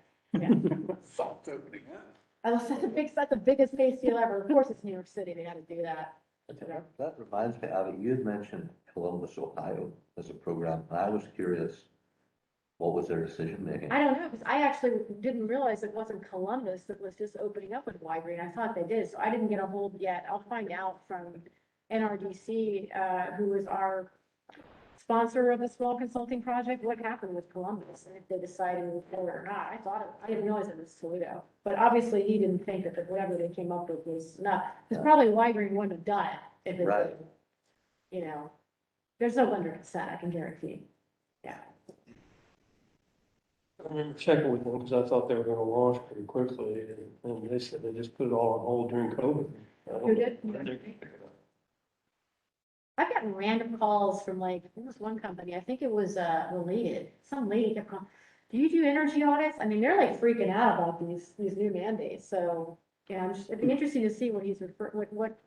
S8: Soft opening, huh?
S3: That's the biggest PACE deal ever. Of course, it's New York City, they had to do that.
S2: That reminds me, Abby, you had mentioned Columbus, Ohio as a program, and I was curious, what was their decision making?
S3: I don't know, because I actually didn't realize it wasn't Columbus that was just opening up with Y Green. I thought they did, so I didn't get a hold yet. I'll find out from NRDC, who is our sponsor of a small consulting project, what happened with Columbus, and if they decided to move forward or not. I didn't realize it was Toledo, but obviously he didn't think that whatever they came up with was enough. Because probably Wyring wouldn't have done it if it,
S2: Right.
S3: you know, there's no lender consent, I can guarantee. Yeah.
S7: I remember checking with them because I thought they were gonna launch pretty quickly, and they said they just put it all on hold during COVID. I don't
S3: Who
S7: know.
S3: did? I've gotten random calls from like, there was one company, I think it was, Related, some lady kept calling, do you do energy audits? I mean, they're like freaking out about these new mandates, so, yeah, it'd be interesting to see what he's what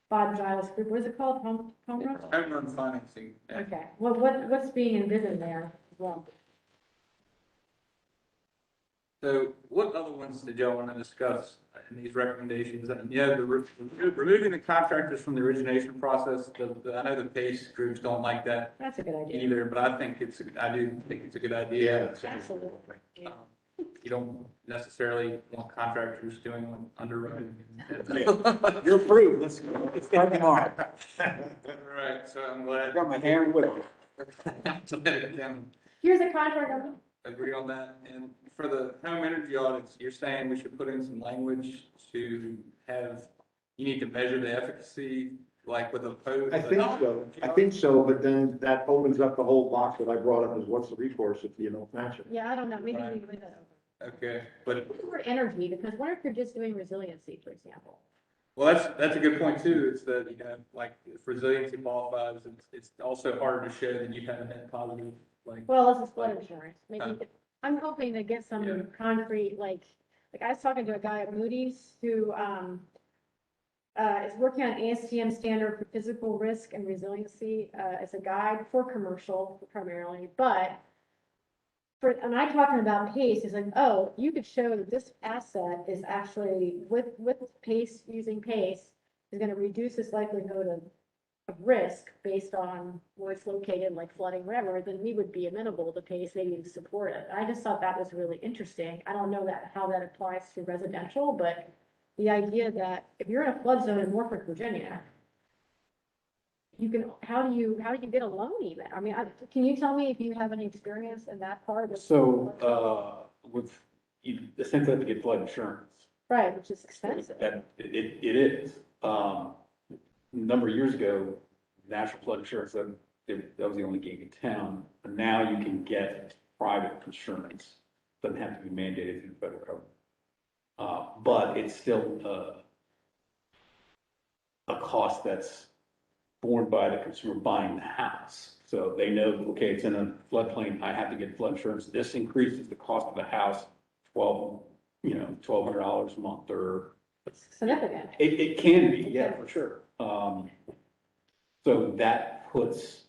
S3: Bob Giles Group, what is it called, home run?
S1: Home run financing. Yeah.
S3: Okay, what's being envisioned there as well?
S1: So what other ones did y'all want to discuss in these recommendations? And yeah, removing the contractors from the origination process, I know the PACE groups don't like that
S3: That's a good idea.
S1: either, but I think I do think it's a good idea.
S3: Absolutely. Yeah.
S1: You don't necessarily want contractors doing underwriting.
S8: You're approved, let's start tomorrow.
S1: Right, so I'm glad.
S8: I got my hand with it.
S1: Can
S3: Here's a contract,
S1: agree on that. And for the home energy audits, you're saying we should put in some language to have, you need to measure the efficacy, like with a post.
S5: I think so, but then that opens up the whole box that I brought up is what's the recourse if you don't match it?
S3: yeah, I don't know, maybe
S1: Right.
S3: we leave it open.
S1: Okay, but,
S3: Put the word energy, because what if you're just doing resiliency, for example?
S1: well, that's a good point too. It's that, like, if resiliency qualifies, it's also harder to show that you have a net positive, like.
S3: Well, this is flood insurance, maybe,
S1: Huh.
S3: I'm hoping to get
S1: Yeah.
S3: some concrete, like I was talking to a guy at Moody's who, is working on ASTM standard for physical risk and resiliency, as a guide for commercial primarily, but and I talking about PACE, he's like, oh, you could show that this asset is actually with PACE, using PACE, is gonna reduce its likelihood of risk based on where it's located, like flooding, whatever, then we would be amenable to PACE, maybe to support it. I just thought that was really interesting. I don't know how that applies to residential, but the idea that if you're in a flood zone in Norfolk, Virginia, you can, how do you get a loan even? I mean, can you tell me if you have any experience in that part of?
S8: So, you essentially have to get flood insurance.
S3: Right, which is expensive.
S8: It is. A number of years ago, National Flood Insurance, that was the only game in town. But now you can get private insurance. Doesn't have to be mandated through the federal government. But it's still a cost that's borne by the consumer buying the house. So they know, okay, it's in a floodplain, I have to get flood insurance. This increases the cost of the house, $1,200 a month, or
S3: It's significant.
S8: it can be, yeah, for sure. So that puts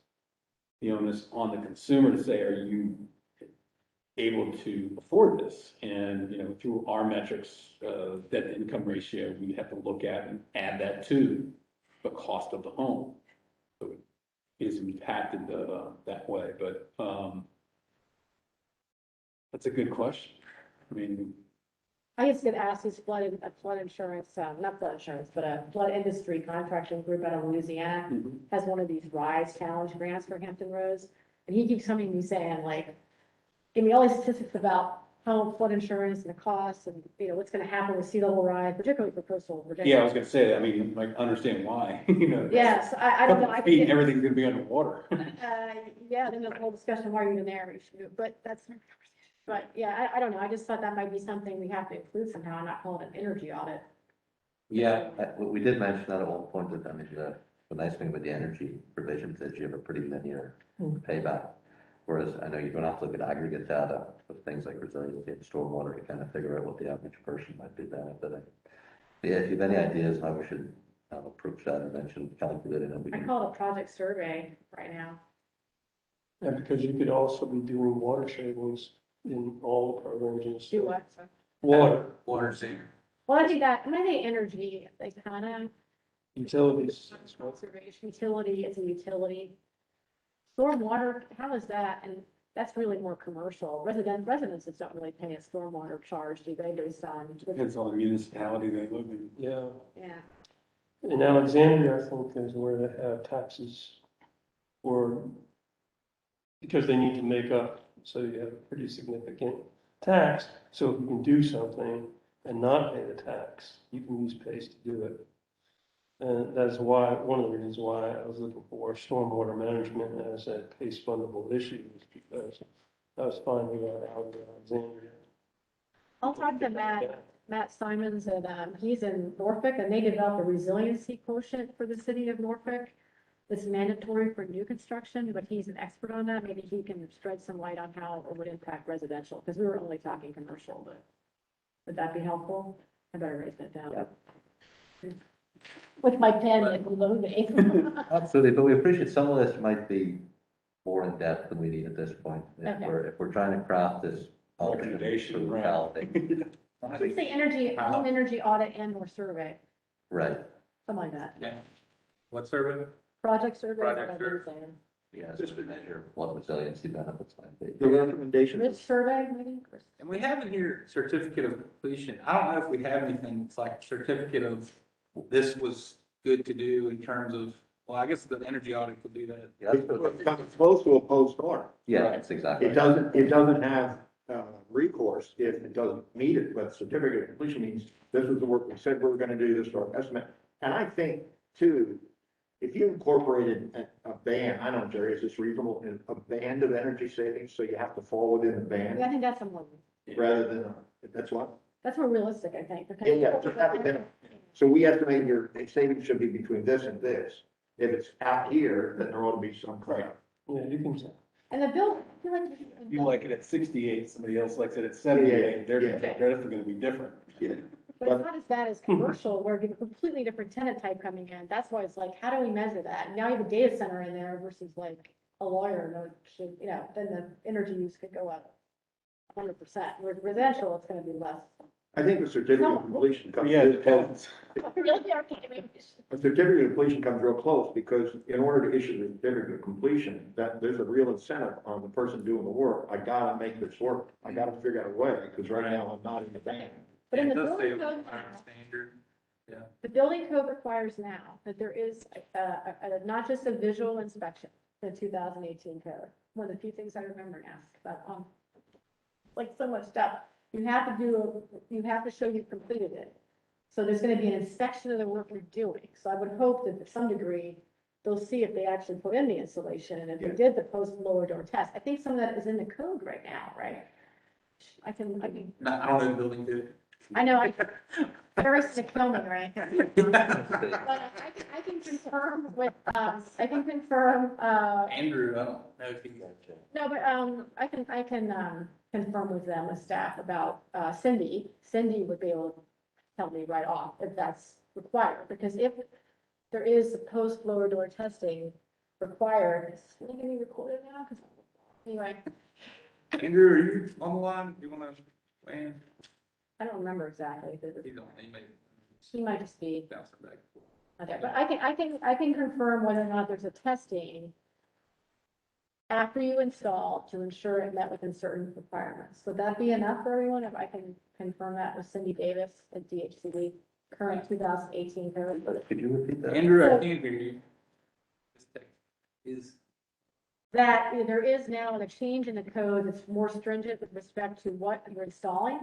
S8: the onus on the consumer to say, are you able to afford this? And, through our metrics, debt to income ratio, we have to look at and add that to the cost of the home. So it is impacted that way, but that's a good question. I mean,
S3: I used to get asked this flood insurance, not flood insurance, but a flood industry contracting group out of Louisiana has one of these RISE challenge grants for Hampton Roads. And he keeps coming to me saying like, give me all these statistics about how flood insurance and the costs and, what's gonna happen with sea level rise, particularly for coastal Virginia.
S8: yeah, I was gonna say that. I mean, like, understand why,
S3: Yes, I don't know. I think
S8: everything's gonna be underwater.
S3: yeah, then the whole discussion, why are you even there? But but yeah, I don't know. I just thought that might be something we have to include somehow and not call it an energy audit.
S2: Yeah, we did mention that at one point, that, I mean, the nice thing with the energy provisions is you have a pretty linear payback. Whereas I know you're gonna have to look at aggregate data with things like resiliency and stormwater to kind of figure out what the average person might be benefiting. But yeah, if you have any ideas how we should approach that, mention calculating, and we
S3: I
S2: can.
S3: call it a project survey right now.
S7: And because you could also be doing water savings in all the programs and
S3: Do
S7: stuff.
S3: what?
S7: Water,
S1: Saver.
S3: Well, I think that, when I say energy, like kind of
S7: utilities.
S3: conservation, utility, it's a utility. Stormwater, how is that? And that's really more commercial. Residences don't really pay a stormwater charge, do they, based on?
S8: Depends on the municipality they live in.
S7: Yeah.
S3: Yeah,
S7: In Alexandria, I think is where they have taxes for because they need to make up, so you have a pretty significant tax. So if you can do something and not pay the tax, you can use PACE to do it. And that's why, one of the reasons why I was looking for stormwater management as a PACE fundable issue, is because I was finding out out in Alexandria.
S3: I'll talk to Matt Simons, and, he's in Norfolk, and they developed a resiliency quotient for the city of Norfolk. That's mandatory for new construction, but he's an expert on that. Maybe he can shed some light on how it would impact residential, because we were only talking commercial, but would that be helpful? I better write that down. With my pen and loading.
S2: Absolutely, but we appreciate some of this might be more in depth than we need at this point.
S3: Okay.
S2: If we're trying to craft this.
S8: Recommendation, right.
S2: Reality.
S3: I should say energy, home energy audit and or survey,
S2: Right,
S3: something like that.
S1: Yeah. What survey?
S3: Project survey.
S1: Project
S3: whatever you're
S1: survey.
S3: saying.
S2: yeah, just to measure what resiliency benefits might be.
S5: The recommendation,
S3: Rich survey, maybe?
S1: And we have in here certificate of completion. I don't know if we have anything that's like certificate of this was good to do in terms of, well, I guess the energy audit could do that.
S2: Yeah,
S5: it's close to a postcard.
S2: yeah, that's exactly.
S5: It doesn't have, recourse if it doesn't meet it, but certificate of completion means this is the work we said we were gonna do, this is our estimate. And I think too, if you incorporated a band, I don't know, Jerry, is this reasonable, in a band of energy savings, so you have to fall within the band
S3: I think that's more,
S5: rather than, that's what?
S3: that's more realistic, I think. because-
S5: Yeah, just have it there. So we estimate your savings should be between this and this. If it's out here, then there ought to be some crap.
S7: Yeah, you can,
S3: And the bill, I feel like.
S8: You like it at 68, somebody else likes it at 78, they're
S5: Yeah.
S8: definitely gonna be different.
S5: Yeah.
S3: But it's not as bad as commercial, where you have a completely different tenant type coming in. That's why it's like, how do we measure that? Now you have a data center in there versus like a lawyer, no, should, you know, then the energy use could go up 100%. With residential, it's gonna be less.
S5: I think the certificate of completion comes
S8: Yeah, it
S5: real close.
S8: depends.
S3: Really, I can't even-
S5: A certificate of completion comes real close because in order to issue the certificate of completion, that there's a real incentive on the person doing the work. I gotta make this work. I gotta figure out a way, because right now I'm not in the band.
S3: But in the
S1: It does say
S3: building code,
S1: requirement standard.
S3: the building code requires now that there is, not just a visual inspection, the 2018 code. One of the few things I remember now, but, like so much stuff. You have to show you've completed it. So there's gonna be an inspection of the work you're doing. So I would hope that to some degree, they'll see if they actually put in the installation and if they
S5: Yeah.
S3: did the post lower door test. I think some of that is in the code right now, right? I can,
S1: No, I don't know the building did.
S3: I know, Paris to kill me, right? But I can confirm with, I can confirm,
S1: Andrew, I don't know if he.
S3: no, but, I can confirm with them, with staff about, Cindy. Cindy would be able to tell me right off if that's required, because if there is post lower door testing required, is it gonna be recorded now? 'Cause anyway,
S1: Andrew, are you on the line? Do you wanna, man,
S3: I don't remember exactly.
S1: he don't, he may
S3: She might just be,
S1: bounce it back.
S3: okay, but I can confirm whether or not there's a testing after you install to ensure it met within certain requirements. Would that be enough for everyone if I can confirm that with Cindy Davis at DHCD, current 2018 code?
S2: Could you repeat that?
S1: Andrew, I can't hear you. This text is,
S3: That there is now a change in the code that's more stringent with respect to what you're installing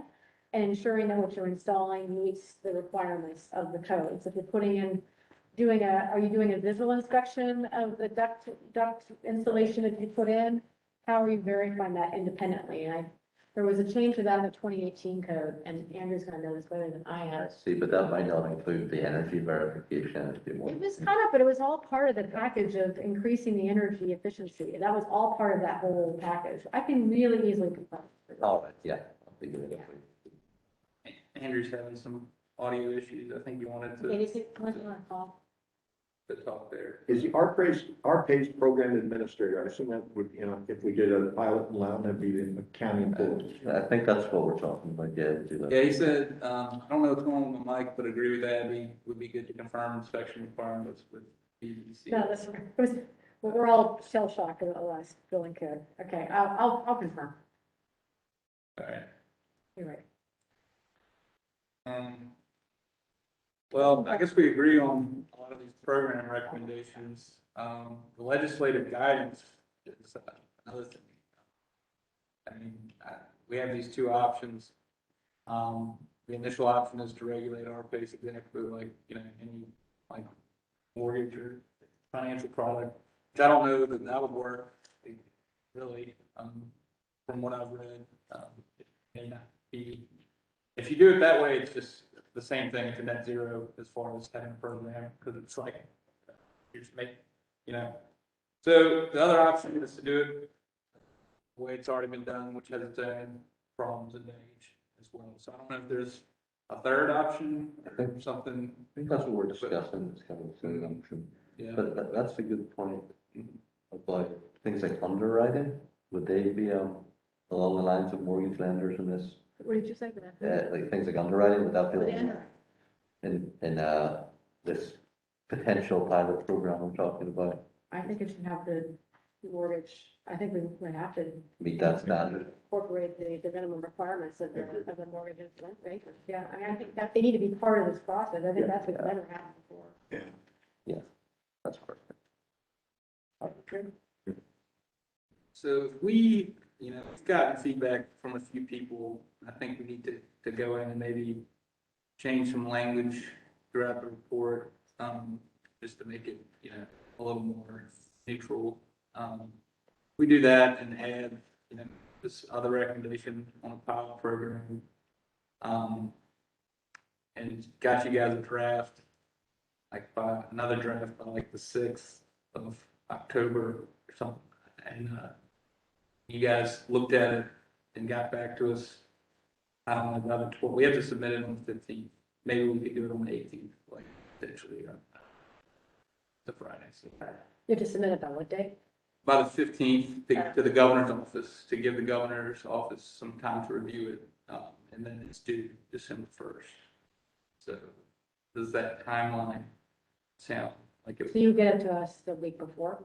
S3: and ensuring that what you're installing meets the requirements of the code. So if you're putting in, are you doing a visual inspection of the duct installation that you put in? How are you verifying that independently? And there was a change to that in the 2018 code, and Andrew's gonna know this better than I
S2: I
S3: am.
S2: see, but that might not include the energy verification. It'd be more-
S3: It was kind of, but it was all part of the package of increasing the energy efficiency. That was all part of that whole package. I can really easily confirm.
S2: All right, yeah. I'll figure it out.
S1: Andrew's having some audio issues. I think you wanted
S3: Okay,
S1: to,
S3: is it, what's on call?
S1: to talk there.
S5: Is the our PACE program administrator, I assume that would, if we did a pilot in Loudon, that'd be the county employee.
S2: I think that's what we're talking about, yeah, to do that.
S1: Yeah, he said, I don't know what's going on with the mic, but agree with Abby. Would be good to confirm inspection requirements with BBC.
S3: No, that's, we're all shell shocked at the last billing code. Okay, I'll confirm.
S1: All right.
S3: You're right.
S1: Well, I guess we agree on a lot of these program recommendations. The legislative guidance is, another thing. I mean, we have these two options. The initial option is to regulate our base exactly like, any like mortgage or financial product, which I don't know that that would work really, from what I've read. It may not be, if you do it that way, it's just the same thing to net zero as far as having a program, because it's like, you just make, So the other option is to do it the way it's already been done, which has its own problems and age as well. So I don't know if there's a third option or something.
S2: I think that's what we're discussing, is kind of the third option.
S1: Yeah.
S2: But that's a good point about things like underwriting. Would they be along the lines of mortgage lenders in this?
S3: What did you say, Vanessa?
S2: Like things like underwriting, would that
S3: For the
S2: be
S3: underwriting.
S2: in this potential pilot program I'm talking about,
S3: I think it should have the mortgage, I think we would have to
S2: meet that standard?
S3: incorporate the minimum requirements of the mortgage instrument, right? Yeah, I mean, I think that they need to be part of this process. I think that's what's never happened before.
S2: That's perfect.
S1: So if we, we've gotten feedback from a few people, I think we need to go in and maybe change some language throughout the report, just to make it, a little more neutral. We do that and add, this other recommendation on a pilot program. And got you guys a draft, like by another draft by like the 6th of October or something. And, you guys looked at it and got back to us. I don't know, about the 12th. We have to submit it on the 15th. Maybe we could do it on the 18th, like potentially, the Friday. So
S3: You have to submit it by what day?
S1: by the 15th to the governor's office, to give the governor's office some time to review it. And then it's due December 1st. So does that timeline sound like
S3: So
S1: it?
S3: you get it to us the week before?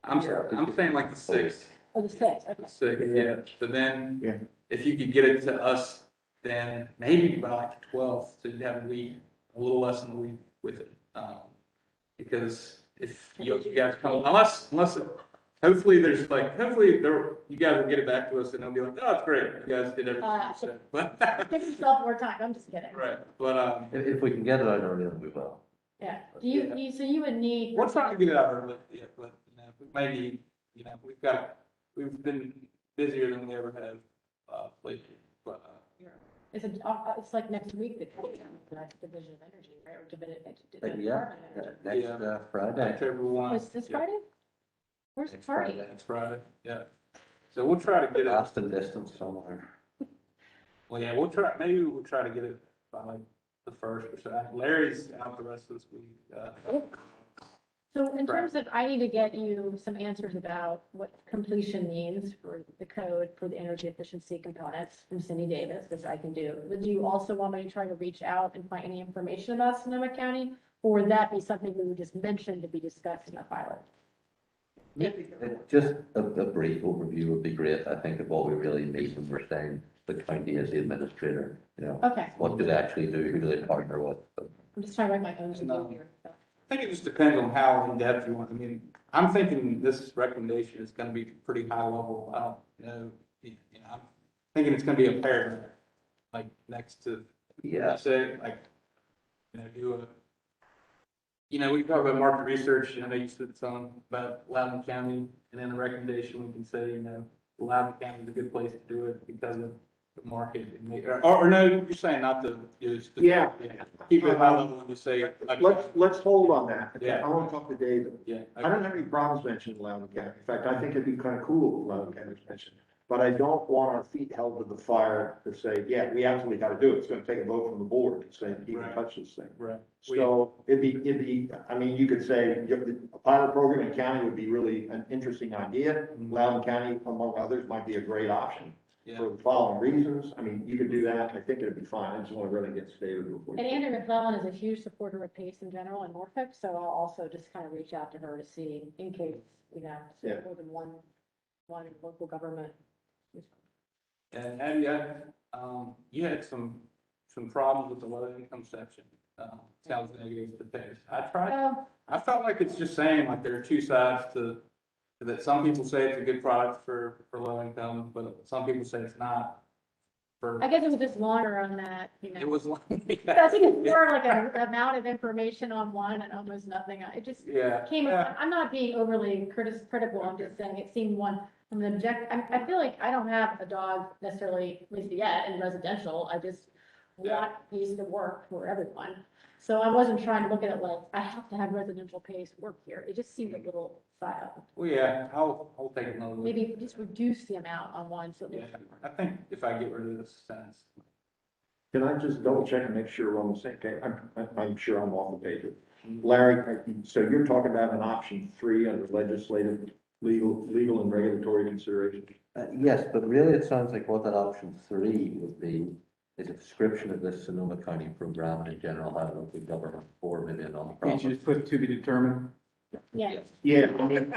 S1: I'm saying like the 6th.
S3: Oh, the 6th, okay.
S1: So, yeah, so then,
S5: Yeah.
S1: if you could get it to us, then maybe by like the 12th, so you'd have a week, a little less than a week with it. Because if you guys come, unless, hopefully you guys will get it back to us and they'll be like, oh, it's great, you guys did everything you said. But,
S3: Give yourself more time, I'm just kidding.
S1: right, but,
S2: If we can get it out earlier, we will.
S3: Yeah, do you, so you would need.
S1: we're trying to get it out early, yeah, but, maybe, we've been busier than we ever have, lately, but,
S3: It's like next week, the Division of Energy, right, or Division.
S2: Yeah, next
S1: Yeah.
S2: Friday.
S1: October 1.
S3: Is this Friday? Where's the
S2: Next
S3: party?
S2: Friday.
S1: It's Friday, yeah. So we'll try to get it,
S2: Last and distance somewhere.
S1: well, yeah, maybe we'll try to get it by like the 1st or so. Larry's out the rest of this week.
S3: So in terms of, I need to get you some answers about what completion means for the code for the energy efficiency components from Cindy Davis, which I can do. Would you also want me to try to reach out and find any information about Sonoma County? Or would that be something we would just mention to be discussed in the pilot?
S2: Just a brief overview would be great, I think, of what we really need when we're saying the county is the administrator,
S3: Okay,
S2: what do they actually do, who do they partner with?
S3: I'm just trying to write my own note here. so.
S1: I think it just depends on how in depth you want. I mean, I'm thinking this recommendation is going to be pretty high level. I don't know, I'm thinking it's going to be a paragraph, like next to,
S2: Yeah,
S1: say, like, do a, we can talk about market research. I know you said some about Loudoun County, and then the recommendation, we can say, Loudoun County is a good place to do it because of the market. Or no, you're saying not to use.
S5: Yeah.
S1: Keep it high level and just say. like,
S5: Let's hold on that.
S1: Yeah.
S5: I want to talk to David.
S1: Yeah.
S5: I don't have any problems mentioning Loudoun County. In fact, I think it'd be kind of cool if Loudoun County was mentioned. But I don't want our feet held to the fire to say, yeah, we absolutely got to do it. It's going to take a vote from the board to say, you can
S1: Right.
S5: touch this thing.
S1: Right.
S5: So it'd be, I mean, you could say a pilot program in county would be really an interesting idea. Loudoun County, among others, might be a great option
S1: Yeah.
S5: for the following reasons. I mean, you could do that. I think it'd be fine. I just want to really get David before.
S3: And Andrew McClellan is a huge supporter of PACE in general in Norfolk, so I'll also just kind of reach out to her to see in case,
S5: Yeah.
S3: more than one local government.
S1: And you had some problems with the low income section. Sounds negative to PACE. I felt like it's just saying like there are two sides to that some people say it's a good product for low income, but some people say it's not. For,
S3: I guess it was just longer on that, you know.
S1: it was like,
S3: I think it's more like an amount of information on one and almost nothing. It just
S1: yeah.
S3: came,
S1: Yeah.
S3: I'm not being overly critical, I'm just saying it seemed one, from the I feel like I don't have a dog necessarily, at least yet, in residential, I just want these to work for everyone. So I wasn't trying to look at it like, I have to have residential pace work here, it just seemed a little side.
S1: Well, yeah, I'll take another look.
S3: Maybe just reduce the amount on one, so.
S1: Yeah, I think if I get rid of this sentence.
S5: Can I just double check and make sure we're on the same page? I'm sure I'm off the page. Larry, so you're talking about an option 3 under legislative, legal and regulatory considerations?
S2: Yes, but really it sounds like what that option 3 would be is a description of this Sonoma County program and in general how local government 4 million on the
S8: You
S2: profit.
S8: just put to be determined.
S3: Yeah,
S5: Yeah,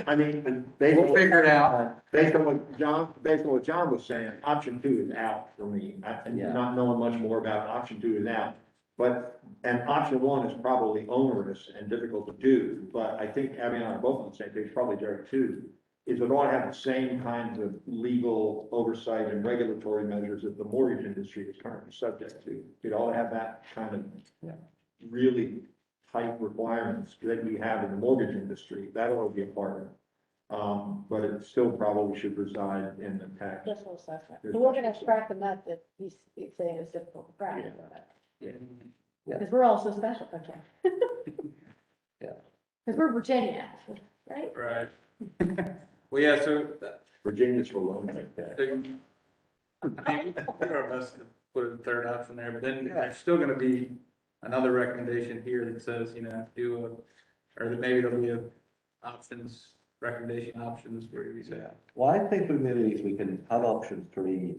S5: I mean,
S8: We'll figure it out.
S5: based on what John was saying, option 2 is out for me.
S2: Yeah.
S5: Not knowing much more about option 2 is out. But, and option 1 is probably onerous and difficult to do, but I think Abby and I are both on the same page, probably Jerry too, is it ought to have the same kinds of legal oversight and regulatory measures that the mortgage industry is currently subject to. It ought to have that kind of really tight requirements that we have in the mortgage industry. That ought to be a part of it. But it still probably should reside in the tax.
S3: this whole assessment. So we're gonna crack the nut that he's saying is difficult to crack.
S2: Yeah.
S3: Because we're all so special, okay?
S2: Yeah.
S3: Because we're Virginia, right?
S1: Right. Well, yeah, so
S5: Virginia's for loans like that.
S1: I mean, we do our best to put a third option there, but then there's still gonna be another recommendation here that says, you know, or that maybe there'll be a recommendation options where we say.
S2: Well, I think we can have option 3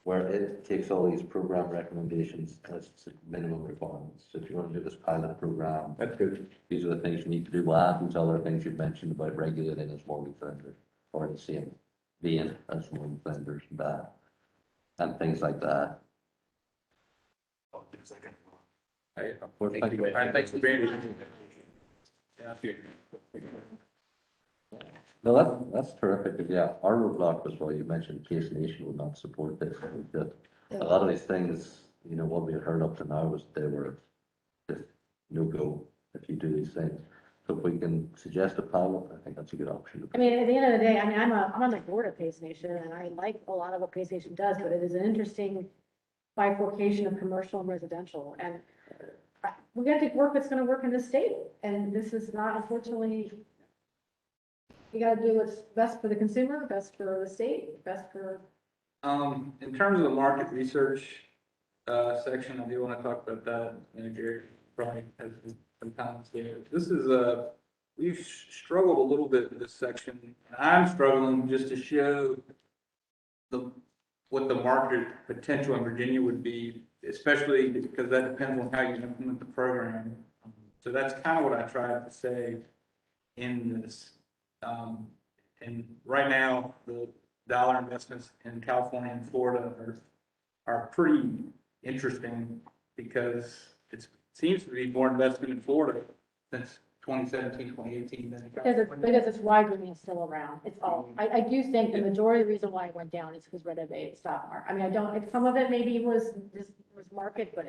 S2: where it takes all these program recommendations as minimum requirements. So if you want to do this pilot program,
S5: That's good.
S2: these are the things you need to do. We'll add these other things you mentioned about regulating as mortgage lenders or the same being as mortgage lenders and that, and things like that.
S1: Hey,
S2: Well, thank you.
S1: all right, thanks for being here. Yeah.
S2: No, that's terrific. Yeah, our roadblock was why you mentioned Case Nation would not support this. That a lot of these things, you know, what we had heard up to now was they were just no go if you do these things. So if we can suggest a pilot, I think that's a good option.
S3: I mean, at the end of the day, I mean, I'm on the board of Pace Nation and I like a lot of what Pace Nation does, but it is an interesting bifurcation of commercial and residential. And we got to work what's gonna work in the state. And this is not, unfortunately, you gotta do what's best for the consumer, best for the state, best for.
S1: In terms of the market research, section, I do want to talk about that, and Gary probably has some comments there. This is we've struggled a little bit with this section, and I'm struggling just to show what the market potential in Virginia would be, especially because that depends on how you implement the program. So that's kind of what I tried to say in this. And right now, the dollar investments in California and Florida are pretty interesting because it seems to be more investment in Florida since 2017, 2018 than in California.
S3: Because it's why green is still around. It's all, I do think the majority of the reason why it went down is because renovated stock market. I mean, I don't, some of it maybe was market, but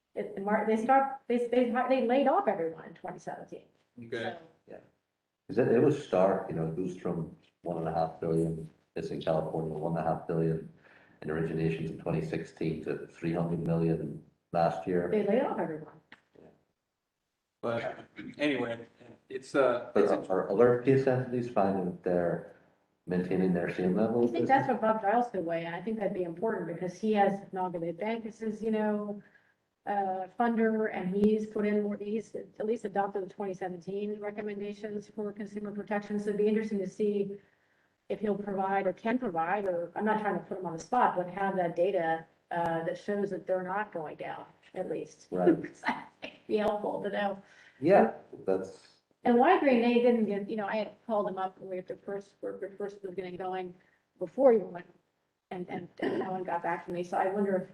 S3: they laid off everyone in 2017.
S1: Okay.
S3: So,
S2: Because it was stark, you know, it goes from 1.5 billion, it's in California, 1.5 billion in originations in 2016 to 300 million last year.
S3: They laid off everyone.
S1: But anyway, it's
S2: But are other case entities finding that they're maintaining their same
S3: I
S2: levels?
S3: think that's what Bob Giles could weigh, and I think that'd be important because he has Monterey Bank as his, funder, and he's put in more, he's at least adopted the 2017 recommendations for consumer protection. So it'd be interesting to see if he'll provide or can provide, or I'm not trying to put him on the spot, but have that data that shows that they're not going down, at least.
S2: Right.
S3: It'd be helpful to know.
S2: Yeah, that's,
S3: And why Green, they didn't get, I had called him up when we first was getting going before you went, and no one got back to me. So I wonder if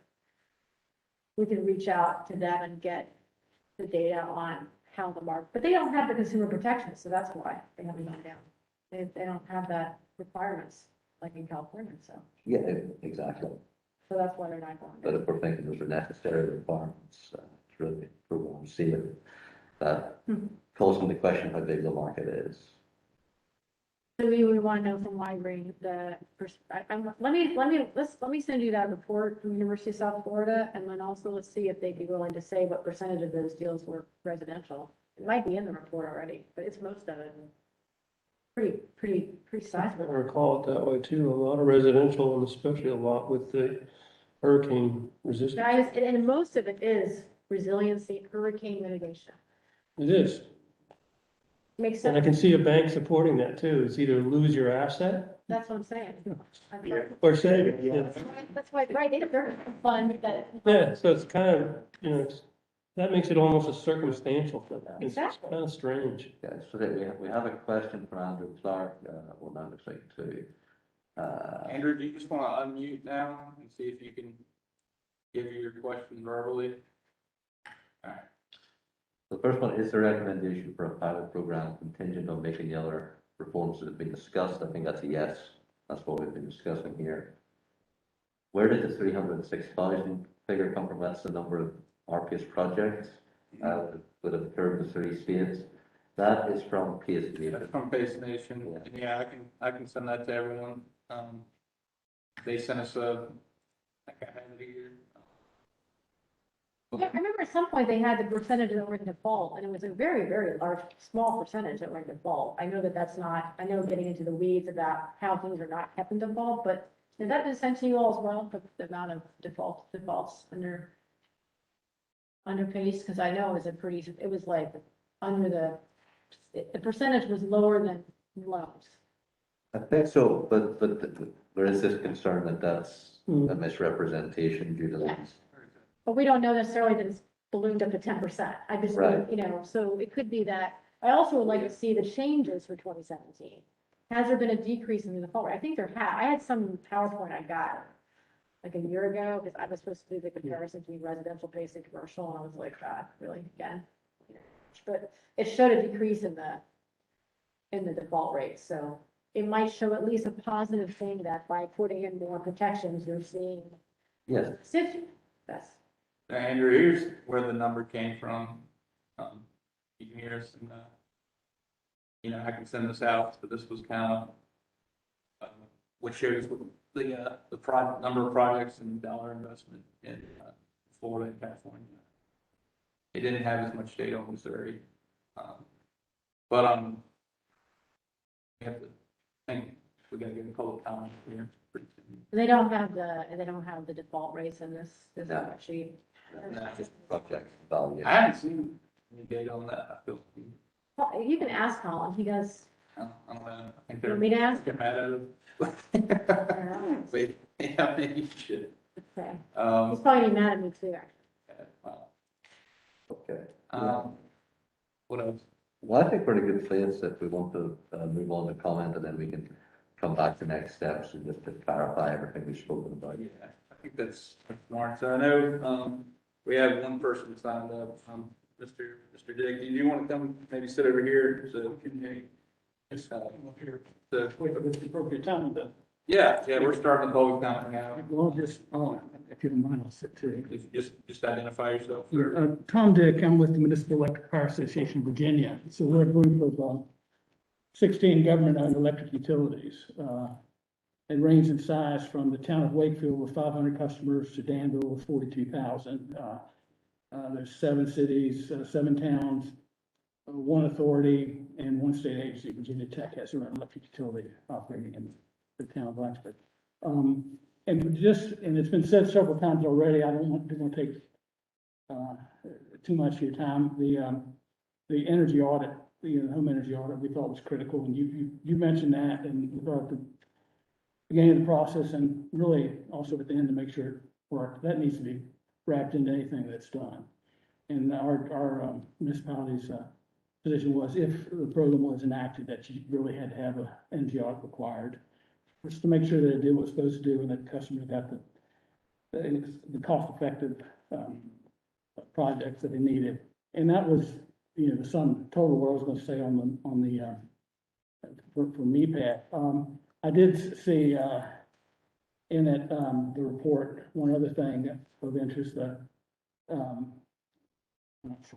S3: we can reach out to them and get the data on how the market, but they don't have the consumer protection, so that's why they haven't gone down. They don't have that requirements like in California, so
S2: Yeah, exactly.
S3: that's why they're not going
S2: But
S3: there.
S2: if we're thinking those are necessary requirements, it's really, we want to see it. That calls into question how big the market is.
S3: So we want to know from library let me send you that report from University of South Florida, and then also let's see if they'd be willing to say what percentage of those deals were residential. It might be in the report already, but it's most of it. Pretty
S7: I
S3: sizable.
S7: recall it that way too, a lot of residential and especially a lot with the hurricane resistance.
S3: Guys, and most of it is resiliency, hurricane mitigation.
S7: It is,
S3: Makes
S7: and I
S3: sense.
S7: can see a bank supporting that too, it's either lose your asset
S3: That's what I'm saying.
S7: or save it, yeah.
S3: That's why, right, they're fund that.
S7: Yeah, so it's kind of, that makes it almost a circumstantial thing. It's
S3: Exactly.
S7: kind of strange.
S2: Yeah, so that we have a question for Andrew Clark, well, that looks like two.
S1: Andrew, do you just want to unmute now and see if you can give your question verbally? All right.
S2: The first one, is the recommendation for a pilot program contingent on making the other reforms that have been discussed? I think that's a yes. That's what we've been discussing here. Where did the 306,000 figure come from? That's the number of RPS projects that have occurred in the 3 states. That is from Pace Data.
S1: That's from Pace Nation. Yeah, I can send that to everyone. They sent us like I had it here.
S3: Yeah, I remember at some point they had the percentage that were in default, and it was a very, very large, small percentage that were in default. I know that that's not, I know getting into the weeds about how things are not kept in default, but did that been sent to you all as well, the amount of defaults under Pace? Because I know it was like under the percentage was lower than loans.
S2: I think so, but there is this concern that that's a misrepresentation due to
S3: Yeah.
S2: these.
S3: But we don't know necessarily that it's ballooned up to 10%. I just,
S2: Right.
S3: So it could be that. I also would like to see the changes for 2017. Has there been a decrease in the default rate? I think there I had some PowerPoint I got like a year ago, because I was supposed to do the comparison between residential based and commercial, and I was like, God, really, again? But it showed a decrease in the default rate, so it might show at least a positive thing that by putting in more protections, you're seeing.
S2: Yes,
S3: That's.
S1: Andrew, here's where the number came from. You can hear us and, I can send this out, but this was kind of, what shows the number of projects and dollar investment in, Florida and California. It didn't have as much data on Missouri. But, we have to think, we gotta get a public comment here pretty soon.
S3: They don't have the default rates in this
S2: No.
S3: sheet.
S1: That's just-
S2: project value.
S1: I haven't seen any data on that. I feel,
S3: Well, you can ask Colin, he does,
S1: I don't know. I think
S3: you
S1: they're
S3: want me to ask?
S1: get mad at it. Wait, yeah, maybe you should.
S3: Okay. He's
S1: Um,
S3: probably mad at me too, actually.
S2: Okay.
S1: What else?
S2: Well, I think we're in a good place if we want to move on to comment, and then we can come back to next steps and just to clarify everything we've spoken about.
S1: Yeah, I think that's smart. So I know, we have one person signed up, Mr. Dick. Do you want to come maybe sit over here? So can you just,
S9: Here,
S1: so,
S9: wait for this appropriate time then.
S1: yeah, we're starting the public comment now.
S9: Well, just, if you don't mind, I'll sit too.
S1: Just identify yourself.
S9: Tom Dick, I'm with the Municipal Electric Power Association of Virginia. So we're a group of 16 government-owned electric utilities. It ranges in size from the town of Wakefield with 500 customers to Danville with 42,000. There's 7 cities, 7 towns, 1 authority, and 1 state agency. Virginia Tech has their own electric utility operating in the town of Blacksburg. And it's been said several times already, I don't want to take too much of your time. The energy audit, the home energy audit, we thought was critical, and you mentioned that, and we thought at the beginning of the process, and really also at the end to make sure it worked. That needs to be wrapped into anything that's done. And our municipality's position was, if the program was enacted, that you really had to have an energy audit required, just to make sure that it did what it was supposed to do, and that the customer got the cost-effective projects that they needed. And that was, the sum total, what I was going to say on the for me, Pat. I did see, in it, the report, one other thing of interest,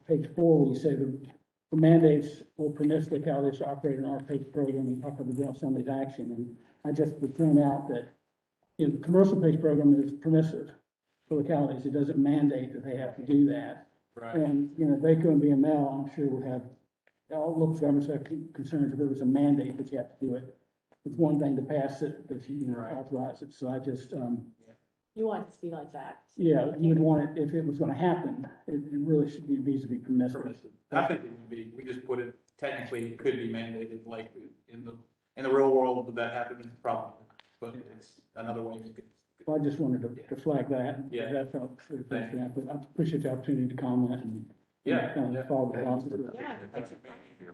S9: page 4, where you say the mandates will permit the localities to operate an RPACE program and talk about the General Assembly's action. And I just would point out that, the commercial PACE program is permissive for localities. It doesn't mandate that they have to do that.
S1: Right.
S9: And, VACO and BML, I'm sure would have, all local governments have concerns if there was a mandate that you have to do it. It's one thing to pass it, but
S1: Right.
S9: authorize it. So I just,
S3: You want it to be like that.
S9: yeah, you would want it, if it was gonna happen, it really should be, needs to be permissive.
S1: Permissive. I think it would be, we just put it, technically, it could be mandated, like, in the real world, would that happen? Probably, but it's another way you could.
S9: So I just wanted to flag that.
S1: Yeah.
S9: That felt,
S1: Thank you.
S9: but I appreciate the opportunity to comment and.
S1: Yeah,
S9: Kind
S1: yeah.
S9: of follow the process.
S3: Yeah, it's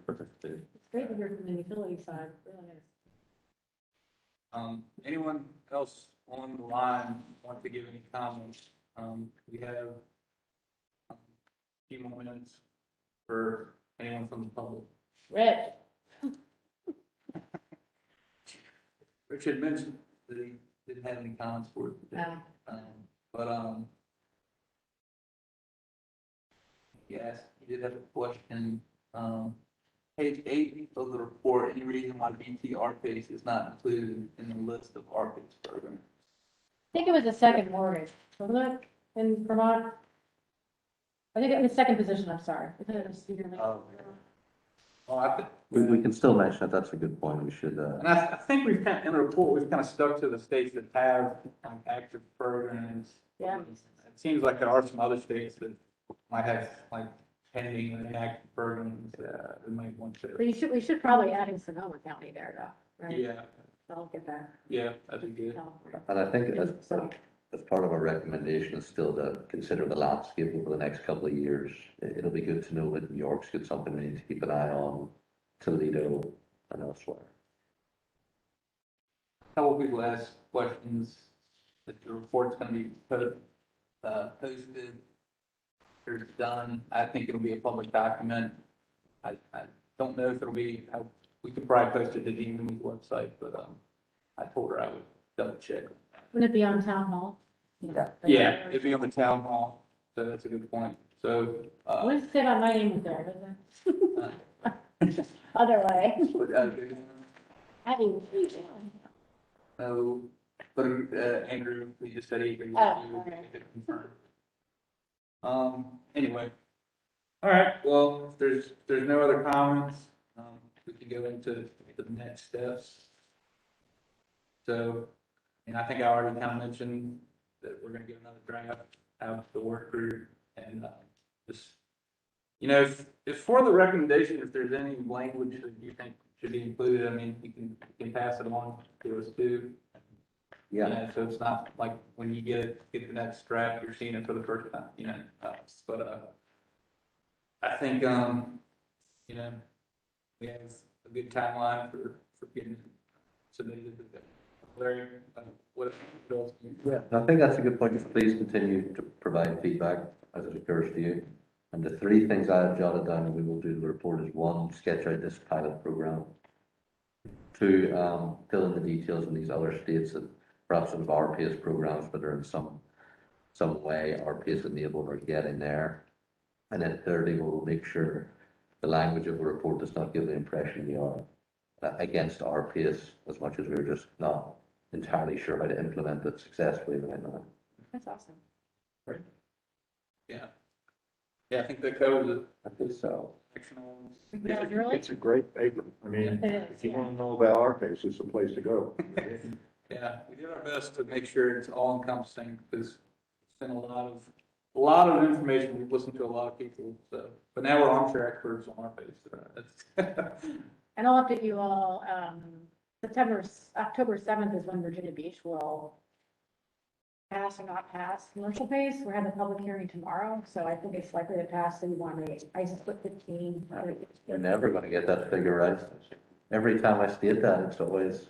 S2: Perfect.
S3: great to hear from the utility side, really is.
S1: Anyone else on the line want to give any comments? We have a few more minutes for anyone from the public.
S3: Rich,
S1: Richard mentioned that he didn't have any comments for it today. But, yes, he did have a question. Page 8 of the report, any reason why BT RPACE is not included in the list of RPACE programs?
S3: I think it was the second mortgage, wasn't it, in Vermont? I think it was second position, I'm sorry. I think it was senior.
S1: Oh. Well, I think,
S2: We can still mention it. That's a good point. We should,
S1: and I think we've kind of, in the report, we've kind of stuck to the states that have active programs.
S3: Yeah.
S1: It seems like there are some other states that might have like pending and active programs, that might want to.
S3: But we should probably add in Sonoma County there though, right?
S1: Yeah,
S3: I'll get that.
S1: yeah, that'd be good.
S2: and I think as part of our recommendation is still to consider the landscape over the next couple of years. It'll be good to know that New York's got something we need to keep an eye on, Toledo and elsewhere.
S1: Couple people ask questions, that the report's gonna be posted, or done. I think it'll be a public document. I don't know if it'll be, we could probably post it to the Evening website, but, I told her I would double check.
S3: Wouldn't it be on town hall?
S1: Yeah, it'd be on the town hall, so that's a good point. So,
S3: What does it say about my name is there, doesn't it? Other way. I mean,
S1: no, but, Andrew, we just said he agreed with
S3: Oh,
S1: you.
S3: okay.
S1: If it confirmed. Anyway. All right, well, if there's no other comments, we can go into the next steps. So, and I think I already kind of mentioned that we're gonna get another draft out of the work group and, just, if for the recommendation, if there's any language that you think should be included, I mean, you can pass it on to us too.
S2: Yeah,
S1: So it's not like when you get the next draft, you're seeing it for the first time, but, I think, we have a good timeline for getting it submitted. Larry, what else?
S2: yeah, I think that's a good point. Please continue to provide feedback as it occurs to you. And the 3 things I have jotted down and we will do in the report is 1, sketch out this pilot program. 2, fill in the details in these other states that perhaps some of our RPACE programs, but are in some way RPACE enabled or getting there. And then thirdly, we'll make sure the language of the report does not give the impression we are against RPACE as much as we're just not entirely sure how to implement it successfully right now.
S3: that's awesome.
S1: Yeah. Yeah, I think that covers it.
S2: I think so.
S3: Yeah, really?
S5: It's a great paper. I mean,
S3: It is,
S5: if you
S3: yeah.
S5: want to know about our case, it's the place to go.
S1: Yeah, we did our best to make sure it's all encompassing, because it's been a lot of information. We've listened to a lot of people, so, but now we're armchair experts on our face.
S3: And I'll update you all, October 7th is when Virginia Beach will pass or not pass commercial pace. We're having a public hearing tomorrow, so I think it's likely to pass in 1 I just put 15.
S2: You're never going to get that figure right. Every time I state that, it's always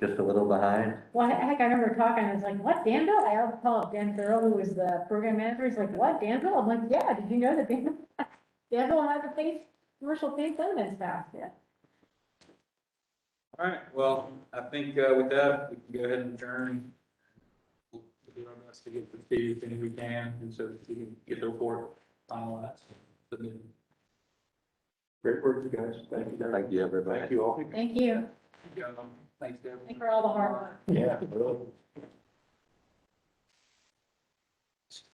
S2: just a little behind.
S3: Well, heck, I remember talking, I was like, what, Danville? I called up Dan Farrell, who was the program manager. He's like, what, Danville? I'm like, yeah, did you know that Danville has a pace, commercial pace ordinance passed? Yeah.
S1: All right, well, I think with that, we can go ahead and adjourn. We'll do our best to get the Steve anything we can, and so we can get the report finalized.
S5: Great work, you guys. Thank you. very much.
S2: Thank you, everybody.
S5: Thank you all.
S3: Thank you.
S1: Thanks, Deb.
S3: Thank you for all the hard work.
S5: Yeah, really.